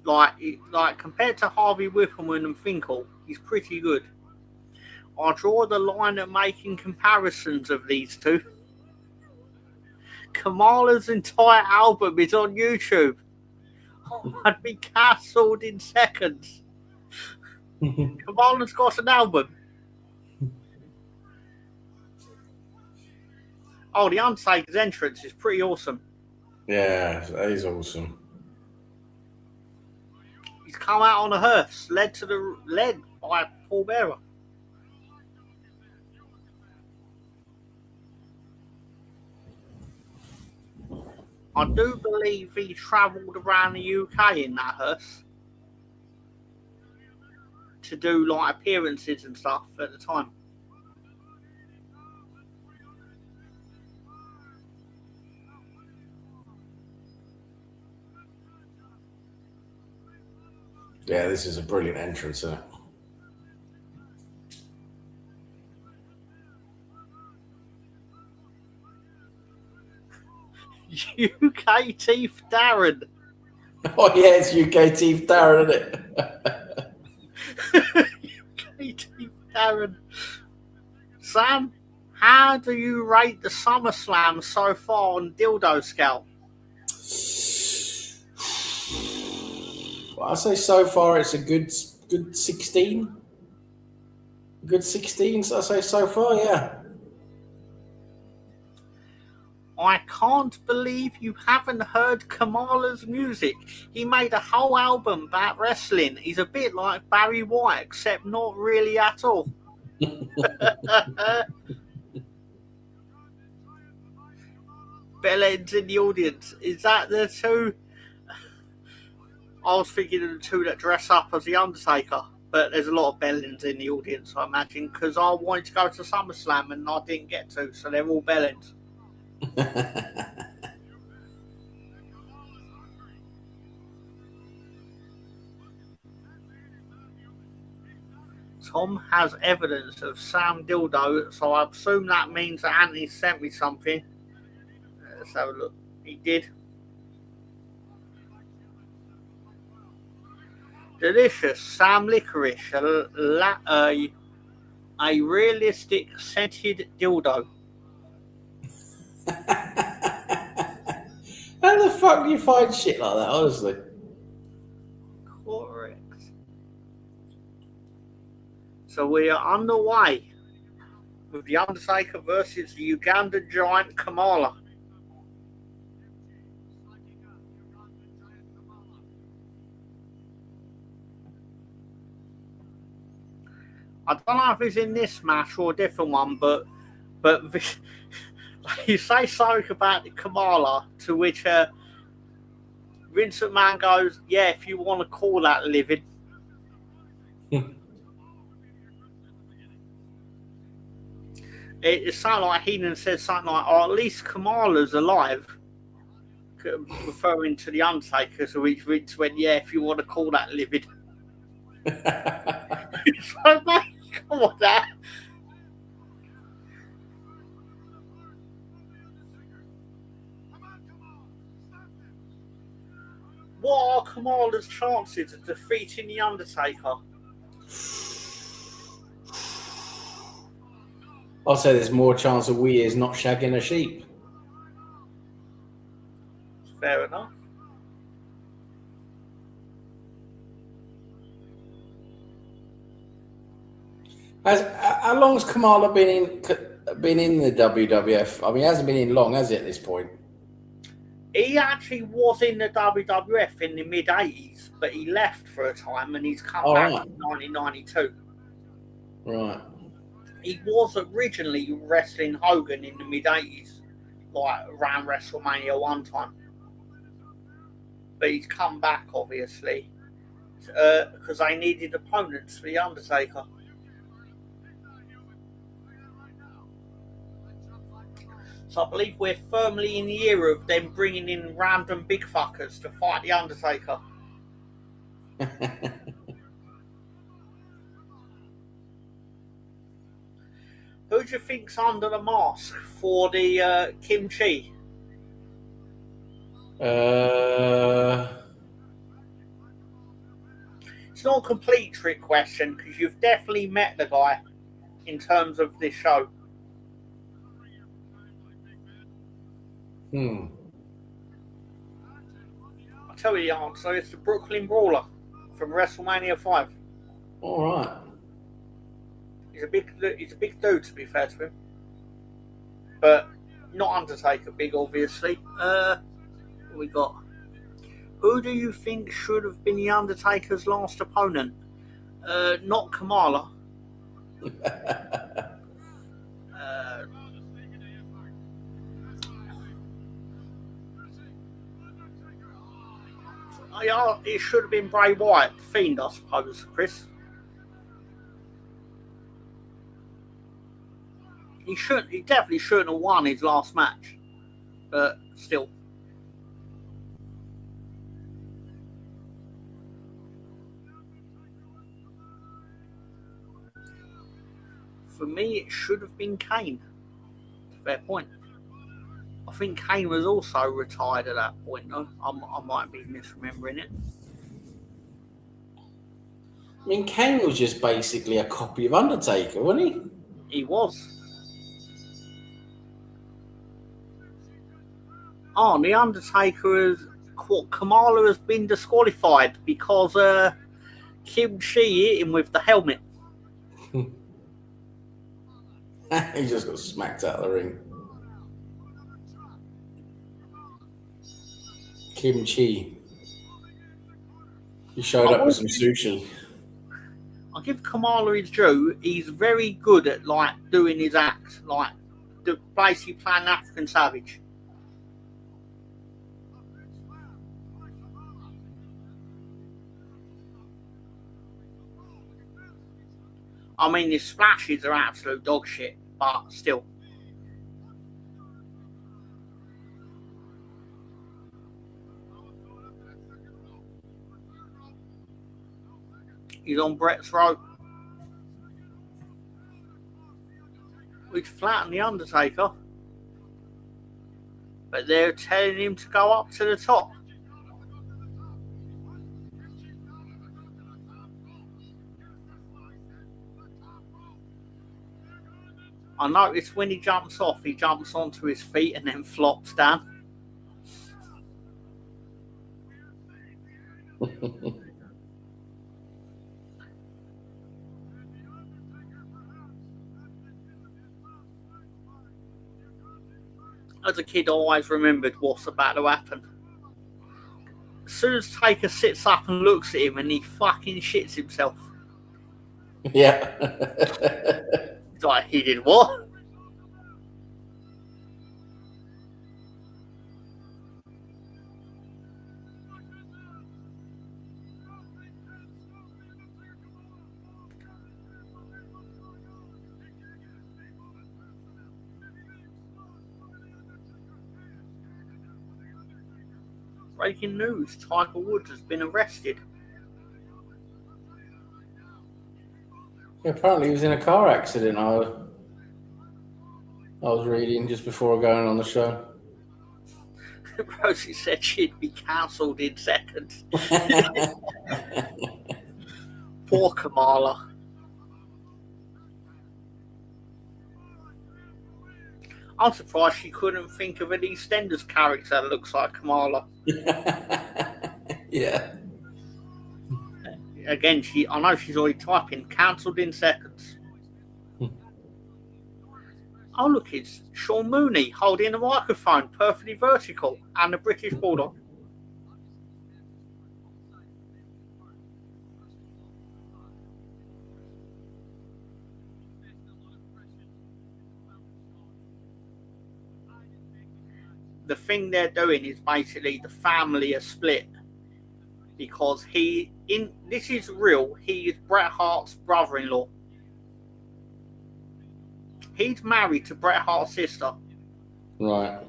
Like compared to Harvey Whippleman and Finkel, he's pretty good. I draw the line at making comparisons of these two. Kamala's entire album is on YouTube. I'd be cancelled in seconds. Kamala's got an album. Oh, the Undertaker's entrance is pretty awesome. Yeah, that is awesome. He's come out on a hearse, led by Paul Bearer. I do believe he travelled around the UK in that hearse to do like appearances and stuff at the time. Yeah, this is a brilliant entrance, isn't it? UK Teeth Darren. Oh yeah, it's UK Teeth Darren, isn't it? UK Teeth Darren. Sam, how do you rate the SummerSlam so far on dildo scale? Well, I say so far it's a good 16. Good 16, so I say so far, yeah. I can't believe you haven't heard Kamala's music. He made a whole album about wrestling. He's a bit like Barry White, except not really at all. Bellends in the audience. Is that the two? I was thinking of the two that dress up as the Undertaker, but there's a lot of Bellends in the audience, I imagine, because I wanted to go to SummerSlam and I didn't get to, so they're all Bellends. Tom has evidence of Sam Dildo, so I assume that means that Anthony sent me something. Let's have a look. He did. Delicious Sam licorice, a realistic scented dildo. How the fuck do you find shit like that, honestly? Correct. So we are underway with The Undertaker versus the Ugandan giant Kamala. I don't know if he's in this match or a different one, but you say something about the Kamala, to which Vince McMahon goes, "Yeah, if you want to call that living." It sounded like Heenan said something like, "Oh, at least Kamala's alive," referring to the Undertaker. So Vince went, "Yeah, if you want to call that living." So, mate, come on, that. What are Kamala's chances of defeating the Undertaker? I'll say there's more chance of we is not shagging a sheep. Fair enough. How long's Kamala been in the WWF? I mean, he hasn't been in long, has he, at this point? He actually was in the WWF in the mid-80s, but he left for a time and he's come back in 1992. Right. He was originally wrestling Hogan in the mid-80s, like around WrestleMania one time. But he's come back, obviously, because they needed opponents for The Undertaker. So I believe we're firmly in the era of them bringing in random big fuckers to fight The Undertaker. Who do you think's under the mask for the kimchi? It's not a complete trick question because you've definitely met the guy in terms of this show. I'll tell you the answer. It's the Brooklyn Brawler from WrestleMania 5. All right. He's a big dude, to be fair to him, but not Undertaker big, obviously. What we got? Who do you think should have been the Undertaker's last opponent? Not Kamala. It should have been Bray Wyatt, Fiend, I suppose, Chris. He definitely shouldn't have won his last match, but still. For me, it should have been Kane. Fair point. I I think Kane was also retired at that point, though. I might be misremembering it. I mean, Kane was just basically a copy of Undertaker, wasn't he? He was. Oh, the Undertaker Kamala has been disqualified because Kim Chi hit him with the helmet. He just got smacked out of the ring. Kim Chi. He showed up with some sushi. I'll give Kamala his due. He's very good at doing his act, basically playing African Savage. I mean, his splashes are absolute dog shit, but still. He's on Bret's rope. He's flattened the Undertaker. But they're telling him to go up to the top. I noticed when he jumps off, he jumps onto his feet and then flops down. As a kid, I always remembered what's about to happen. As soon as Taker sits up and looks at him, and he fucking shits himself. Yeah. It's like, he did what? Breaking news, Tiger Woods has been arrested. Yeah, apparently he was in a car accident. I was reading just before going on the show. Rosie said she'd be cancelled in seconds. Poor Kamala. I'm surprised she couldn't think of an EastEnders character that looks like Kamala. Yeah. Again, I know she's already typing cancelled in seconds. Oh, look, it's Sean Mooney holding the microphone perfectly vertical and the British Bulldog. The thing they're doing is basically the family are split because this is real. He is Bret Hart's brother-in-law. He's married to Bret Hart's sister. Right.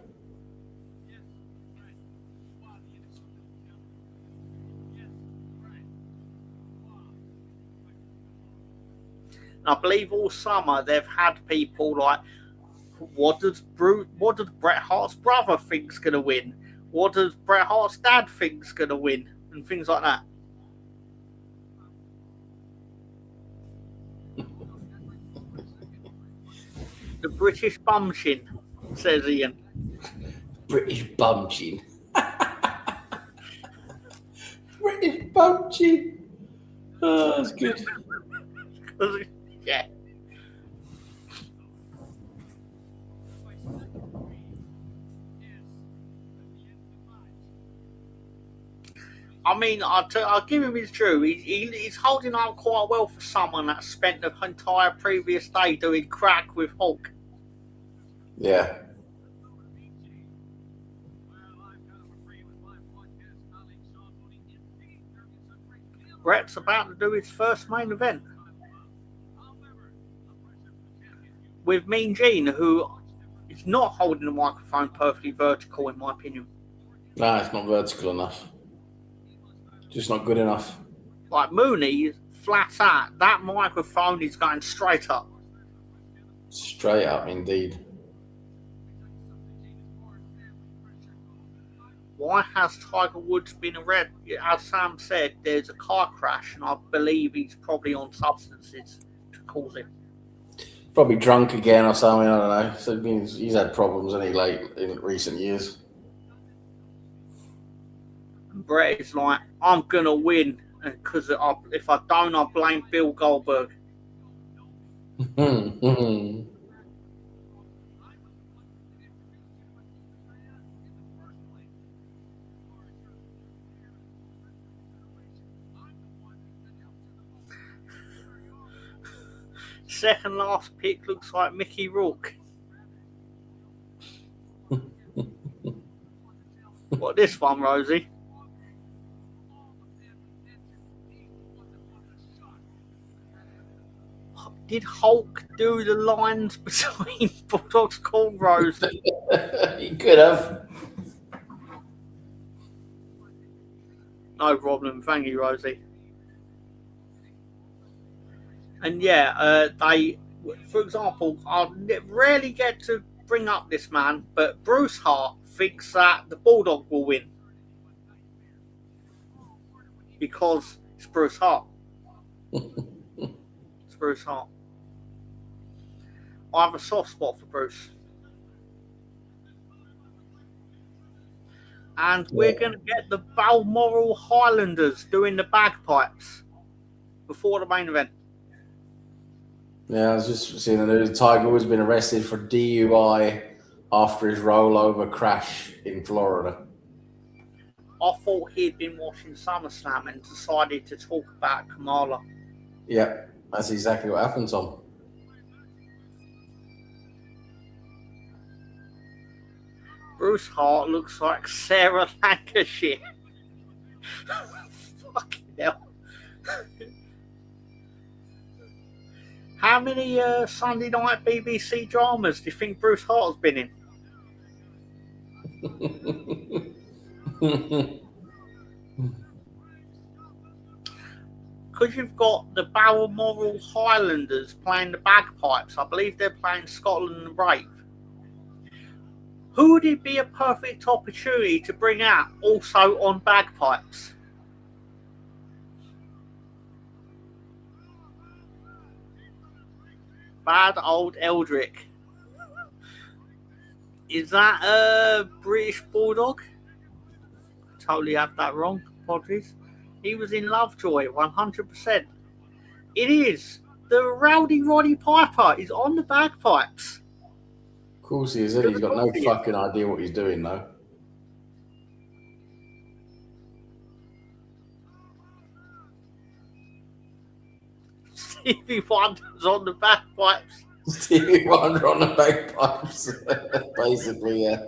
And I believe all summer they've had people like, what does Bret Hart's brother think's gonna win? What does Bret Hart's dad think's gonna win? And things like that. The British bumshin, says Ian. British bumchin. British bumchin. Oh, that's good. Yeah. I mean, I'll give him his due. He's holding on quite well for someone that spent the entire previous day doing crack with Hulk. Yeah. Bret's about to do his first main event with Mean Gene, who is not holding the microphone perfectly vertical, in my opinion. No, it's not vertical enough. Just not good enough. Like Mooney, flat out. That microphone is going straight up. Straight up, indeed. Why has Tiger Woods been arrested? As Sam said, there's a car crash, and I believe he's probably on substances to cause it. Probably drunk again or something. I don't know. So he's had problems, hasn't he, late in recent years? And Bret is like, I'm gonna win, because if I don't, I blame Bill Goldberg. Second last pick looks like Mickey Rourke. What, this one, Rosie? Did Hulk do the lines between Bulldog's cornrows? He could have. No problem, thank you, Rosie. And yeah, they, for example, I rarely get to bring up this man, but Bruce Hart thinks that the Bulldog will win because it's Bruce Hart. It's Bruce Hart. I have a soft spot for Bruce. And we're going to get the Balmoral Highlanders doing the bagpipes before the main event. Yeah, I was just seeing the news. Tiger Woods been arrested for DUI after his rollover crash in Florida. I thought he'd been watching SummerSlam and decided to talk about Kamala. Yeah, that's exactly what happened, Tom. Bruce Hart looks like Sarah Lancashire. Fucking hell. How many Sunday night BBC dramas do you think Bruce Hart's been in? Because you've got the Balmoral Highlanders playing the bagpipes. I believe they're playing Scotland and Brave. Who would it be a perfect opportunity to bring out also on bagpipes? Bad old Eldrick. Is that a British Bulldog? Totally have that wrong. Apologies. He was in Lovejoy, 100%. It is. The Rowdy Roddy Piper is on the bagpipes. Of course he is. He's got no fucking idea what he's doing, though. Stevie Wonder's on the bagpipes. Stevie Wonder on the bagpipes. Basically, yeah.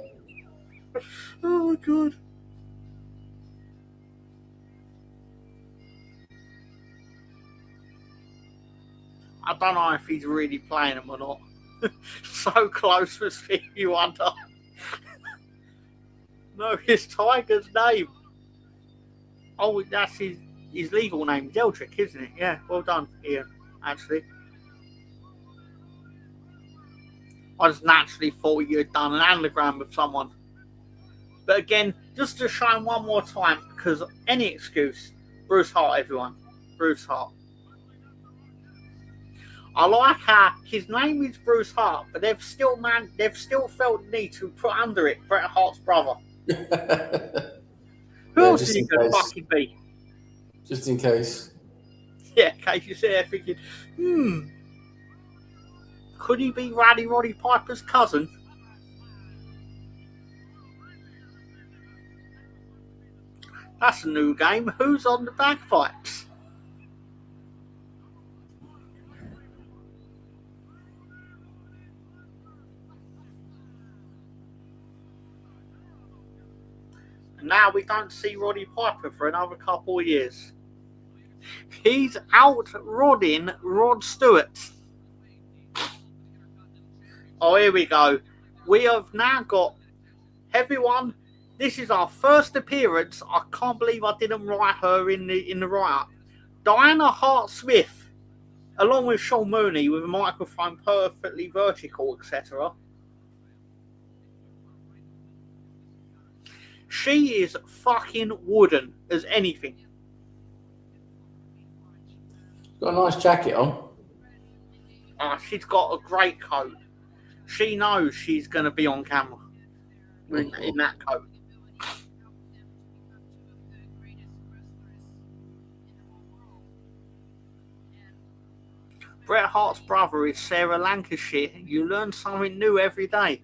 Oh my god. I don't know if he's really playing them or not. So close with Stevie Wonder. No, it's Tiger's name. Oh, that's his legal name, Eldrick, isn't it? Yeah, well done, Ian, actually. I just naturally thought you had done an anagram with someone. But again, just to show him one more time, because any excuse, Bruce Hart, everyone. Bruce Hart. I like how his name is Bruce Hart, but they've still felt the need to put under it Bret Hart's brother. Who else is he going to fucking be? Just in case. Yeah, in case you sit there thinking, could he be Rowdy Roddy Piper's cousin? That's a new game. Who's on the bagpipes? Now we don't see Roddy Piper for another couple of years. He's out-rodding Rod Stewart. Oh, here we go. We have now got everyone. This is our first appearance. I can't believe I didn't write her in the write-up. Diana Hart-Smith, along with Sean Mooney, with a microphone perfectly vertical, etc. She is fucking wooden as anything. Got a nice jacket on. She's got a great coat. She knows she's going to be on camera in that coat. Bret Hart's brother is Sarah Lancashire. You learn something new every day.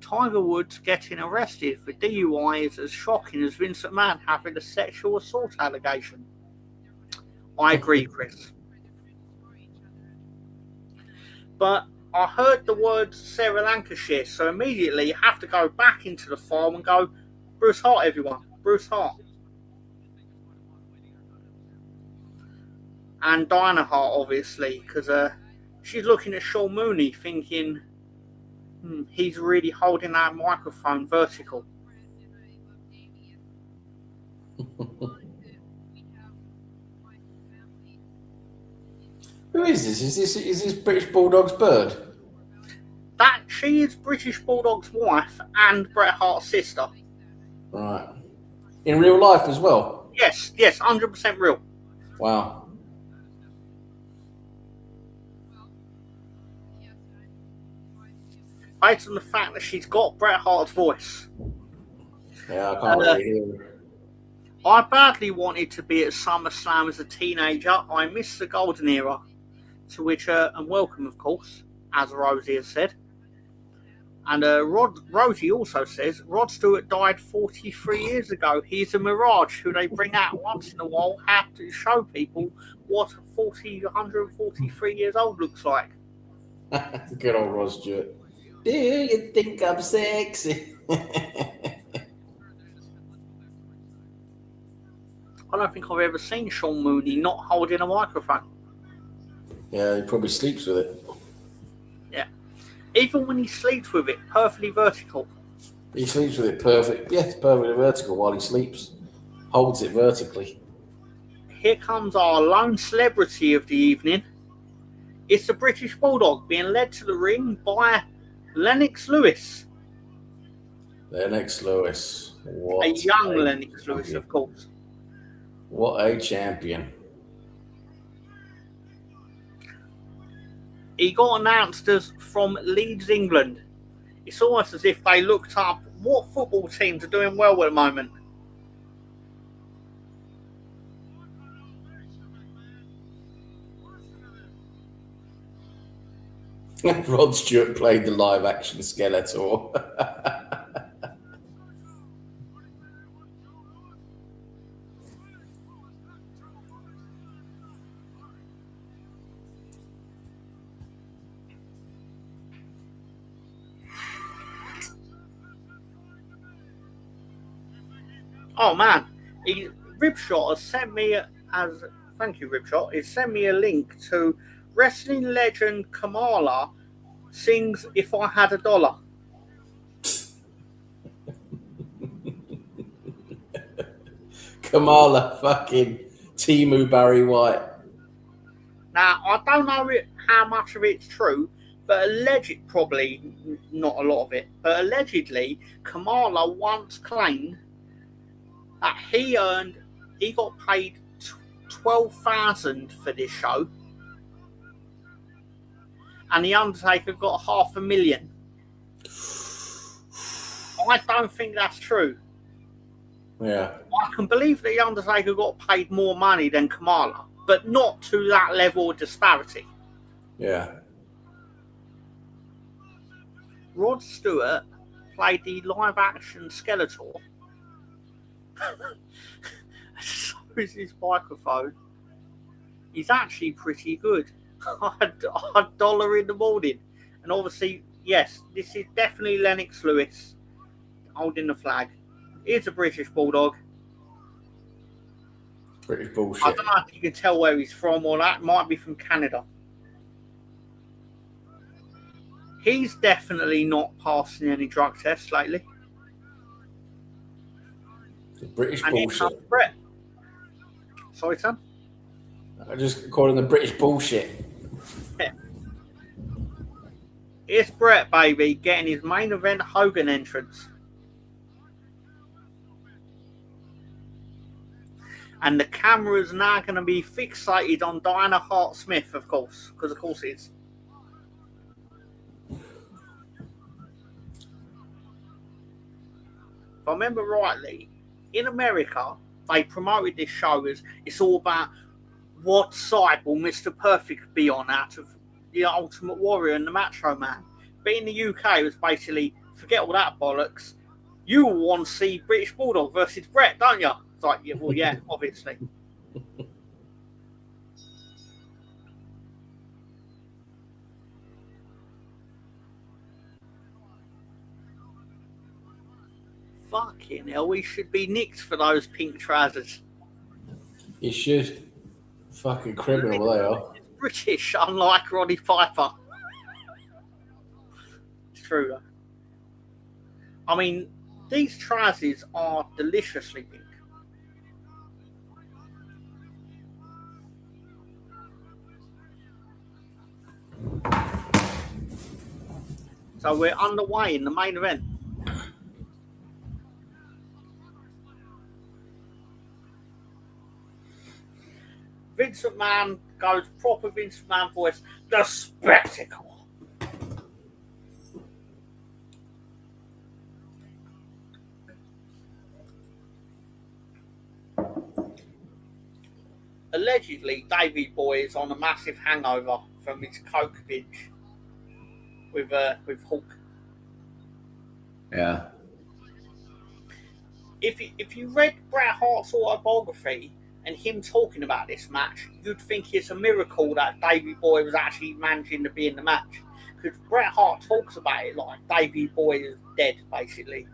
Tiger Woods getting arrested for DUI is as shocking as Vince McMahon having a sexual assault allegation. I agree, Chris. But I heard the words Sarah Lancashire, so immediately you have to go back into the file and go, Bruce Hart, everyone. Bruce Hart. And Diana Hart, obviously, because she's looking at Sean Mooney thinking, he's really holding that microphone vertical. Who is this? Is this British Bulldog's bird? That she is British Bulldog's wife and Bret Hart's sister. Right. In real life as well? Yes, 100% real. Wow. Based on the fact that she's got Bret Hart's voice. Yeah, I can't really hear her. I badly wanted to be at SummerSlam as a teenager. I missed the golden era. To which, and welcome, of course, as Rosie has said. And Rosie also says, Rod Stewart died 43 years ago. He's a mirage who they bring out once in a while, have to show people what 143 years old looks like. Good old Rod Stewart. Do you think I'm sexy? I don't think I've ever seen Sean Mooney not holding a microphone. Yeah, he probably sleeps with it. Yeah. Even when he sleeps with it, perfectly vertical. He sleeps with it perfect. Yes, perfectly vertical while he sleeps. Holds it vertically. Here comes our lone celebrity of the evening. It's the British Bulldog being led to the ring by Lennox Lewis. Lennox Lewis. What a young Lennox Lewis, of course. What a champion. He got announced as from Leeds, England. It's almost as if they looked up what football teams are doing well at the moment. Rod Stewart played the live action Skeletor. Oh man, Ribshot has sent me thank you, Ribshot. He sent me a link to wrestling legend Kamala sings "If I Had a Dollar." Kamala fucking Timu Barry White. Now I don't know how much of it's true, but probably not a lot of it. But allegedly, Kamala once claimed that he got paid $12,000 for this show, and the Undertaker got $500,000. I don't think that's true. Yeah, I can believe that the Undertaker got paid more money than Kamala, but not to that level of disparity. Yeah. Rod Stewart played the live-action Skeletor. So is his microphone. He's actually pretty good. $1 in the morning. And obviously, yes, this is definitely Lennox Lewis holding the flag. Here's a British Bulldog. British bullshit. I don't know if you can tell where he's from or that. Might be from Canada. He's definitely not passing any drug tests lately. The British and bullshit. Bret. Sorry, Tom? I just call him the British bullshit. Yeah. It's Bret, baby, getting his main event Hogan entrance. And the camera's now going to be fixated on Diana Hart Smith, of course, because of course it is. If I remember rightly, in America, they promoted this show as it's all about what side will Mr. Perfect be on out of the Ultimate Warrior and the Macho Man. But in the UK, it was basically, forget all that bollocks. You want to see British Bulldog versus Bret, don't you? It's like, yeah, well, yeah, obviously. Fucking hell, we should be nicked for those pink trousers. You should. Fucking criminal they are. It's British, unlike Roddy Piper. It's true, though. I mean, these trousers are deliciously pink. So we're underway in the main event. Vince McMahon goes proper Vince McMahon voice. The spectacle. Allegedly, Davey Boy is on a massive hangover from his coke binge with Hulk. Yeah. If you read Bret Hart's autobiography and him talking about this match, you'd think it's a miracle that Davey Boy was actually managing to be in the match. Because Bret Hart talks about it like Davey Boy is dead, basically.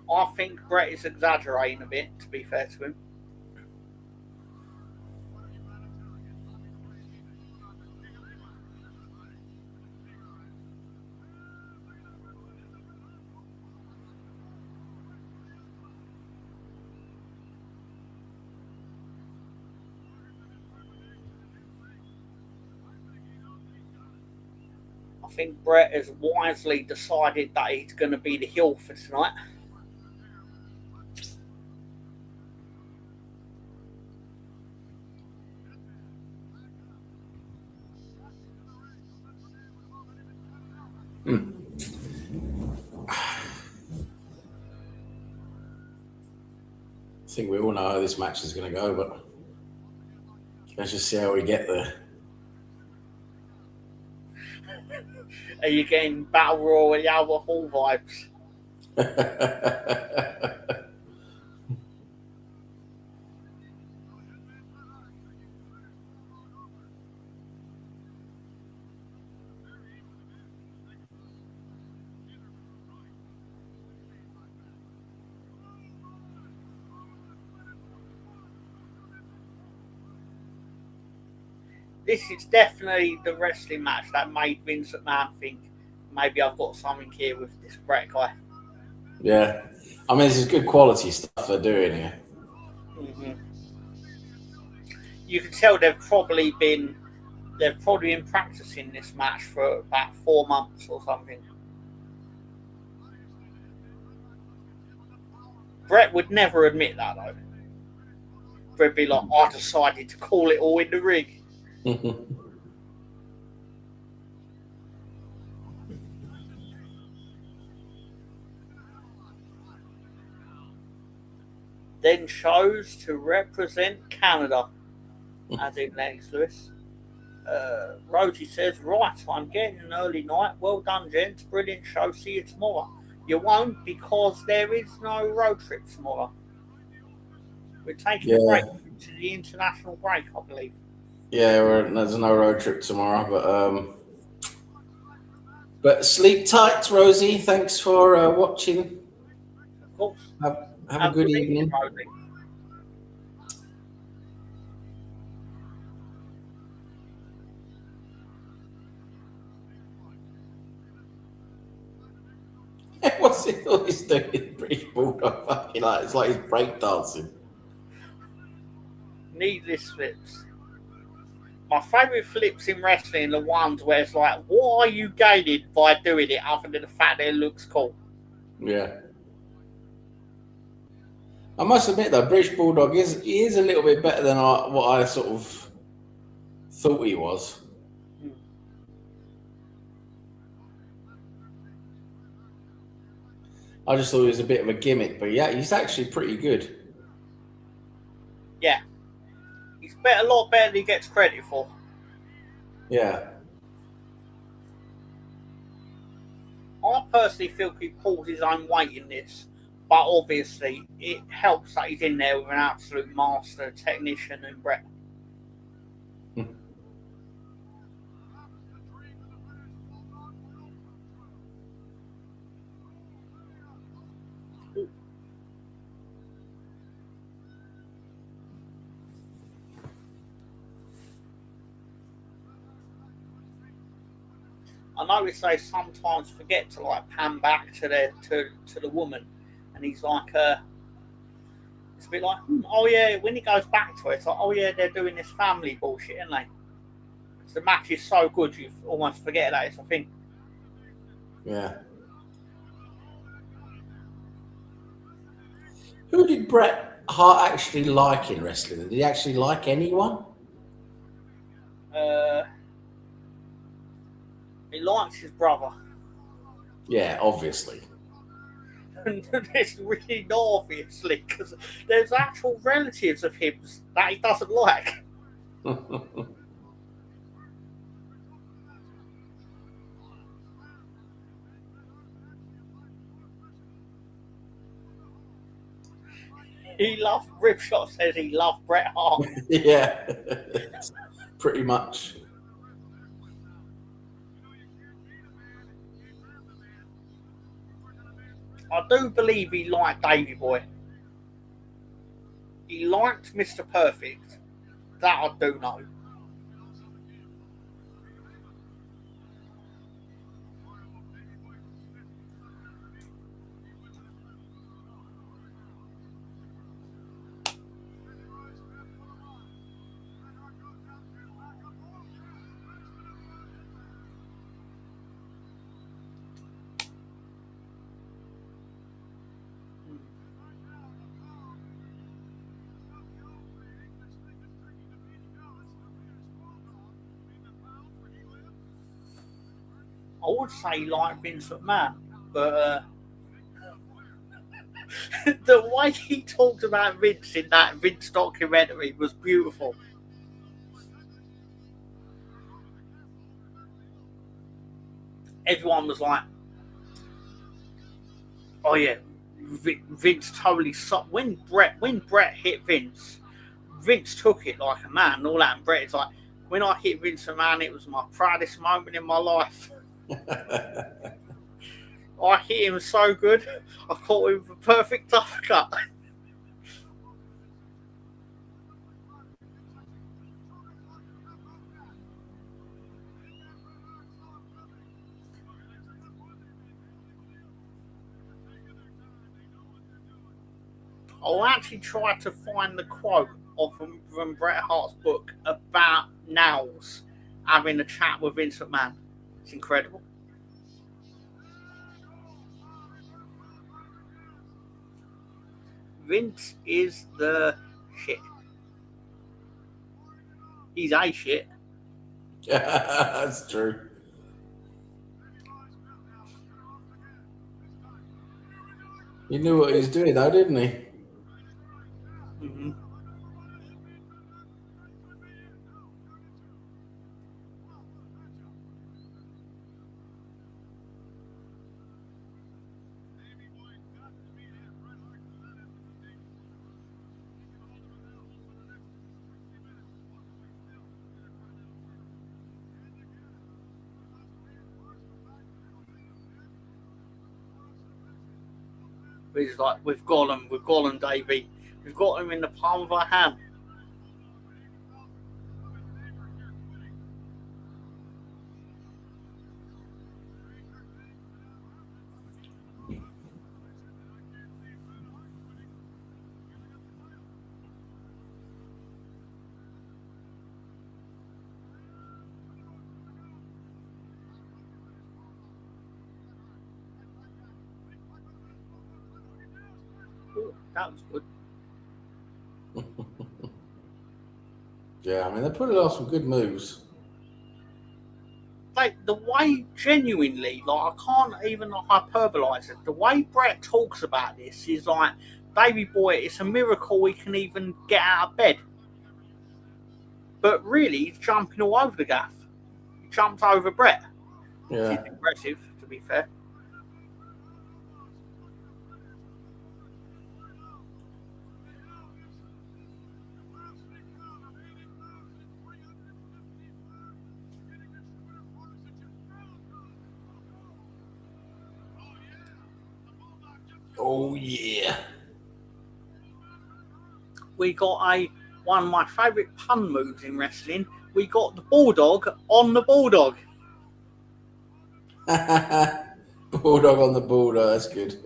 I think Bret is exaggerating a bit, to be fair to him. I think Bret has wisely decided that he's going to be the heel for tonight. I think we all know how this match is going to go, but let's just see how we get there. Are you getting Battle Royal and Albert Hall vibes? This is definitely the wrestling match that made Vince McMahon think maybe I've got something here with this Bret guy. Yeah. I mean, this is good quality stuff they're doing here. Mm-hmm. You can tell they've probably been practicing this match for about 4 months or something. Bret would never admit that, though. Bret would be like, I decided to call it all in the ring. Then chose to represent Canada, as in Lennox Lewis. Rosie says, right, I'm getting an early night. Well done, gents. Brilliant show. See you tomorrow. You won't, because there is no road trip tomorrow. We're taking a break to the international break, I believe. Yeah, there's no road trip tomorrow, but sleep tight, Rosie. Thanks for watching. Of course. Have a good evening. Rosie. What's he always doing? British Bulldog, fucking like it's like he's breakdancing. Needless flips. My favourite flips in wrestling are the ones where it's like, what are you gaining by doing it other than the fact that it looks cool? Yeah. I must admit though, British Bulldog is a little bit better than what I sort of thought he was. I just thought he was a bit of a gimmick, but yeah, he's actually pretty good. Yeah. He's a lot better than he gets credit for. Yeah. I personally feel he pulls his own weight in this, but obviously it helps that he's in there with an absolute master technician in Bret. I notice they sometimes forget to like pan back to the woman, and he's like, it's a bit like, oh yeah. When he goes back to it, it's like, oh yeah, they're doing this family bullshit, aren't they? The match is so good, you almost forget that it's a thing. Yeah. Who did Bret Hart actually like in wrestling? Did he actually like anyone? He likes his brother. Yeah, obviously. It's really not obviously, because there's actual relatives of him that he doesn't like. Ripshot says he loved Bret Hart. Yeah, pretty much. I do believe he liked Davey Boy. He liked Mr. Perfect. That I do know. I would say he liked Vince McMahon, but the way he talked about Vince in that Vince documentary was beautiful. Everyone was like, "Oh yeah, Vince totally sucked." When Bret hit Vince, Vince took it like a man and all that. And Bret is like, "When I hit Vince McMahon, it was my proudest moment in my life." I hit him so good, I caught him with a perfect uppercut. I'll actually try to find the quote from Bret Hart's book about Nels having a chat with Vince McMahon. It's incredible. Vince is the shit. He's a shit. That's true. He knew what he was doing, though, didn't he? Mm-hmm. He's like, we've got him, Davey. We've got him in the palm of our hand. Ooh, that was good. Yeah, I mean, they put off some good moves. Like, the way, genuinely, like, I can't even hyperbolize it. The way Bret talks about this is like, baby boy, it's a miracle he can even get out of bed. But really, he's jumping all over the gaff. He jumped over Bret. Yeah. Which is impressive, to be fair. Oh, yeah. We got one of my favourite pun moves in wrestling. We got the Bulldog on the Bulldog. Bulldog on the Bulldog, that's good.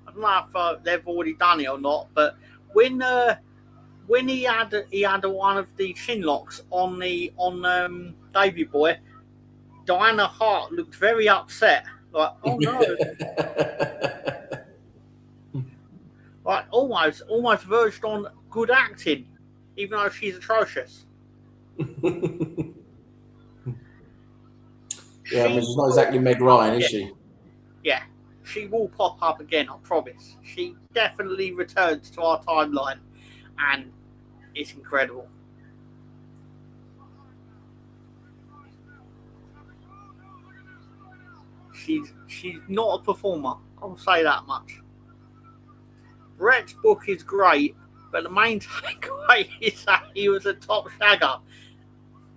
I don't know if they've already done it or not, but when he had one of the chin locks on Davey Boy, Diana Hart looked very upset. Like, oh no. Like, almost verged on good acting, even though she's atrocious. Yeah, I mean, she's not exactly Meg Ryan, is she? Yeah, she will pop up again, I promise. She definitely returns to our timeline, and it's incredible. She's not a performer, I'll say that much. Bret's book is great, but the main takeaway is that he was a top shagger,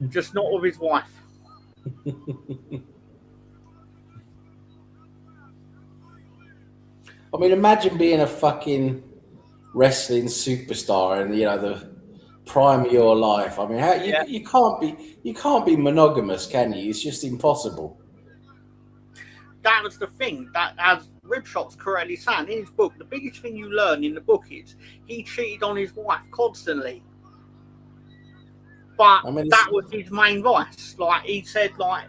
just not with his wife. I mean, imagine being a fucking wrestling superstar and the prime of your life. I mean, you can't be monogamous, can you? It's just impossible. That was the thing. That, as Ripshot's correctly saying in his book, the biggest thing you learn in the book is he cheated on his wife constantly. But that was his main vice. Like, he said, like,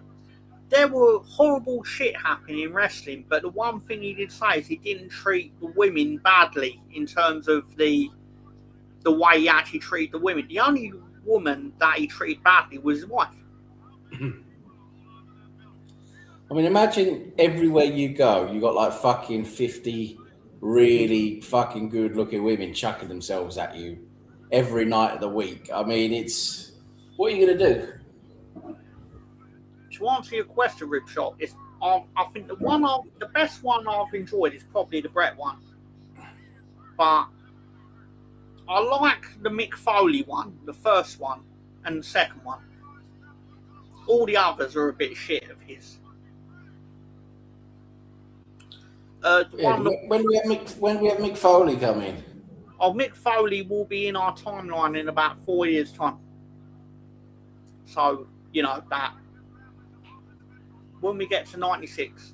there were horrible shit happening in wrestling, but the one thing he did say is he didn't treat the women badly in terms of the way he actually treated the women. The only woman that he treated badly was his wife. I mean, imagine everywhere you go, you got like fucking 50 really fucking good looking women chucking themselves at you every night of the week. I mean, what are you going to do? To answer your question, Ripshot, I think the best one I've enjoyed is probably the Bret one. But I like the Mick Foley one, the first one, and the second one. All the others are a bit shit of his. When do we have Mick Foley coming? Oh, Mick Foley will be in our timeline in about 4 years' time. So, that. When we get to 96.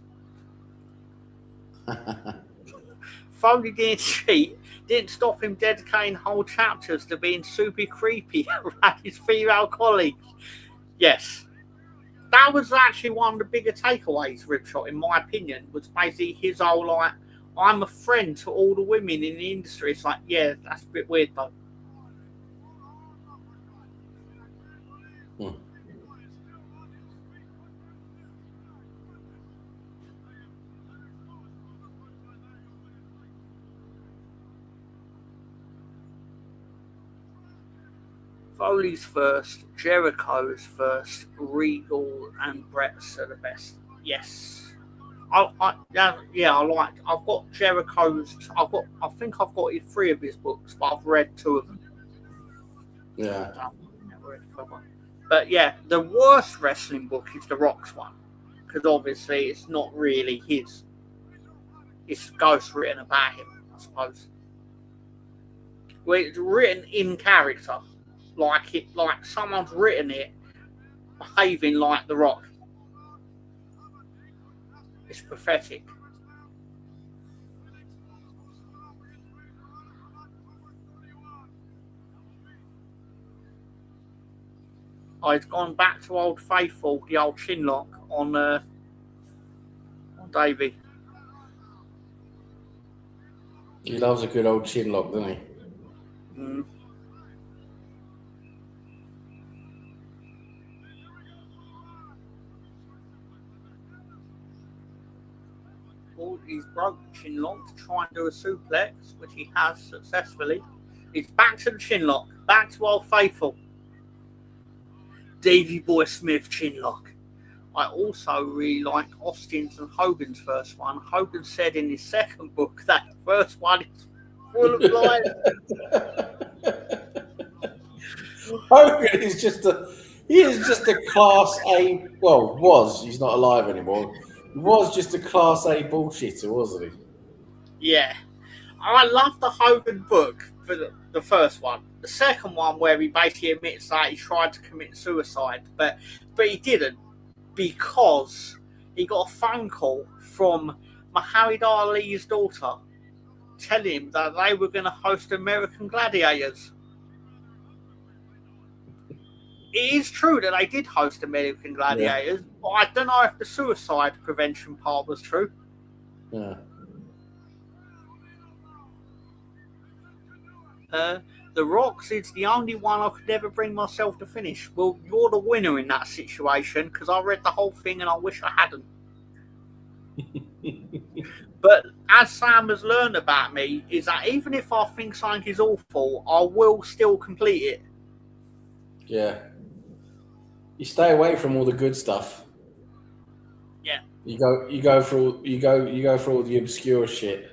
Foley didn't cheat, didn't stop him dedicating whole chapters to being super creepy around his female colleagues. Yes. That was actually one of the bigger takeaways, Ripshot, in my opinion, was basically his whole, like, I'm a friend to all the women in the industry. It's like, yeah, that's a bit weird, though. Foley's first, Jericho's first, Regal and Bret's are the best. Yes, I like. I've got Jericho's. I think I've got 3 of his books, but I've read 2 of them. Yeah. Never read the one. But yeah, the worst wrestling book is the Rock's one, because obviously it's not really his. It's ghost written about him, I suppose. Well, it's written in character. Like someone's written it behaving like The Rock. It's pathetic. I've gone back to Old Faithful, the old chin lock on Davey. He loves a good old chin lock, doesn't he? Mm. Well, he's broke the chin lock to try and do a suplex, which he has successfully. He's back to the chin lock, back to Old Faithful. Davey Boy Smith chin lock. I also really like Austin's and Hogan's first one. Hogan said in his second book that the first one is full of lies. Hogan is just a class A. Well, he's not alive anymore. He was just a class A bullshitter, wasn't he? Yeah. I love the Hogan book for the first one. The second one, where he basically admits that he tried to commit suicide, but he didn't, because he got a phone call from Muhammad Ali's daughter telling him that they were going to host American Gladiators. It is true that they did host American Gladiators, but I don't know if the suicide prevention part was true. Yeah. The Rocks is the only one I could never bring myself to finish. Well, you're the winner in that situation, because I read the whole thing and I wish I hadn't. But as Sam has learned about me, is that even if I think something is awful, I will still complete it. Yeah. You stay away from all the good stuff. Yeah. You go for all the obscure shit.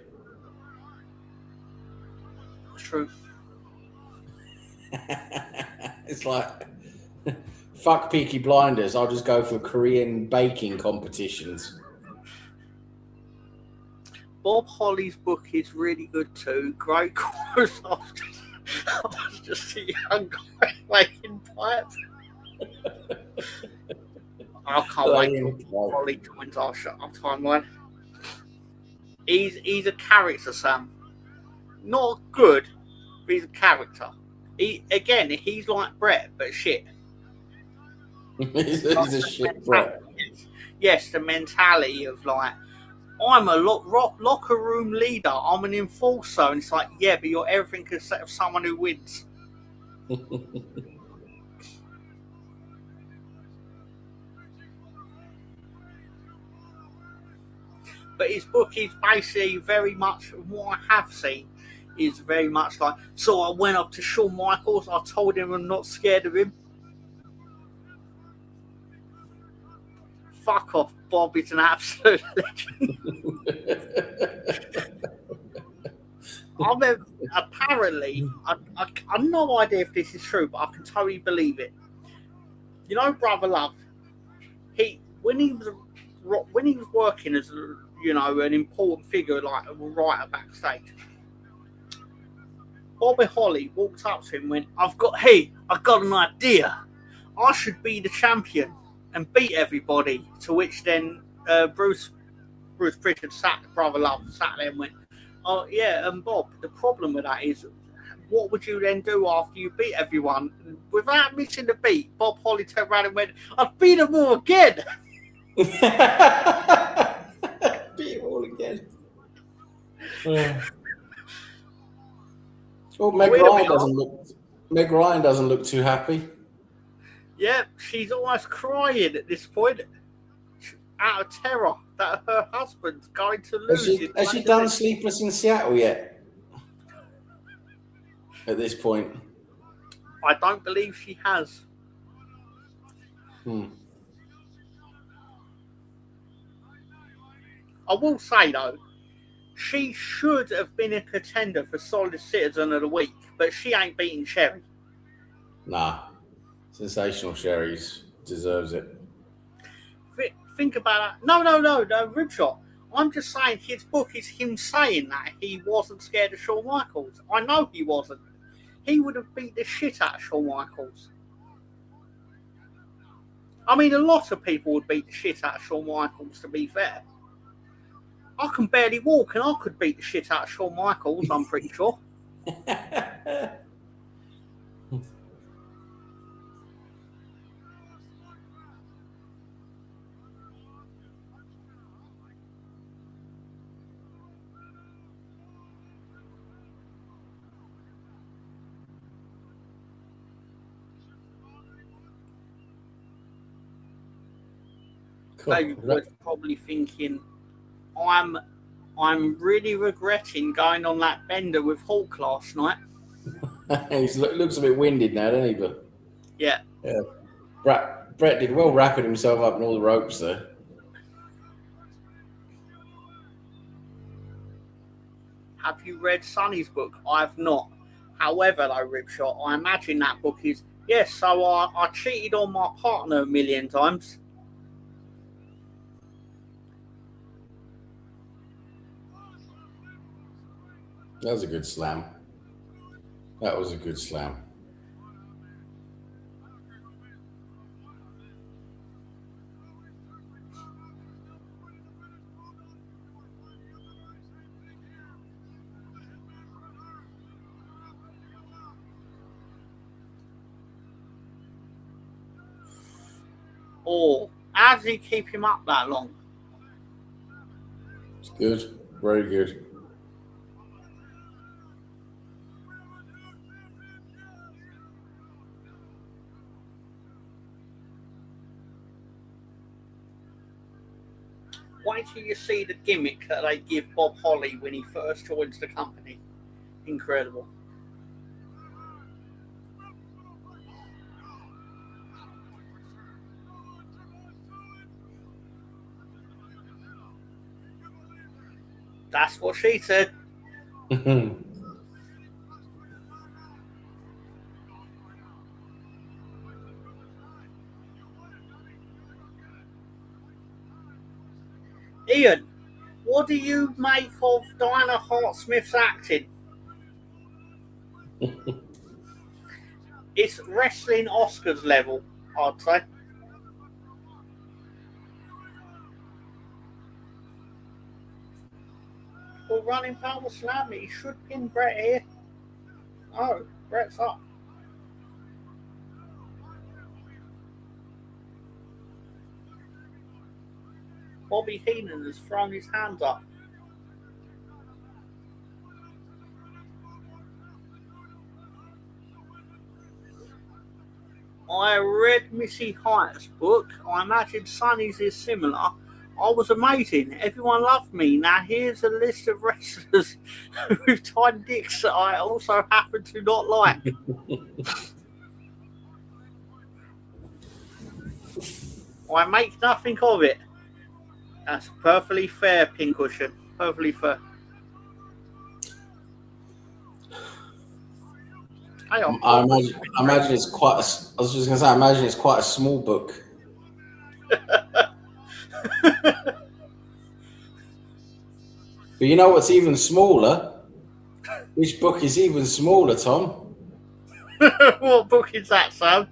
True. It's like, fuck Peaky Blinders. I'll just go for Korean baking competitions. Bob Holly's book is really good too. Great quotes. I was just a young guy making pipes. I can't wait till Bob Holly joins our timeline. He's a character, Sam. Not good, but he's a character. He's like Bret, but shit. He's a shit Bret. Yes, the mentality of like, I'm a locker room leader. I'm an enforcer, and it's like, yeah, but you're everything except of someone who wins. But his book is basically very much what I have seen. Is very much like, so I went up to Shawn Michaels. I told him I'm not scared of him. Fuck off, Bob is an absolute legend. Apparently, I've no idea if this is true, but I can totally believe it. You know, Brother Love, when he was working as an important figure, like a writer backstage, Bobby Holly walked up to him and went, I've got an idea. I should be the champion and beat everybody. To which then Bruce Pritchard Brother Love sat there and went, oh yeah, Bob, the problem with that is, what would you then do after you beat everyone? Without missing the beat, Bob Holly turned around and went, I'd beat them all again. Beat them all again. Well, Meg Ryan doesn't look too happy. Yeah, she's almost crying at this point, out of terror that her husband's going to lose. Has she done Sleepless in Seattle yet? At this point, I don't believe she has. I will say though, she should have been a contender for Solid Citizen of the Week, but she ain't beating Sherry. Nah, Sensational Sherry's deserves it. Think about that. No, Ripshot. I'm just saying his book is him saying that he wasn't scared of Shawn Michaels. I know he wasn't. He would have beat the shit out of Shawn Michaels. I mean, a lot of people would beat the shit out of Shawn Michaels, to be fair. I can barely walk and I could beat the shit out of Shawn Michaels, I'm pretty sure. They were probably thinking, I'm really regretting going on that bender with Hulk last night. He looks a bit winded now, doesn't he? But yeah. Bret did well wrapping himself up in all the ropes there. Have you read Sonny's book? I've not. However, though, Ripshot, I imagine that book is, yes, so I cheated on my partner a million times. That was a good slam. That was a good slam. Or how does he keep him up that long? It's good. Very good. Wait till you see the gimmick that they give Bob Holly when he first joins the company. Incredible. That's what she said. Ian, what do you make of Diana Hart-Smith's acting? It's wrestling Oscars level, I'd say. Well, running power slam, he should pin Bret here. Oh, Bret's up. Bobby Heenan has thrown his hands up. I read Missy Hyatt's book. I imagine Sonny's is similar. I was amazing. Everyone loved me. Now here's a list of wrestlers with tiny dicks that I also happen to not like. I make nothing of it. That's perfectly fair, Pincushion. Perfectly fair. I imagine it's quite. I was just going to say, I imagine it's quite a small book. But you know what's even smaller? Which book is even smaller, Tom? What book is that, Sam?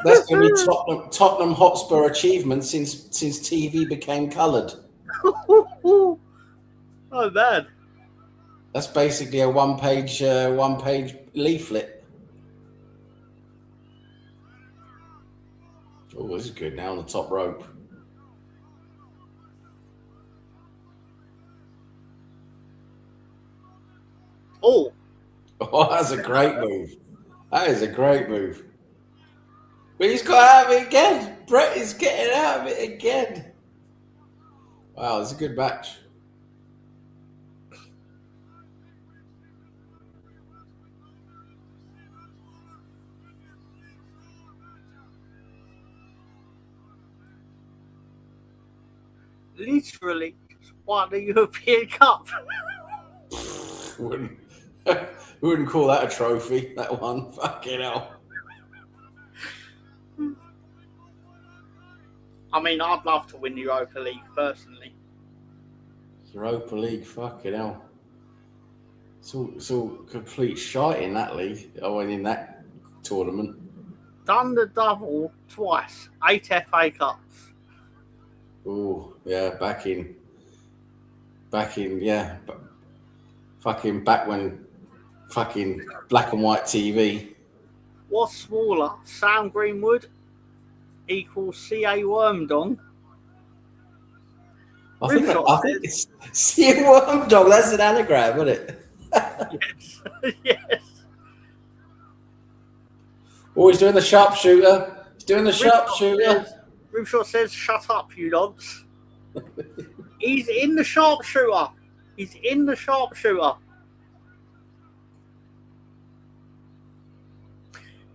That's going to be Tottenham Hotspur achievements since TV became coloured. Oh man! That's basically a one-page leaflet. Oh, this is good. Now on the top rope. Oh, that's a great move. That is a great move. But he's got out of it again. Bret is getting out of it again. Wow, it's a good match. literally won the European Cup. Wouldn't call that a trophy, that one. Fucking hell. I mean, I'd love to win the Europa League, personally. Europa League, fucking hell. It's all complete shite in that league. I went in that tournament. Done the double twice. 8 FA Cups. Oh, yeah, back in, yeah. Fucking back when fucking black and white TV. What's smaller? Sam Greenwood equals C.A. Wormdong. I think it's C.A. Wormdong. That's an anagram, isn't it? Yes. Yes. Oh, he's doing the sharpshooter. He's doing the sharpshooter. Grimshaw says, "Shut up, you dogs." He's in the sharpshooter. He's in the sharpshooter.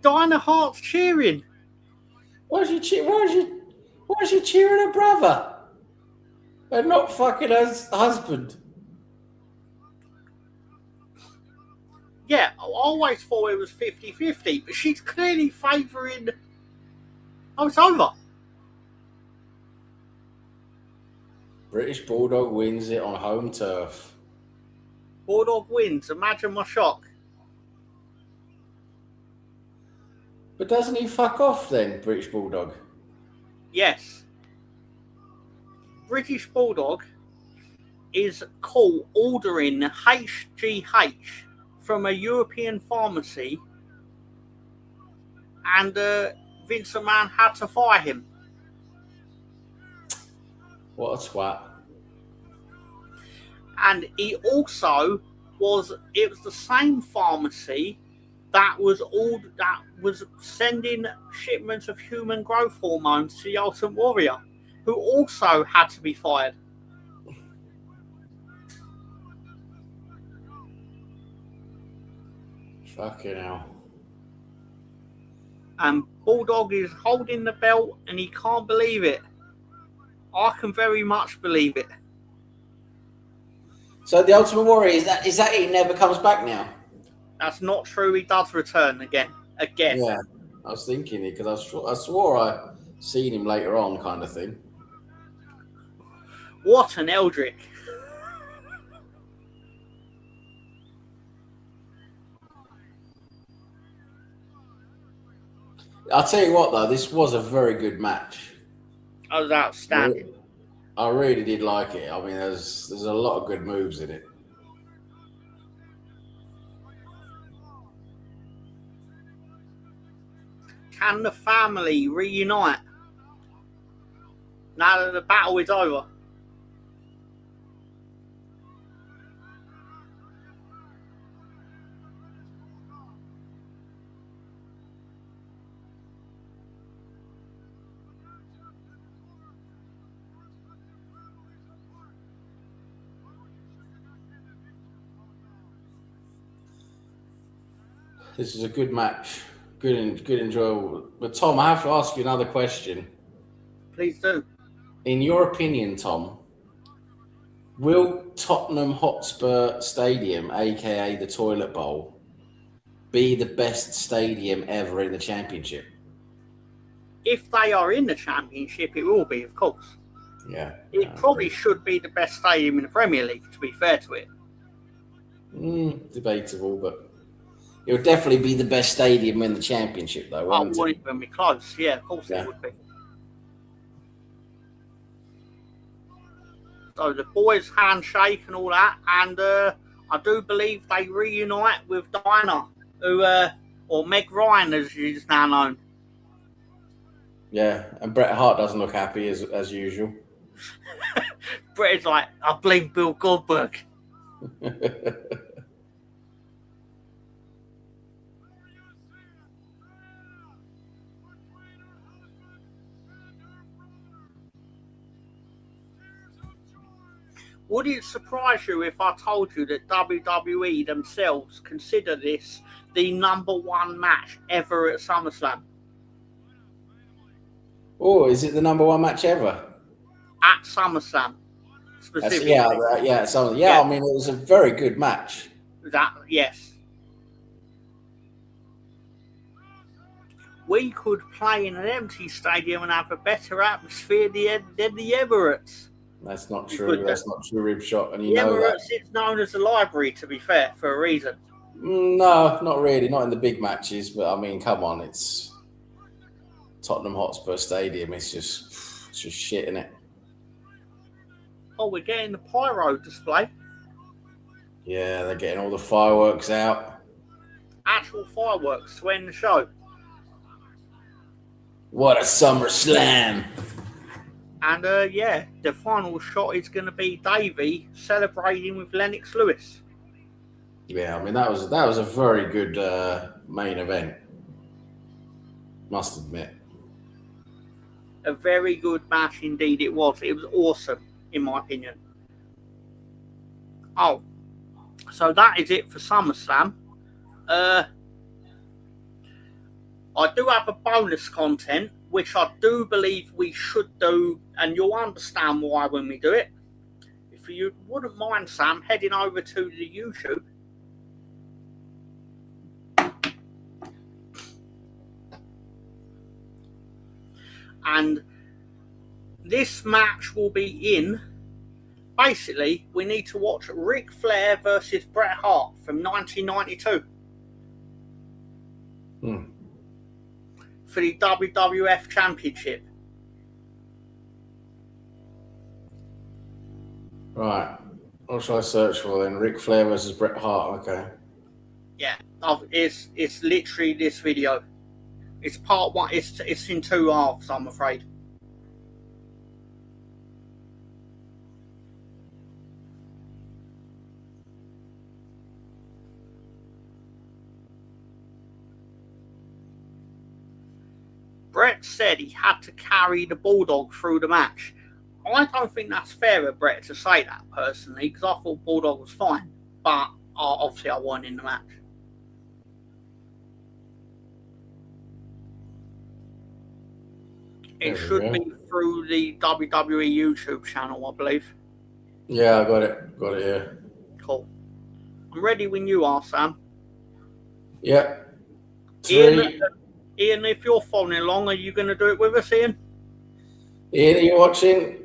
Diana Hart's cheering. Why is she cheering her brother? And not fucking her husband. Yeah, I always thought it was 50-50, but she's clearly favouring... Oh, it's over. British Bulldog wins it on home turf. Bulldog wins. Imagine my shock. But doesn't he fuck off then, British Bulldog? Yes. British Bulldog is caught ordering HGH from a European pharmacy, and Vince McMahon had to fire him. What a twat. And he also was the same pharmacy that was sending shipments of human growth hormones to the Ultimate Warrior, who also had to be fired. Fucking hell. And Bulldog is holding the belt and he can't believe it. I can very much believe it. So the Ultimate Warrior, is that he never comes back now? That's not true. He does return again. Yeah, I was thinking it because I swore I seen him later on, kind of thing. What an Eldrick. I'll tell you what, though, this was a very good match. That was outstanding. I really did like it. I mean, there's a lot of good moves in it. Can the family reunite now that the battle is over? This is a good match. Good, enjoyable. But Tom, I have to ask you another question. Please do. In your opinion, Tom, will Tottenham Hotspur Stadium, aka the Toilet Bowl, be the best stadium ever in the Championship? If they are in the Championship, it will be, of course. Yeah. It probably should be the best stadium in the Premier League, to be fair to it. Debatable, but it would definitely be the best stadium in the Championship, though, wouldn't it? Wouldn't even be close. Yeah, of course it would be. So the boys handshake and all that, and I do believe they reunite with Diana, who, or Meg Ryan, as she's now known. Yeah, and Bret Hart doesn't look happy as usual. Bret is like, I blame Bill Goldberg. Would it surprise you if I told you that WWE themselves consider this the #1 match ever at SummerSlam? Oh, is it the #1 match ever? At SummerSlam, specifically. Yeah. I mean, it was a very good match. Yes. We could play in an empty stadium and have a better atmosphere than the Emirates. That's not true. That's not true, Ribshot. And the Emirates is known as the library, to be fair, for a reason. No, not really. Not in the big matches. But I mean, come on, it's Tottenham Hotspur Stadium. It's just shit, isn't it? Oh, we're getting the pyro display. Yeah, they're getting all the fireworks out. Actual fireworks to end the show. What a SummerSlam! And the final shot is going to be Davey celebrating with Lennox Lewis. Yeah, I mean that was a very good main event. Must admit. A very good match indeed it was. It was awesome, in my opinion. Oh, so that is it for SummerSlam. I do have a bonus content, which I do believe we should do, and you'll understand why when we do it. If you wouldn't mind, Sam, heading over to the YouTube. And this match will be in, basically, we need to watch Ric Flair versus Bret Hart from 1992. For the WWF Championship. Right. What should I search for then? Ric Flair versus Bret Hart. Okay. Yeah, it's literally this video. It's part one. It's in two halves, I'm afraid. Bret said he had to carry the Bulldog through the match. I don't think that's fair of Bret to say that, personally, because I thought Bulldog was fine. But obviously I won in the match. It should be through the WWE YouTube channel, I believe. Yeah, I got it. Got it here. Cool. I'm ready when you are, Sam. Yep. Ian, if you're following along, are you going to do it with us, Ian? Ian, are you watching?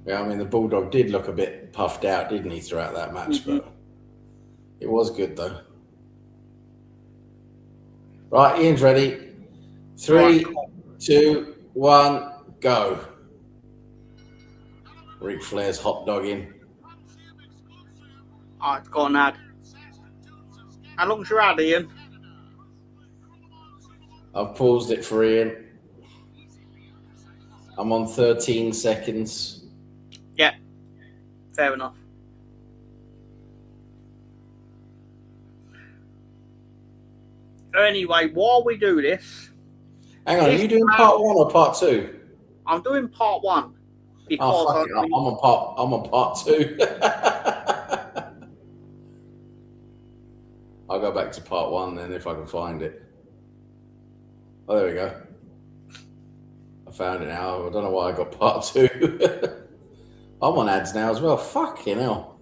Yeah, I mean, the Bulldog did look a bit puffed out, didn't he, throughout that match? But it was good, though. Right, Ian's ready. 3, 2, 1, go. Ric Flair's hot dogging. All right, go on, ad. How long's your ad, Ian? I've paused it for Ian. I'm on 13 seconds. Yeah, fair enough. Anyway, while we do this... Hang on, are you doing part 1 or part 2? I'm doing part 1. Because I'm on part 2. I'll go back to part 1 then if I can find it. Oh, there we go. I found it now. I don't know why I got part 2. I'm on ads now as well. Fucking hell.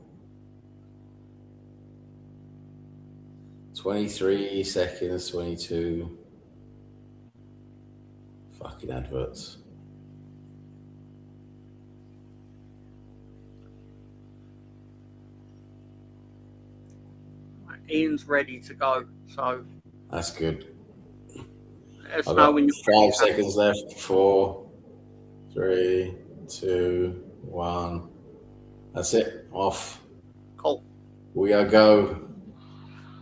23 seconds, 22. Fucking adverts. Ian's ready to go, so... That's good. Let us know when you're 5 seconds left. 4, 3, 2, 1. That's it. Off. Cool. We are go.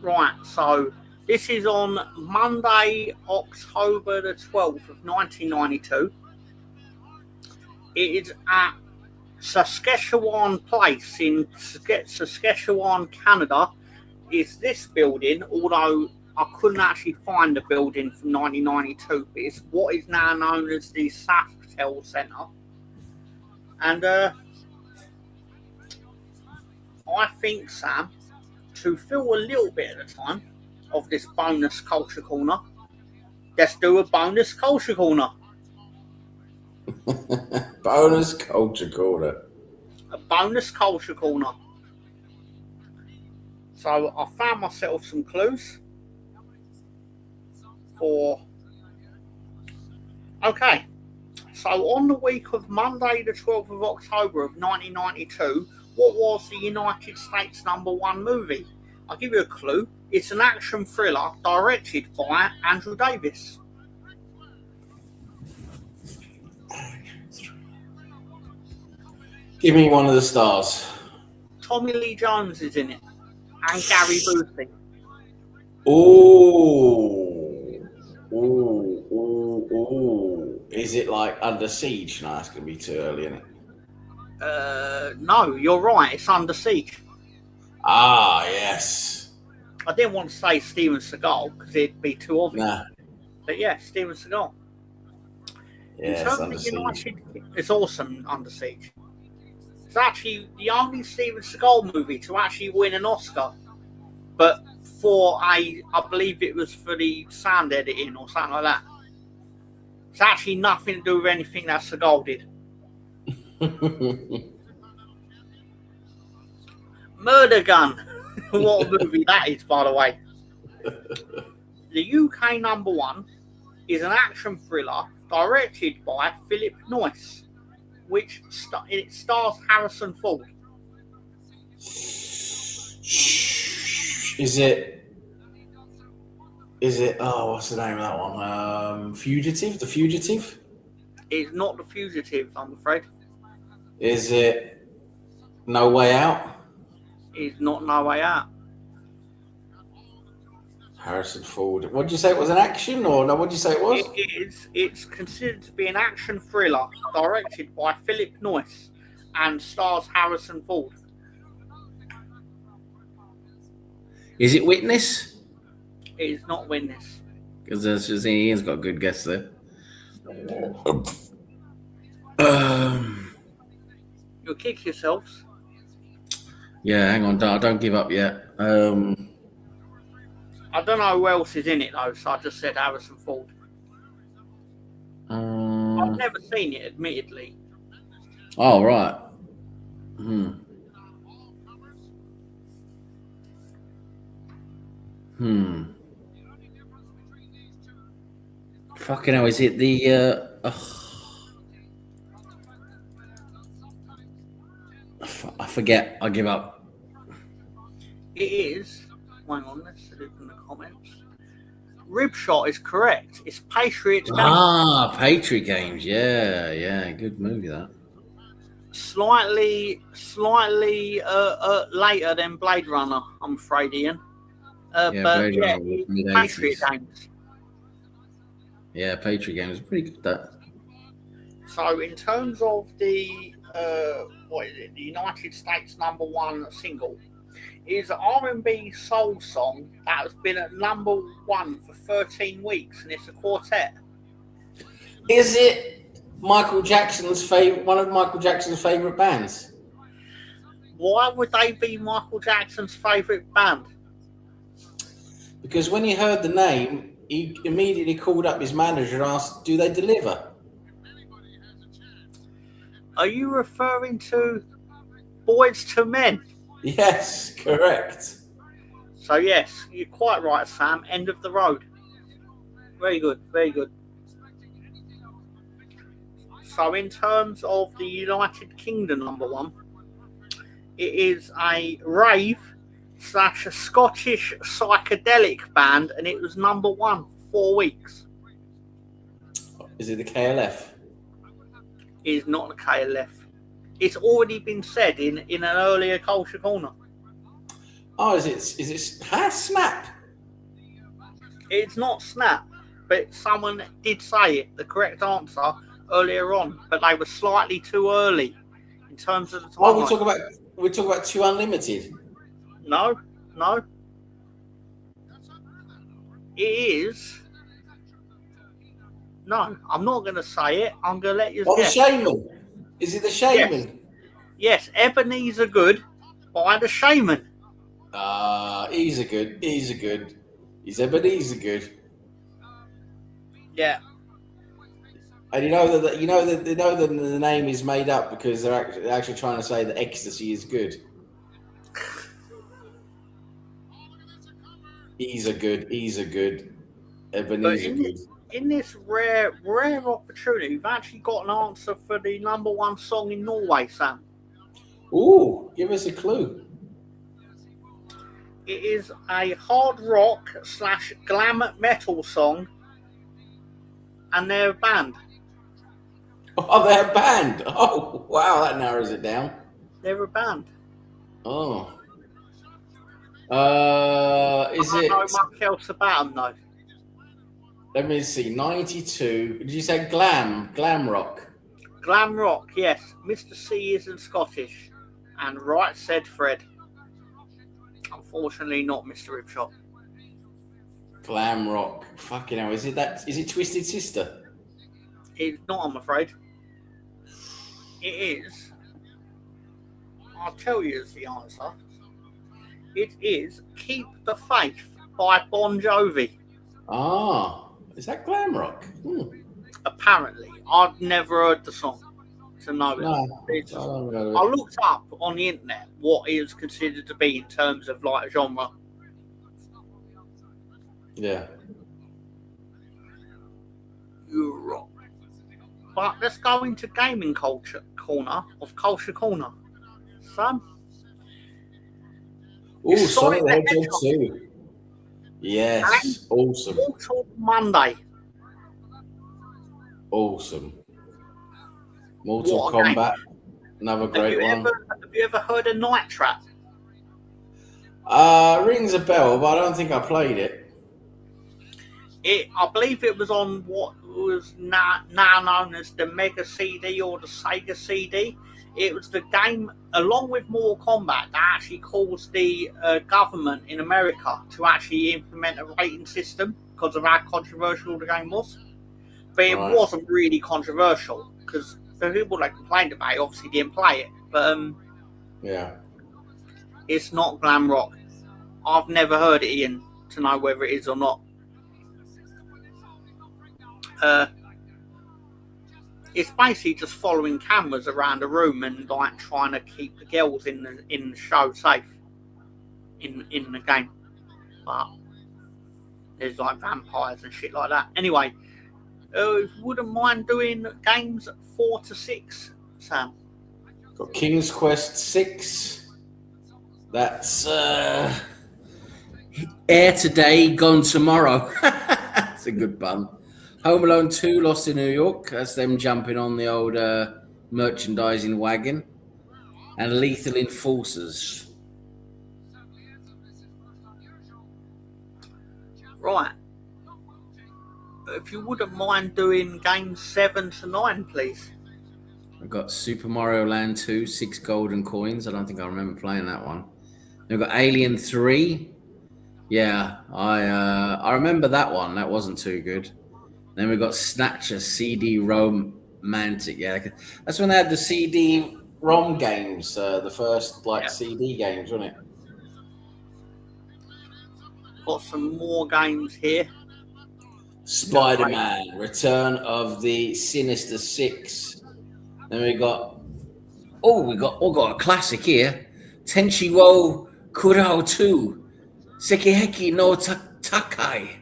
Right, so this is on Monday, October the 12th of 1992. It is at Saskatchewan Place in Saskatchewan, Canada. Is this building, although I couldn't actually find the building from 1992, but it's what is now known as the Sasktel Centre. And I think, Sam, to fill a little bit at the time of this bonus culture corner, let's do a bonus culture corner. Bonus culture corner. A bonus culture corner. So I found myself some clues for... Okay, so on the week of Monday the 12th of October of 1992, what was the United States #1 movie? I'll give you a clue. It's an action thriller directed by Andrew Davis. Give me one of the stars. Tommy Lee Jones is in it. And Gary Busey. Ooh. Ooh, ooh, ooh. Is it like Under Siege? No, it's going to be too early, isn't it? No, you're right. It's Under Siege. Ah, yes. I didn't want to say Steven Seagal because it'd be too obvious. Nah. But yeah, Steven Seagal. Yeah, it's Under Siege. It's awesome, Under Siege. It's actually the only Steven Seagal movie to actually win an Oscar. But I believe it was for the sound editing or something like that. It's actually nothing to do with anything that Seagal did. Murder Gun. What a movie that is, by the way. The UK #1 is an action thriller directed by Philip Noyce, which it stars Harrison Ford. Is it? Oh, what's the name of that one? Fugitive? The Fugitive? It's not The Fugitive, I'm afraid. Is it No Way Out? It's not No Way Out. Harrison Ford. What did you say it was, an action or no? What did you say it was? It's considered to be an action thriller directed by Philip Noyce and stars Harrison Ford. Is it Witness? It is not Witness. Because Ian's got a good guess there. You'll kick yourselves. Yeah, hang on, don't give up yet. I don't know who else is in it though, so I just said Harrison Ford. I've never seen it, admittedly. Oh, right. Fucking hell, is it the I forget. I give up. It is. Hang on, let's look in the comments. Ribshot is correct. It's Patriots Games. Ah, Patriot Games. Yeah, good movie that. Slightly later than Blade Runner, I'm afraid, Ian. But Blade yeah, Runner was mid-80s. Patriot Games. Yeah, Patriot Games is pretty good. That. So in terms of the what is it? The United States #1 single is an R&B soul song that has been at #1 for 13 weeks, and it's a quartet. Is it Michael Jackson's favorite? One of Michael Jackson's favorite bands? Why would they be Michael Jackson's favorite band? Because when he heard the name, he immediately called up his manager and asked, "Do they deliver?" Are you referring to Boys to Men? Yes, correct. So yes, you're quite right, Sam. End of the road. Very good, very good. So in terms of the United Kingdom #1, it is a rave / a Scottish psychedelic band, and it was #1 for 4 weeks. Is it the KLF? It is not the KLF. It's already been said in an earlier Culture Corner. Oh, is it Snap? It's not Snap, but someone did say it, the correct answer, earlier on, but they were slightly too early in terms of the time. Oh, we talk about 2 Unlimited. No. It is. No, I'm not going to say it. I'm going to let you guess. The Shaman? Is it the Shaman? Yes, Ebenezer Good by the Shaman. He's a good. He's Ebenezer Good. Yeah. And you know that the name is made up because they're actually trying to say that ecstasy is good. He's a good. Ebenezer Good. In this rare opportunity, we've actually got an answer for the #1 song in Norway, Sam. Ooh, give us a clue. It is a hard rock / glam metal song, and they're a band. Oh, they're a band. Oh, wow, that narrows it down. They're a band. Oh. I don't know much else about them, though. Let me see. 92. Did you say glam? Glam rock. Glam rock, yes. Mr. C isn't Scottish. And right said Fred. Unfortunately, not Mr. Ripshot. Glam rock. Fucking hell. Is it Twisted Sister? It's not, I'm afraid. It is. I'll tell you the answer. It is Keep the Faith by Bon Jovi. Ah. Is that glam rock? Apparently. I've never heard the song to know it. No, I looked up on the internet what it is considered to be in terms of like a genre. Yeah. You're wrong. But let's go into gaming culture corner of Culture Corner. So, Oh, Sonic the Hedgehog 2. Yes. Awesome. Mortal Monday. Awesome. Mortal Kombat. Another great one. Have you ever heard of Night Trap? Rings a bell, but I don't think I played it. I believe it was on what was now known as the Mega CD or the Sega CD. It was the game, along with Mortal Kombat, that actually caused the government in America to actually implement a rating system because of how controversial the game was. But it wasn't really controversial because the people that complained about it obviously didn't play it. But yeah, it's not glam rock. I've never heard it, Ian, to know whether it is or not. It's basically just following cameras around the room and like trying to keep the girls in the show safe in the game. But there's like vampires and shit like that. Anyway, if you wouldn't mind doing games 4 to 6, Sam. Got King's Quest 6. That's air today, gone tomorrow. That's a good pun. Home Alone 2, Lost in New York. That's them jumping on the old merchandising wagon. And Lethal Enforcers. Right. If you wouldn't mind doing games 7 to 9, please. I've got Super Mario Land 2, 6 golden coins. I don't think I remember playing that one. We've got Alien 3. Yeah, I remember that one. That wasn't too good. Then we got Snatcher, CD-ROM-mantic. Yeah, that's when they had the CD-ROM games, the first CD games, wasn't it? Got some more games here. Spider-Man, Return of the Sinister Six. Then we got a classic here. Tenchi-Wo Kurao 2, Sekiheki no Takai.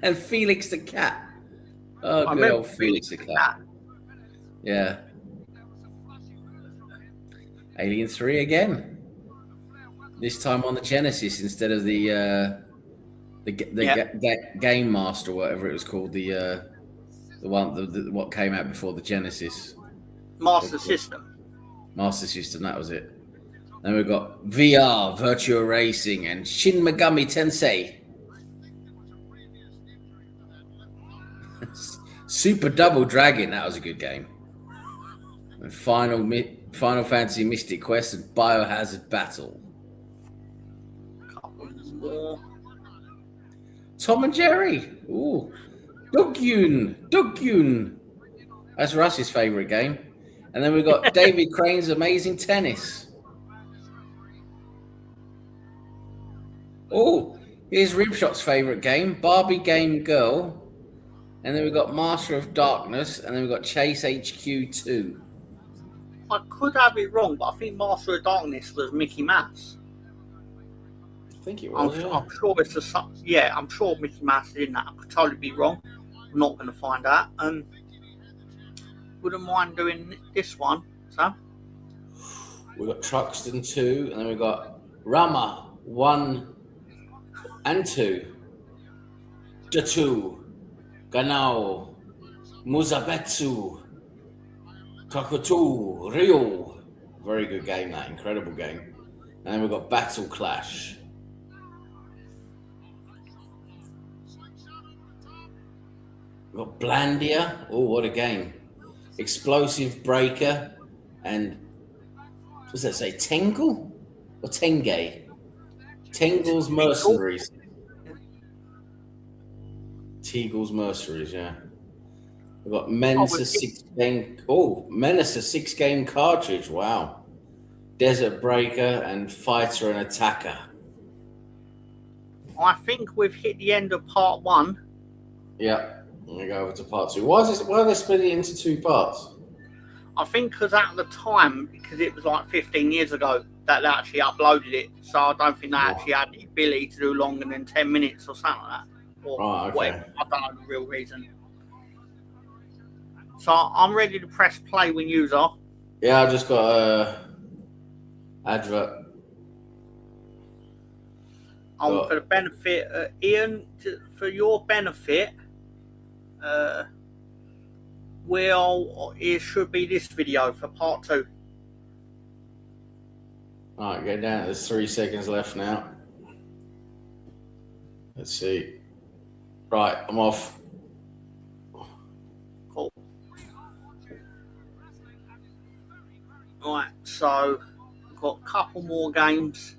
And Felix the Cat. Oh, good old Felix the Cat. Yeah. Alien 3 again. This time on the Genesis instead of the Game Master or whatever it was called. The what came out before the Genesis. Master System. Master System, that was it. Then we've got VR, Virtua Racing, and Shin Megami Tensei. Super Double Dragon, that was a good game. And Final Fantasy Mystic Quest and Biohazard Battle. Couple more. Tom and Jerry. Ooh. Dugyun. That's Russ's favourite game. And then we've got David Crane's Amazing Tennis. Oh, here's Ripshot's favourite game, Barbie Game Girl. And then we've got Master of Darkness, and then we've got Chase HQ 2. I could have it wrong, but I think Master of Darkness was Mickey Mouse. I think it was. I'm sure it's I'm sure Mickey Mouse is in that. I could totally be wrong. I'm not going to find out. Wouldn't mind doing this one, Sam. We've got Truxton 2, and then we've got Rama 1 and 2. Datu. Ganao, Muzabetsu, Kakutu, Ryo. Very good game, that incredible game. And then we've got Battle Clash. got Blandia. Oh, what a game. Explosive Breaker. And what does that say? Tengle? Or Tenge? Tengle's Mercenaries. Teagle's Mercenaries, yeah. We've got Menace a 6-game. Oh, Menace a 6-game cartridge. Wow. Desert Breaker and Fighter and Attacker. I think we've hit the end of part 1. Yeah. Let me go over to part 2. Why are they splitting it into 2 parts? I think because at the time, because it was like 15 years ago that they actually uploaded it, so I don't think they actually had the ability to do longer than 10 minutes or something like that. Or okay. whatever. I don't know the real reason. So I'm ready to press play when you are. Yeah, I just got a advert. For the benefit, Ian, for your benefit, it should be this video for part 2. All right, go down. There's 3 seconds left now. Let's see. Right, I'm off. Cool. Right, so we've got a couple more games.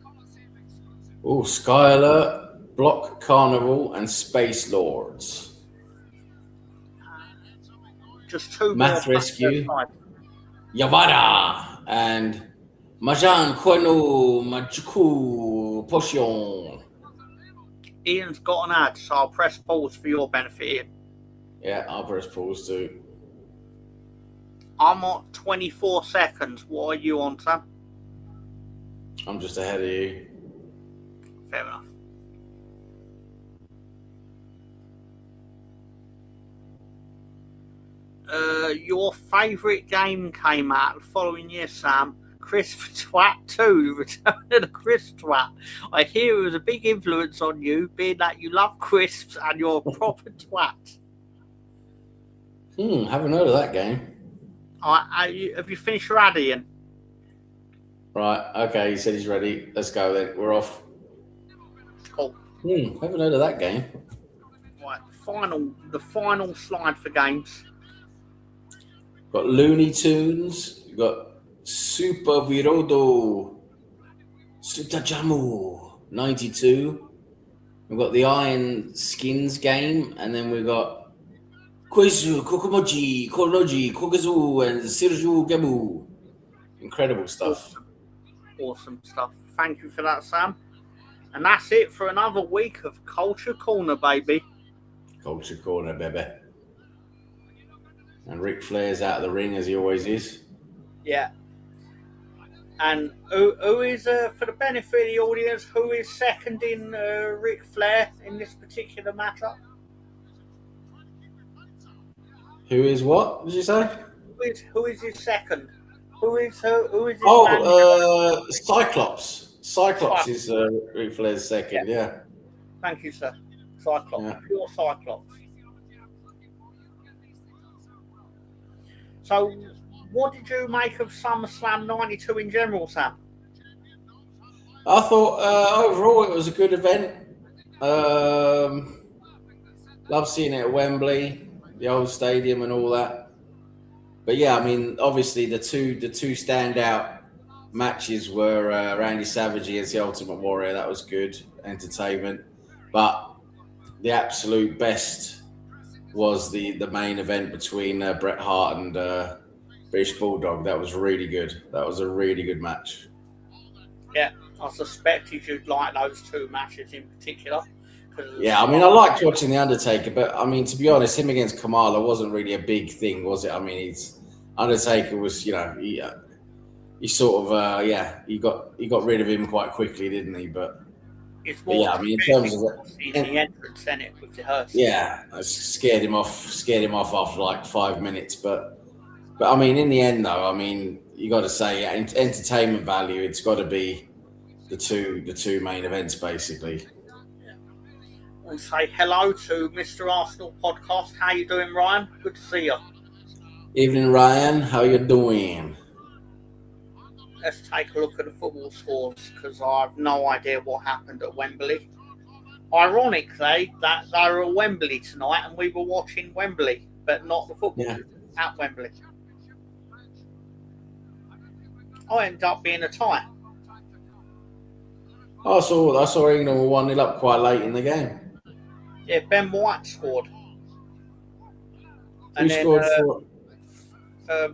Oh, Sky Alert, Block Carnival, and Space Lords. Just 2 Math more. Rescue, Yavada, and Majan Kwenu Majuku Potion. Ian's got an ad, so I'll press pause for your benefit, Ian. Yeah, I'll press pause too. I'm at 24 seconds. What are you on, Sam? I'm just ahead of you. Fair enough. Your favourite game came out the following year, Sam. Crisp Twat 2, Return of the Crisp Twat. I hear it was a big influence on you, being that you love crisps and you're a proper twat. Haven't heard of that game. Have you finished your ad, Ian? Right, okay, he said he's ready. Let's go then. We're off. Cool. Haven't heard of that game. Right, the final slide for games. Got Looney Tunes. We've got Super Virodo. Sutajamu 92. We've got the Iron Skins game. And then we've got Koizu, Kokomoji, Koroji, Kokazu, and Sirju Gabu. Incredible stuff. Awesome stuff. Thank you for that, Sam. And that's it for another week of Culture Corner, baby. Culture Corner, baby. And Ric Flair's out of the ring as he always is. Yeah. And who is, for the benefit of the audience, who is second in Ric Flair in this particular matchup? Who is what? Did you say? Who is his second? Who is his Cyclops. Cyclops is Ric Flair's second, yeah. Thank you, sir. Cyclops. Yeah. Pure Cyclops. So, what did you make of SummerSlam 92 in general, Sam? I thought overall it was a good event. Love seeing it at Wembley, the old stadium and all that. But yeah, I mean, obviously the two standout matches were Randy Savage against the Ultimate Warrior. That was good entertainment. But the absolute best was the main event between Bret Hart and British Bulldog. That was really good. That was a really good match. Yeah, I suspected you'd like those 2 matches in particular. Yeah, I mean, I liked watching The Undertaker, but I mean, to be honest, him against Kamala wasn't really a big thing, was it? I mean, Undertaker was, he sort of, he got rid of him quite quickly, didn't he? But yeah, I mean, in terms of the entrance in it with the hearse. Yeah, I scared him off after like 5 minutes. But I mean, in the end, though, I mean, you got to say, entertainment value. It's got to be the two main events, basically. And say hello to Mr. Arsenal Podcast. How you doing, Ryan? Good to see you. Evening, Ryan. How you doing? Let's take a look at the football scores because I have no idea what happened at Wembley. Ironically, that they were at Wembley tonight, and we were watching Wembley, but not the football at Wembley. I ended up being a tie. I saw England were 1-0 up quite late in the game. Yeah, Ben White scored. Who scored for?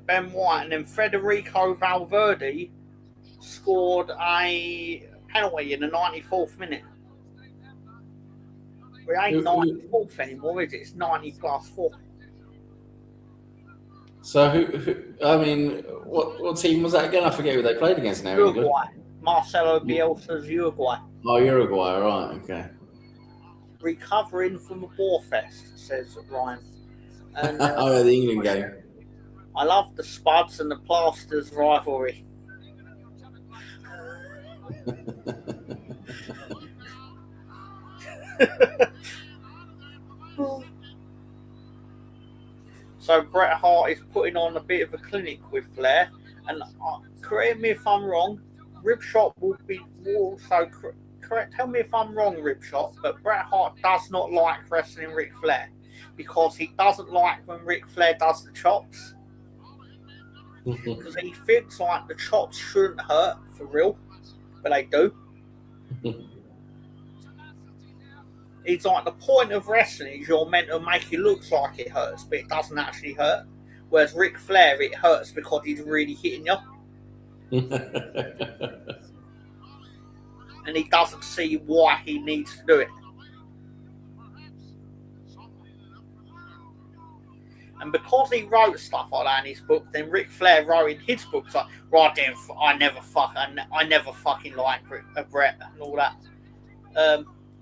Ben White, and then Federico Valverde scored a penalty in the 94th minute. We ain't 94th anymore, is it? It's 90 plus 4. So I mean, what team was that again? I forget who they played against now. Uruguay. Marcelo Bielsa's Uruguay. Oh, Uruguay, right, okay. Recovering from a bore fest, says Ryan. And, the England game. I love the Spuds and the Plasters rivalry. So Bret Hart is putting on a bit of a clinic with Flair, and correct me if I'm wrong. Ripshot will also correct. Tell me if I'm wrong, Ripshot. But Bret Hart does not like wrestling Ric Flair because he doesn't like when Ric Flair does the chops. Because he thinks like the chops shouldn't hurt for real, but they do. It's like the point of wrestling is you're meant to make it look like it hurts, but it doesn't actually hurt. Whereas Ric Flair, it hurts because he's really hitting you. And he doesn't see why he needs to do it. And because he wrote stuff like that in his book, then Ric Flair wrote in his books like, right then, I never fucking like Bret and all that.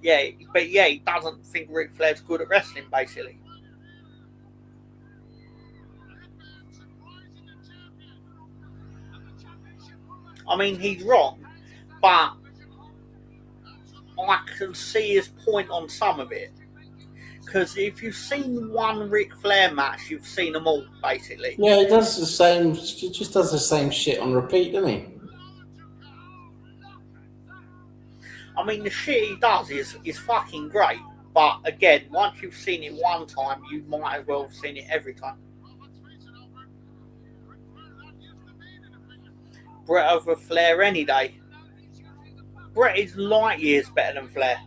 He doesn't think Ric Flair's good at wrestling, basically. I mean, he's wrong, but I can see his point on some of it. Because if you've seen one Ric Flair match, you've seen them all, basically. Yeah, he does the same. He just does the same shit on repeat, doesn't he? I mean, the shit he does is fucking great. But again, once you've seen it one time, you might as well have seen it every time. Bret over Flair any day. Bret is light years better than Flair.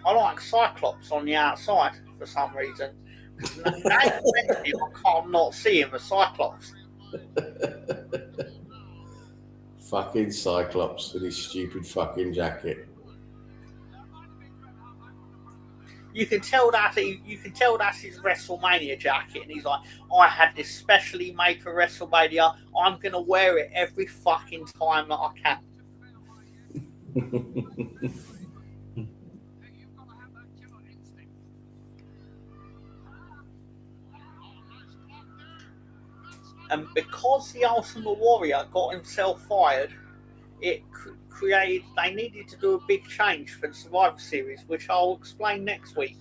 I like Cyclops on the outside for some reason. I can't not see him as Cyclops. Fucking Cyclops with his stupid fucking jacket. You can tell that's his WrestleMania jacket, and he's like, I had this specially made for WrestleMania. I'm gonna wear it every fucking time that I can. And because the Ultimate Warrior got himself fired, it created. They needed to do a big change for the Survivor Series, which I'll explain next week.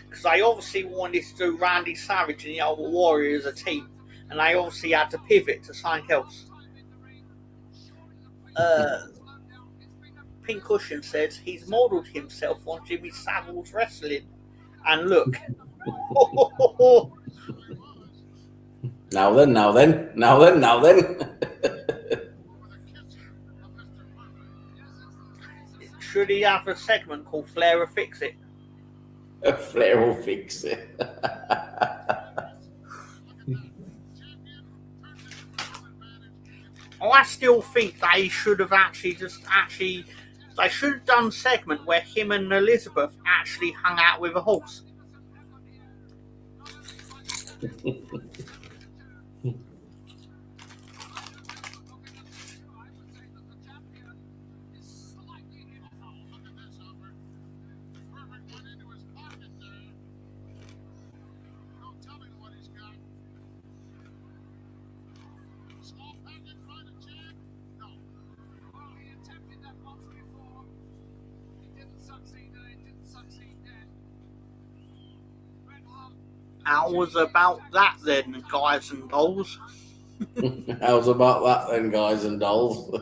Because they obviously wanted to do Randy Savage and the Ultimate Warrior as a team, and they obviously had to pivot to something else. Pink Cushion says he's modelled himself on Jimmy Savile's wrestling, and look. Now then. Should he have a segment called Flair will Fix It? Flair will fix it. I still think they should have they should have done a segment where him and Elizabeth actually hung out with a horse. How's about that then, guys and dolls? How's about that then, guys and dolls?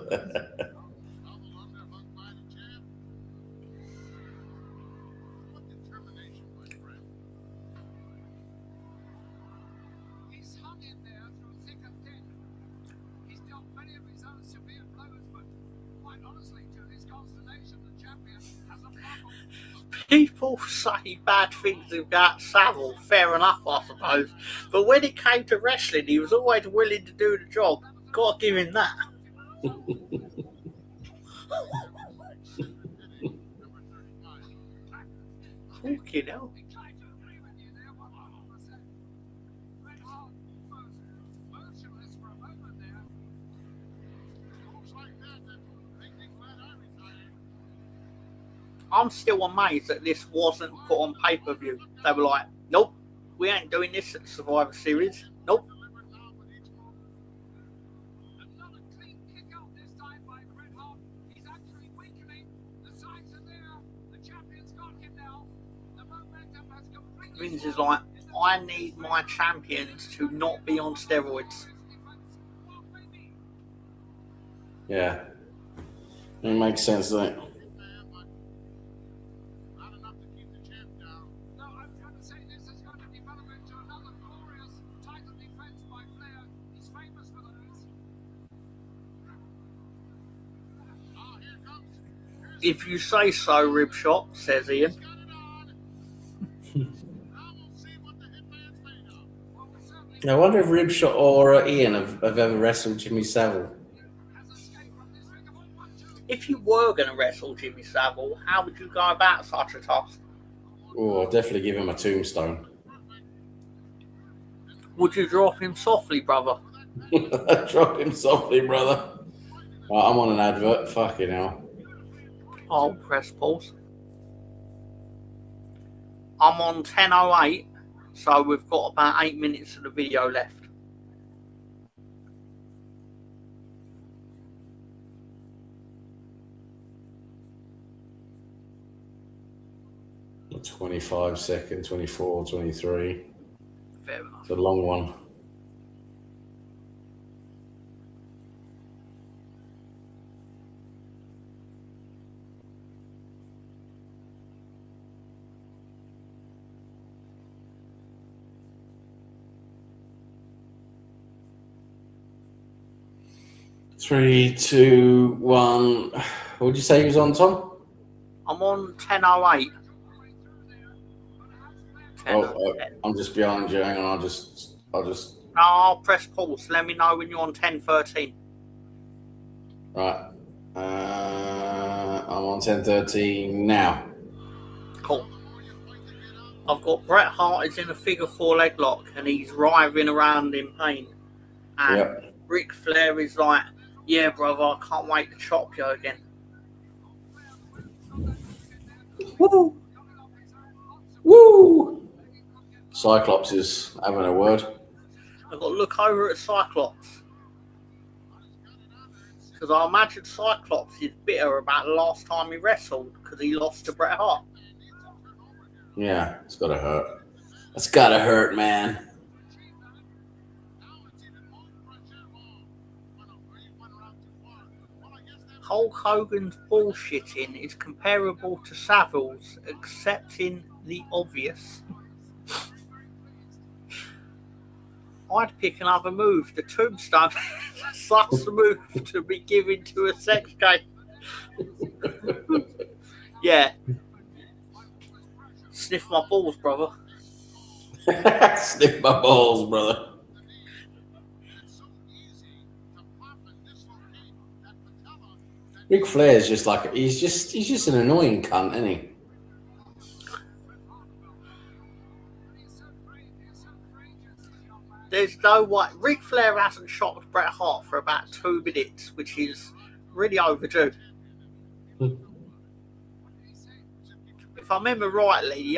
People say bad things about Savile, fair enough, I suppose. But when it came to wrestling, he was always willing to do the job. Gotta give him that. Fucking hell. I'm still amazed that this wasn't put on pay-per-view. They were like, nope, we ain't doing this at Survivor Series. Nope. Another clean kick out this time by Bret Hart. He's actually weakening. The signs are there. The champion's got him now. The momentum has completely... Vince is like, I need my champions to not be on steroids. Yeah. It makes sense, doesn't it? If you say so, Ribshot, says Ian. I wonder if Ribshot or Ian have ever wrestled Jimmy Savile. If you were going to wrestle Jimmy Savile, how would you go about such a task? Oh, I'll definitely give him a tombstone. Would you drop him softly, brother? Drop him softly, brother. Right, I'm on an advert. Fucking hell. I'll press pause. I'm on 10:08, so we've got about 8 minutes of the video left. A 25 second, 24, 23. Fair enough. It's a long one. Three, two, one. What did you say he was on, Tom? I'm on 10:08. I'm just behind you. Hang on, I'll just. No, I'll press pause. Let me know when you're on 10:13. Right. I'm on 10:13 now. Cool. I've got Bret Hart is in a figure 4 leg lock and he's writhing around in pain. And Yep. Ric Flair is like, yeah, brother, I can't wait to chop you again. Woo! Woo! Cyclops is having a word. I've got to look over at Cyclops. Because I imagine Cyclops is bitter about the last time he wrestled because he lost to Bret Hart. Yeah, it's gotta hurt. It's gotta hurt, man. Hulk Hogan's bullshitting is comparable to Savile's, accepting the obvious. I'd pick another move. The tombstone such a move to be given to a sex game. Yeah. Sniff my balls, brother. Sniff my balls, brother. Ric Flair's just like he's just an annoying cunt, isn't he? There's no way. Ric Flair hasn't shot Bret Hart for about 2 minutes, which is really overdue. If I remember rightly, he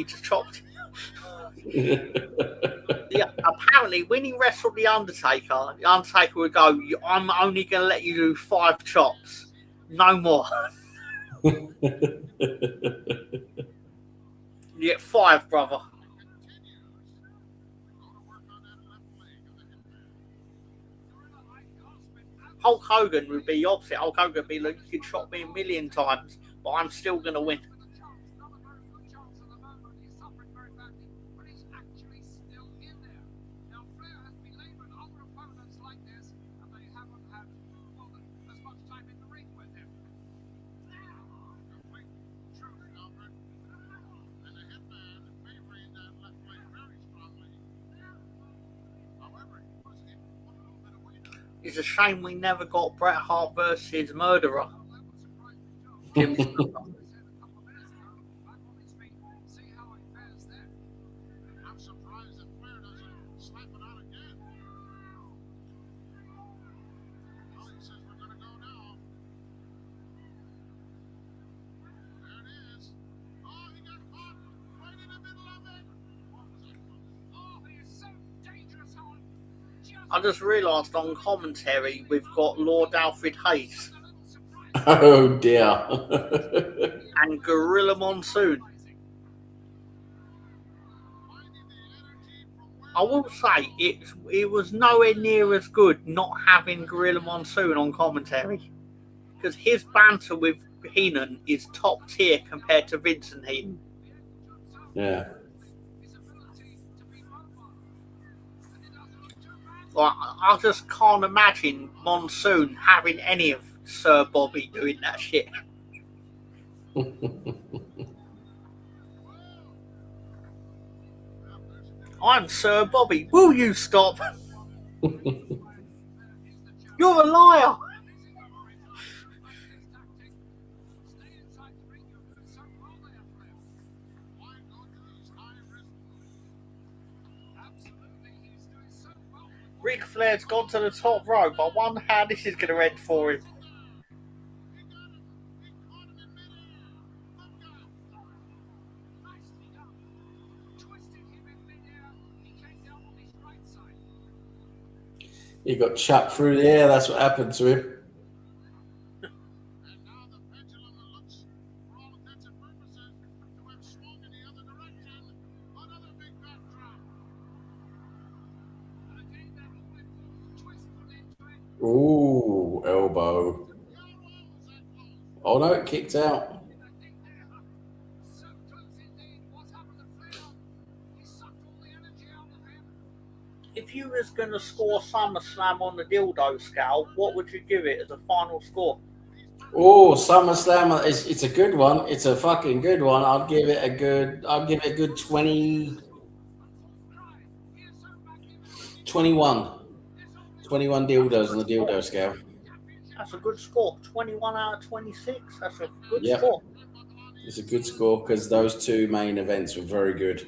just chopped. Yeah, apparently, when he wrestled the Undertaker would go, "I'm only going to let you do 5 chops, no more." You get 5, brother. Hulk Hogan would be the opposite. Hulk Hogan would be like, you could shot me a million times, but I'm still going to win. Not a very good chance at the moment. He's suffering very badly, but he's actually still in there. Now, Flair has belabored other opponents like this, and they haven't had as much time in the ring with him. Complete truth, Alfred. And the hitman favoring that left leg very strongly. However, he was able to put a little bit away there. It's a shame we never got Bret Hart versus Murderer. Jim I'm surprised that Flair doesn't slap it out again. Well, he says we're going to go now. There it is. Oh, he got caught right in the middle of it. What was that? Oh, he is so dangerous, Howard. I just realised on commentary we've got Lord Alfred Hayes Oh dear. and Gorilla Monsoon. I will say it was nowhere near as good not having Gorilla Monsoon on commentary, because his banter with Heenan is top tier compared to Vince and Heenan. Yeah. Like, I just can't imagine Monsoon having any of Sir Bobby doing that shit. I'm Sir Bobby. Will you stop? You're a liar. Ric Flair's gone to the top rope. I wonder how this is going to end for him. He got chucked through the air. That's what happened to him. And now the pendulum looks, for all intents and purposes, to have swung in the other direction. Another big backdrop. And again, that open twist put into it. Ooh, elbow. Oh no, it kicked out. So close indeed. What happened to Flair? He sucked all the energy out of him. If you was going to score SummerSlam on the dildo scale, what would you give it as a final score? Oh, SummerSlam, it's a good one. It's a fucking good one. I'll give it a good 20, 21. 21 dildos on the dildo scale. That's a good score. 21 out of 26. That's a good Yep. score. It's a good score because those two main events were very good.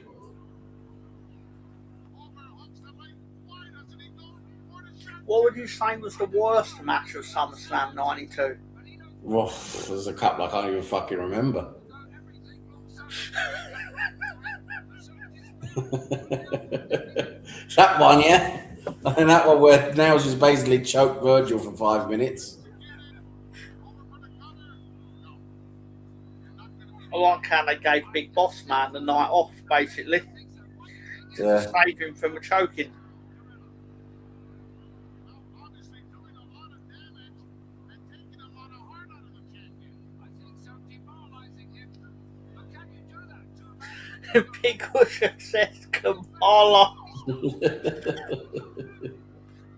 What would you say was the worst match of SummerSlam 92? Well, there's a couple I can't even fucking remember. That one, yeah. And that one where Nails just basically choked Virgil for 5 minutes. I like how they gave Big Boss Man the night off, basically, to Yeah. save him from a choking. Obviously doing a lot of damage and taking a lot of heart out of the champion. I think so, demoralizing him. But can you do that to a man? Big Usher says Kamala.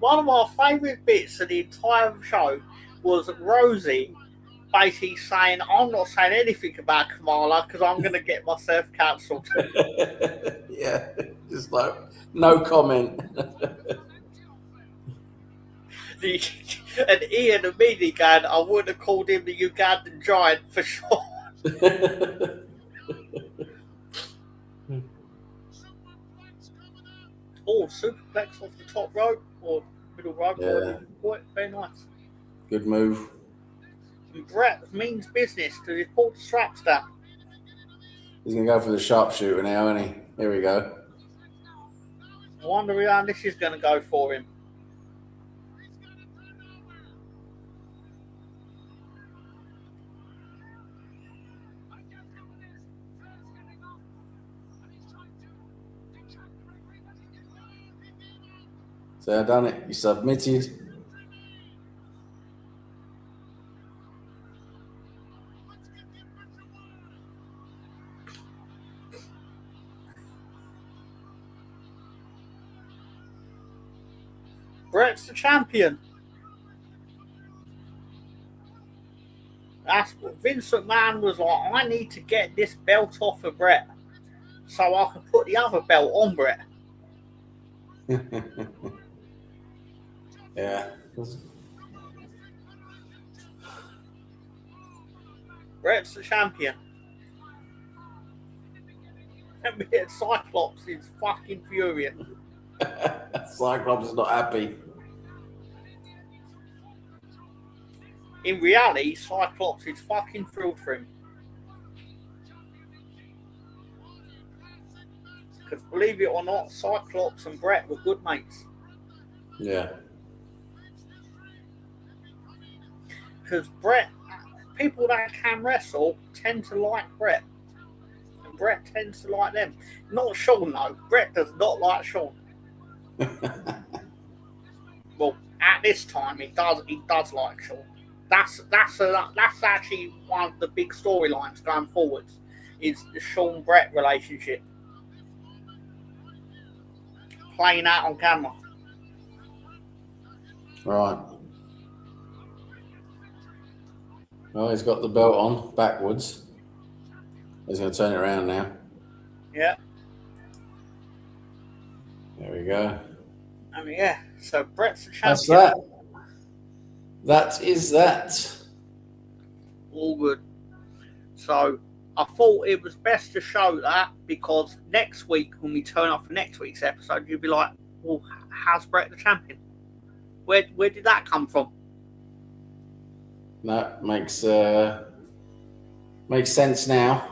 One of my favourite bits of the entire show was Rosie basically saying, I'm not saying anything about Kamala because I'm going to get myself cancelled. Yeah, just like no comment. And Ian immediately going, I would have called him the Ugandan giant for sure. Oh, superplex off the top rope or middle rope. Yeah. Or what? Very nice. Good move. And Bret means business because he's pulled the straps down. He's gonna go for the sharpshooter now, isn't he? Here we go. I wonder how this is going to go for him. So I done it. You submitted. Bret's the champion. That's what Vince McMahon was like. I need to get this belt off of Bret so I can put the other belt on Bret. Yeah. Bret's the champion. And Cyclops is fucking furious. Cyclops is not happy. In reality, Cyclops is fucking thrilled for him. Because believe it or not, Cyclops and Bret were good mates. Yeah. Because Bret, people that can wrestle tend to like Bret. And Bret tends to like them. Not Shawn though. Bret does not like Shawn. Well, at this time, he does like Shawn. That's actually one of the big storylines going forwards, is the Shawn Bret relationship playing out on camera. Right. Well, he's got the belt on backwards. He's going to turn it around now. Yeah. There we go. I mean, yeah. So Bret's the champion. That's that. That is that. All good. So I thought it was best to show that, because next week when we turn up for next week's episode, you'd be like, well, how's Bret the champion? Where did that come from? That makes sense now.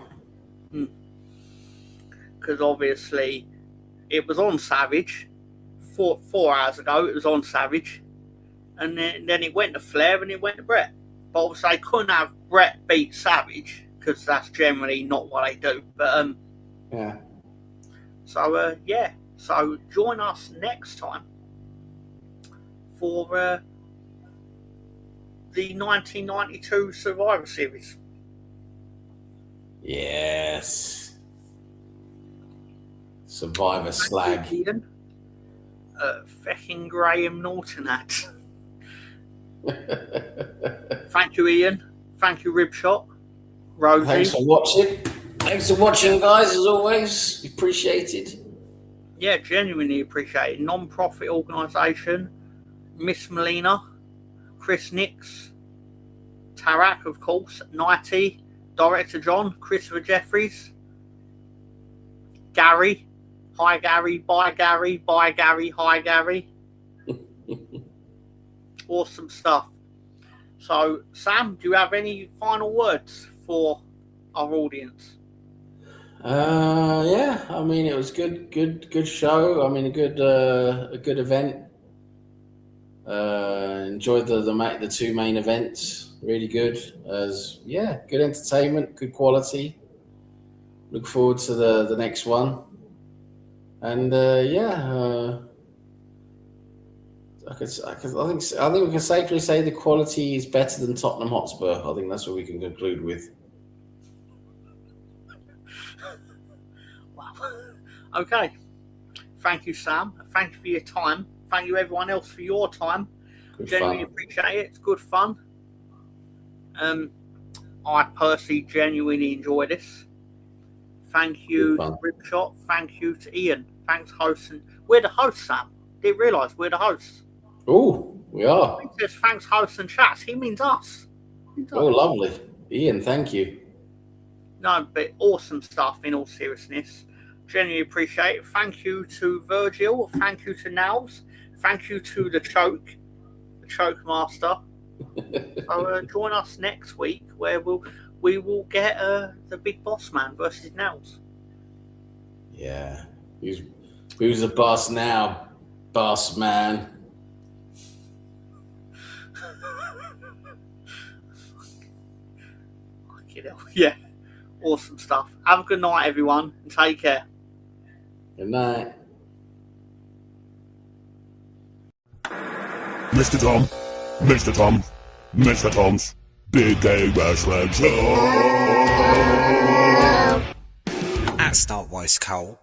Because obviously it was on Savage 4 hours ago. It was on Savage, and then it went to Flair and it went to Bret. But obviously I couldn't have Bret beat Savage, because that's generally not what they do. But Yeah. So yeah. So join us next time for the 1992 Survivor Series. Yes. Survivor slag. Ian, fecking Graham Norton at. Thank you, Ian. Thank you, Ribshot. Rosie. Thanks for watching. Thanks for watching, guys, as always. Appreciated. Yeah, genuinely appreciate it. Non-profit organisation. Miss Melina, Chris Nix, Tarak, of course, Nighty, Director John, Christopher Jeffries, Gary, hi Gary, bye Gary, bye Gary, hi Gary. Awesome stuff. So, Sam, do you have any final words for our audience? Yeah. I mean, it was good show. I mean, a good event. Enjoyed the two main events. Really good. Good entertainment, good quality. Look forward to the next one. And I think we can safely say the quality is better than Tottenham Hotspur. I think that's what we can conclude with. Wow. Okay. Thank you, Sam. Thank you for your time. Thank you, everyone else, for your time. Good Genuinely fun. appreciate it. It's good fun. I personally genuinely enjoy this. Thank you to Ripshot. Thank you to Ian. Thanks, hosts. We're the hosts, Sam. Didn't realise we're the hosts. Oh, we are. He says thanks, hosts and chats. He means us. Oh, lovely. Ian, thank you. No, but awesome stuff, in all seriousness. Genuinely appreciate it. Thank you to Virgil. Thank you to Nels. Thank you to the Choke Master. So join us next week, where we will get the Big Boss Man versus Nels. Yeah. Who's the boss now, boss man? Yeah, awesome stuff. Have a good night, everyone, and take care. Good night. Mr. Tom's Big Gay Wrestling Show. At Start Waste Cole.